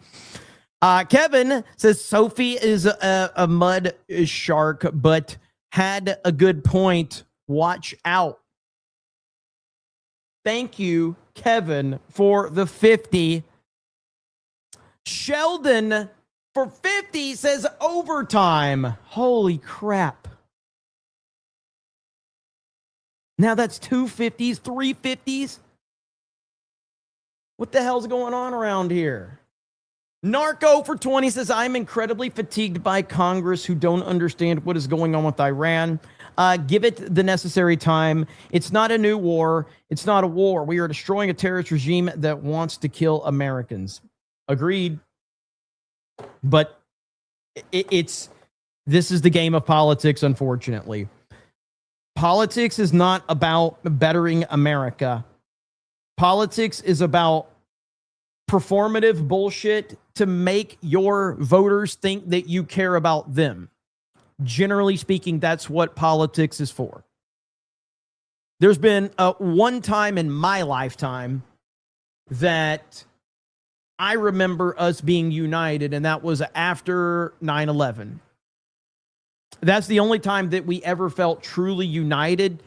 Kevin says Sophie is a mud shark, but had a good point. Watch out. Thank you, Kevin, for the 50. Sheldon for 50 says overtime. Holy crap. Now that's 2 50s, 3 50s. What the hell's going on around here? Narco for 20 says, I'm incredibly fatigued by Congress who don't understand what is going on with Iran. Give it the necessary time. It's not a new war. It's not a war. We are destroying a terrorist regime that wants to kill Americans. Agreed. But this is the game of politics, unfortunately. Politics is not about bettering America. Politics is about performative bullshit to make your voters think that you care about them. Generally speaking, that's what politics is for. There's been one time in my lifetime that I remember us being united, and that was after 9/11. That's the only time that we ever felt truly united.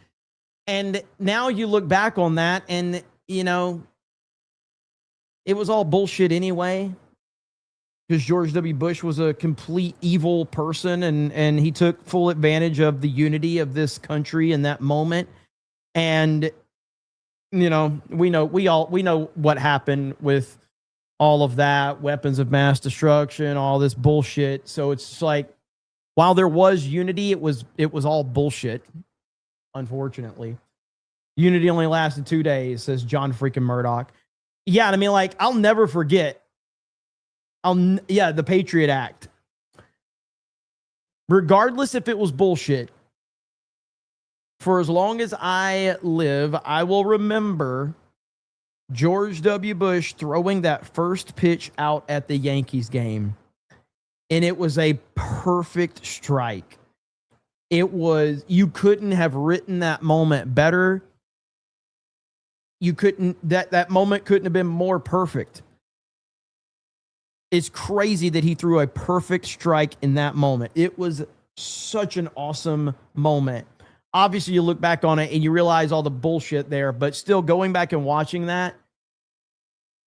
And now you look back on that, and, you know, it was all bullshit anyway, because George W. Bush was a complete evil person, and he took full advantage of the unity of this country in that moment. And, you know, we know what happened with all of that, weapons of mass destruction, all this bullshit. So it's like, while there was unity, it was all bullshit, unfortunately. Unity only lasted 2 days, says John freaking Murdoch. Yeah, I mean, like, I'll never forget. The Patriot Act. Regardless if it was bullshit, for as long as I live, I will remember George W. Bush throwing that first pitch out at the Yankees game. And it was a perfect strike. You couldn't have written that moment better. That moment couldn't have been more perfect. It's crazy that he threw a perfect strike in that moment. It was such an awesome moment. Obviously, you look back on it and you realize all the bullshit there, but still going back and watching that,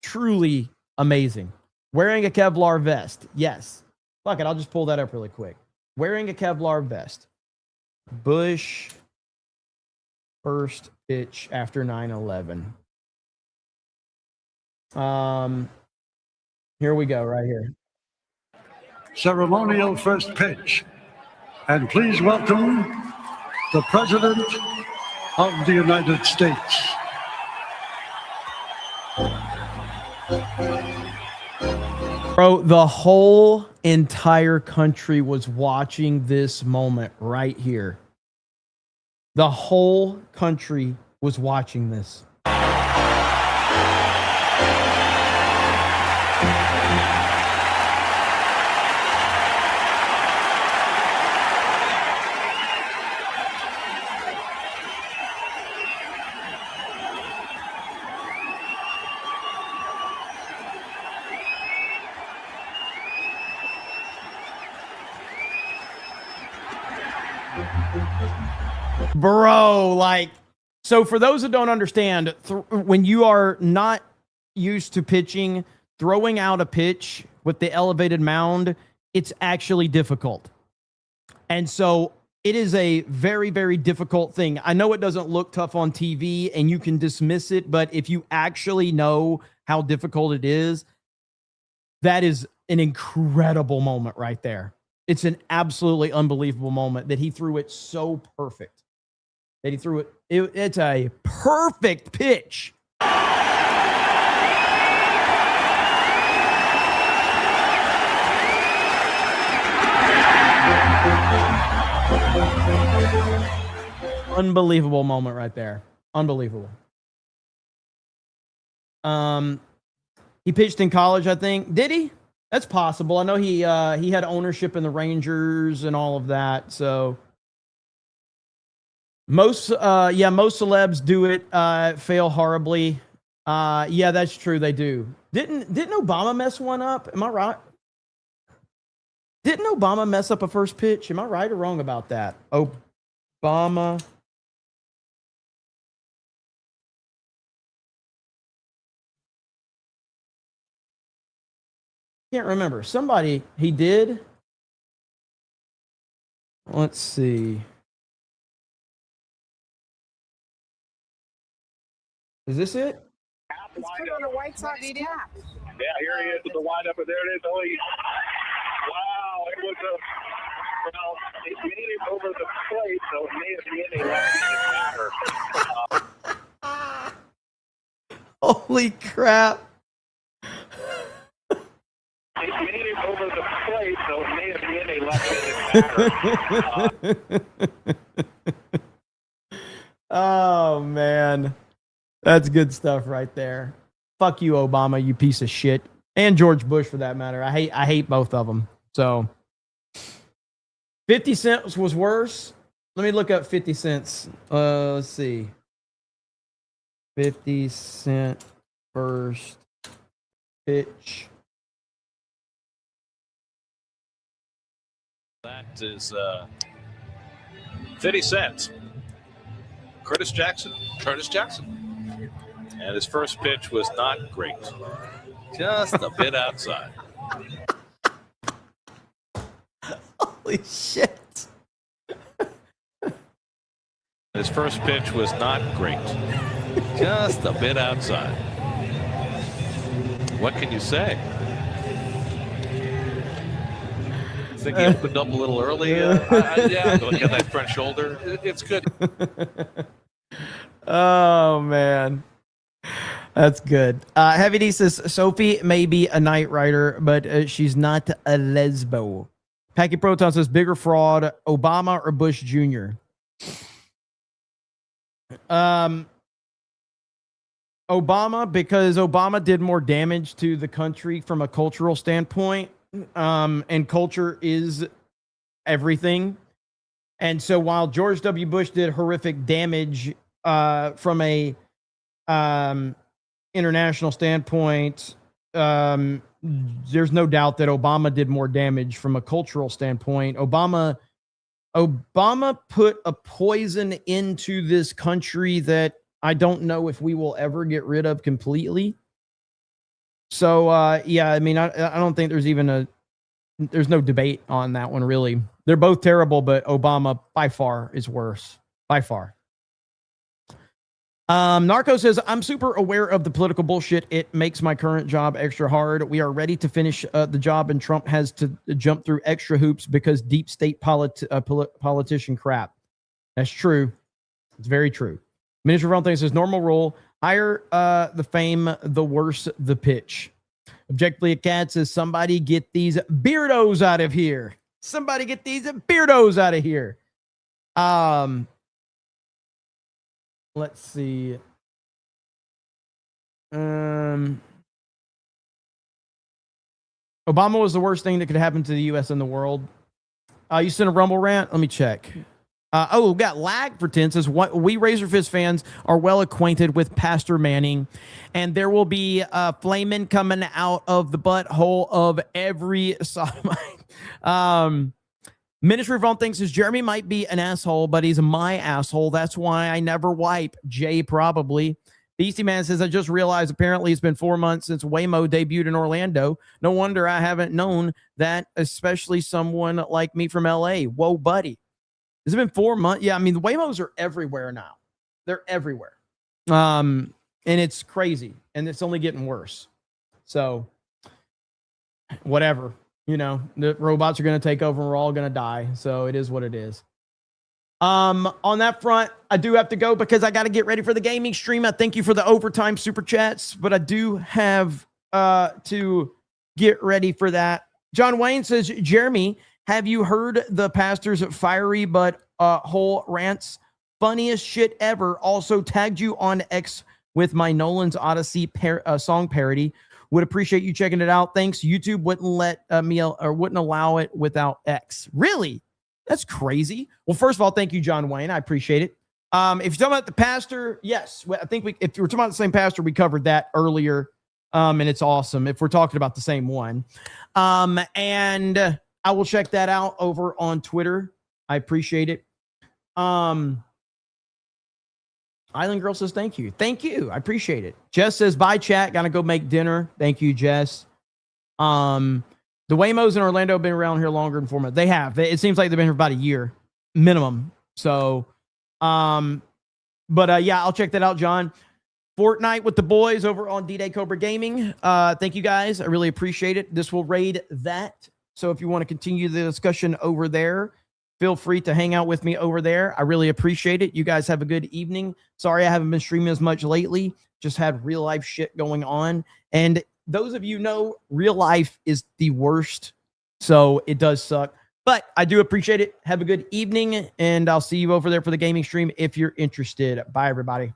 truly amazing. Wearing a Kevlar vest. Yes. Fuck it, I'll just pull that up really quick. Wearing a Kevlar vest. Bush first pitch after 9/11. Here we go, right here. Ceremonial first pitch. And please welcome the President of the United States. Bro, the whole entire country was watching this moment right here. The whole country was watching this. Bro, like, so for those that don't understand, when you are not used to pitching, throwing out a pitch with the elevated mound, it's actually difficult. And so it is a very, very difficult thing. I know it doesn't look tough on TV and you can dismiss it, but if you actually know how difficult it is, that is an incredible moment right there. It's an absolutely unbelievable moment that he threw it so perfect. That he threw it. It's a perfect pitch. Unbelievable moment right there. Unbelievable. He pitched in college, I think. Did he? That's possible. I know he had ownership in the Rangers and all of that. So most celebs do it, fail horribly. Yeah, that's true. They do. Didn't Obama mess one up? Am I right? Didn't Obama mess up a first pitch? Am I right or wrong about that? Obama. Can't remember. Somebody, he did. Let's see. Is this it? It's put on a White Sox cap. Yeah, here he is with the windup, and there it is. Oh, wow, it was it made it over the plate, so it may have been a last-minute batter. Holy crap. It made it over the plate, so it may have been a last-minute batter. Oh, man. That's good stuff right there. Fuck you, Obama, you piece of shit. And George Bush, for that matter. I hate both of them. So 50 cents was worse. Let me look up 50 cents. Let's see. 50 Cent first pitch. That is 50 Cent. Curtis Jackson. And his first pitch was not great. Just a bit outside. Holy shit. His first pitch was not great. Just a bit outside. What can you say? Think he opened up a little early? Yeah, look at that front shoulder. It's good. Oh, man. That's good. Heavy D says, Sophie may be a night rider, but she's not a lesbo. Packy Proton says, bigger fraud, Obama or Bush Jr.? Obama, because Obama did more damage to the country from a cultural standpoint. And culture is everything. And so while George W. Bush did horrific damage from a international standpoint, there's no doubt that Obama did more damage from a cultural standpoint. Obama put a poison into this country that I don't know if we will ever get rid of completely. So, yeah, I mean, I don't think there's no debate on that one, really. They're both terrible, but Obama by far is worse. By far. Narco says, I'm super aware of the political bullshit. It makes my current job extra hard. We are ready to finish the job, and Trump has to jump through extra hoops because deep state politician crap. That's true. It's very true. Minister of Things says, normal rule, higher the fame, the worse the pitch. Objectively, a cat says, somebody get these beardos out of here. Somebody get these beardos out of here. Let's see. Obama was the worst thing that could happen to the U.S. and the world. You sent a Rumble rant? Let me check. We got lag for 10 says, what we Razorfist fans are well acquainted with Pastor Manning, and there will be flaming coming out of the butthole of every sodomite. Ministry of All Things says, Jeremy might be an asshole, but he's my asshole. That's why I never wipe. Jay probably. Beastie Man says, I just realized apparently it's been 4 months since Waymo debuted in Orlando. No wonder I haven't known that, especially someone like me from LA. Whoa, buddy. Has it been 4 months? Yeah, I mean, the Waymos are everywhere now. They're everywhere. And it's crazy. And it's only getting worse. So, whatever. You know, the robots are going to take over and we're all going to die. So, it is what it is. On that front, I do have to go because I got to get ready for the gaming stream. I thank you for the overtime super chats, but I do have to get ready for that. John Wayne says, Jeremy, have you heard the pastor's fiery but whole rants? Funniest shit ever. Also tagged you on X with my Nolan's Odyssey song parody. Would appreciate you checking it out. Thanks. YouTube wouldn't let me or wouldn't allow it without X. Really? That's crazy. Well, first of all, thank you, John Wayne. I appreciate it. If you're talking about the pastor, yes, I think if we're talking about the same pastor, we covered that earlier. And it's awesome if we're talking about the same one. And I will check that out over on Twitter. I appreciate it. Island Girl says, thank you. Thank you. I appreciate it. Jess says, bye, chat. Gotta go make dinner. Thank you, Jess. The Waymos in Orlando have been around here longer than 4 months. They have. It seems like they've been here about a year minimum. So, yeah, I'll check that out, John. Fortnite with the boys over on D-Day Cobra Gaming. Thank you guys. I really appreciate it. This will raid that. So if you want to continue the discussion over there, feel free to hang out with me over there. I really appreciate it. You guys have a good evening. Sorry I haven't been streaming as much lately. Just had real life shit going on. And those of you know, real life is the worst. So it does suck. But I do appreciate it. Have a good evening. And I'll see you over there for the gaming stream if you're interested. Bye, everybody.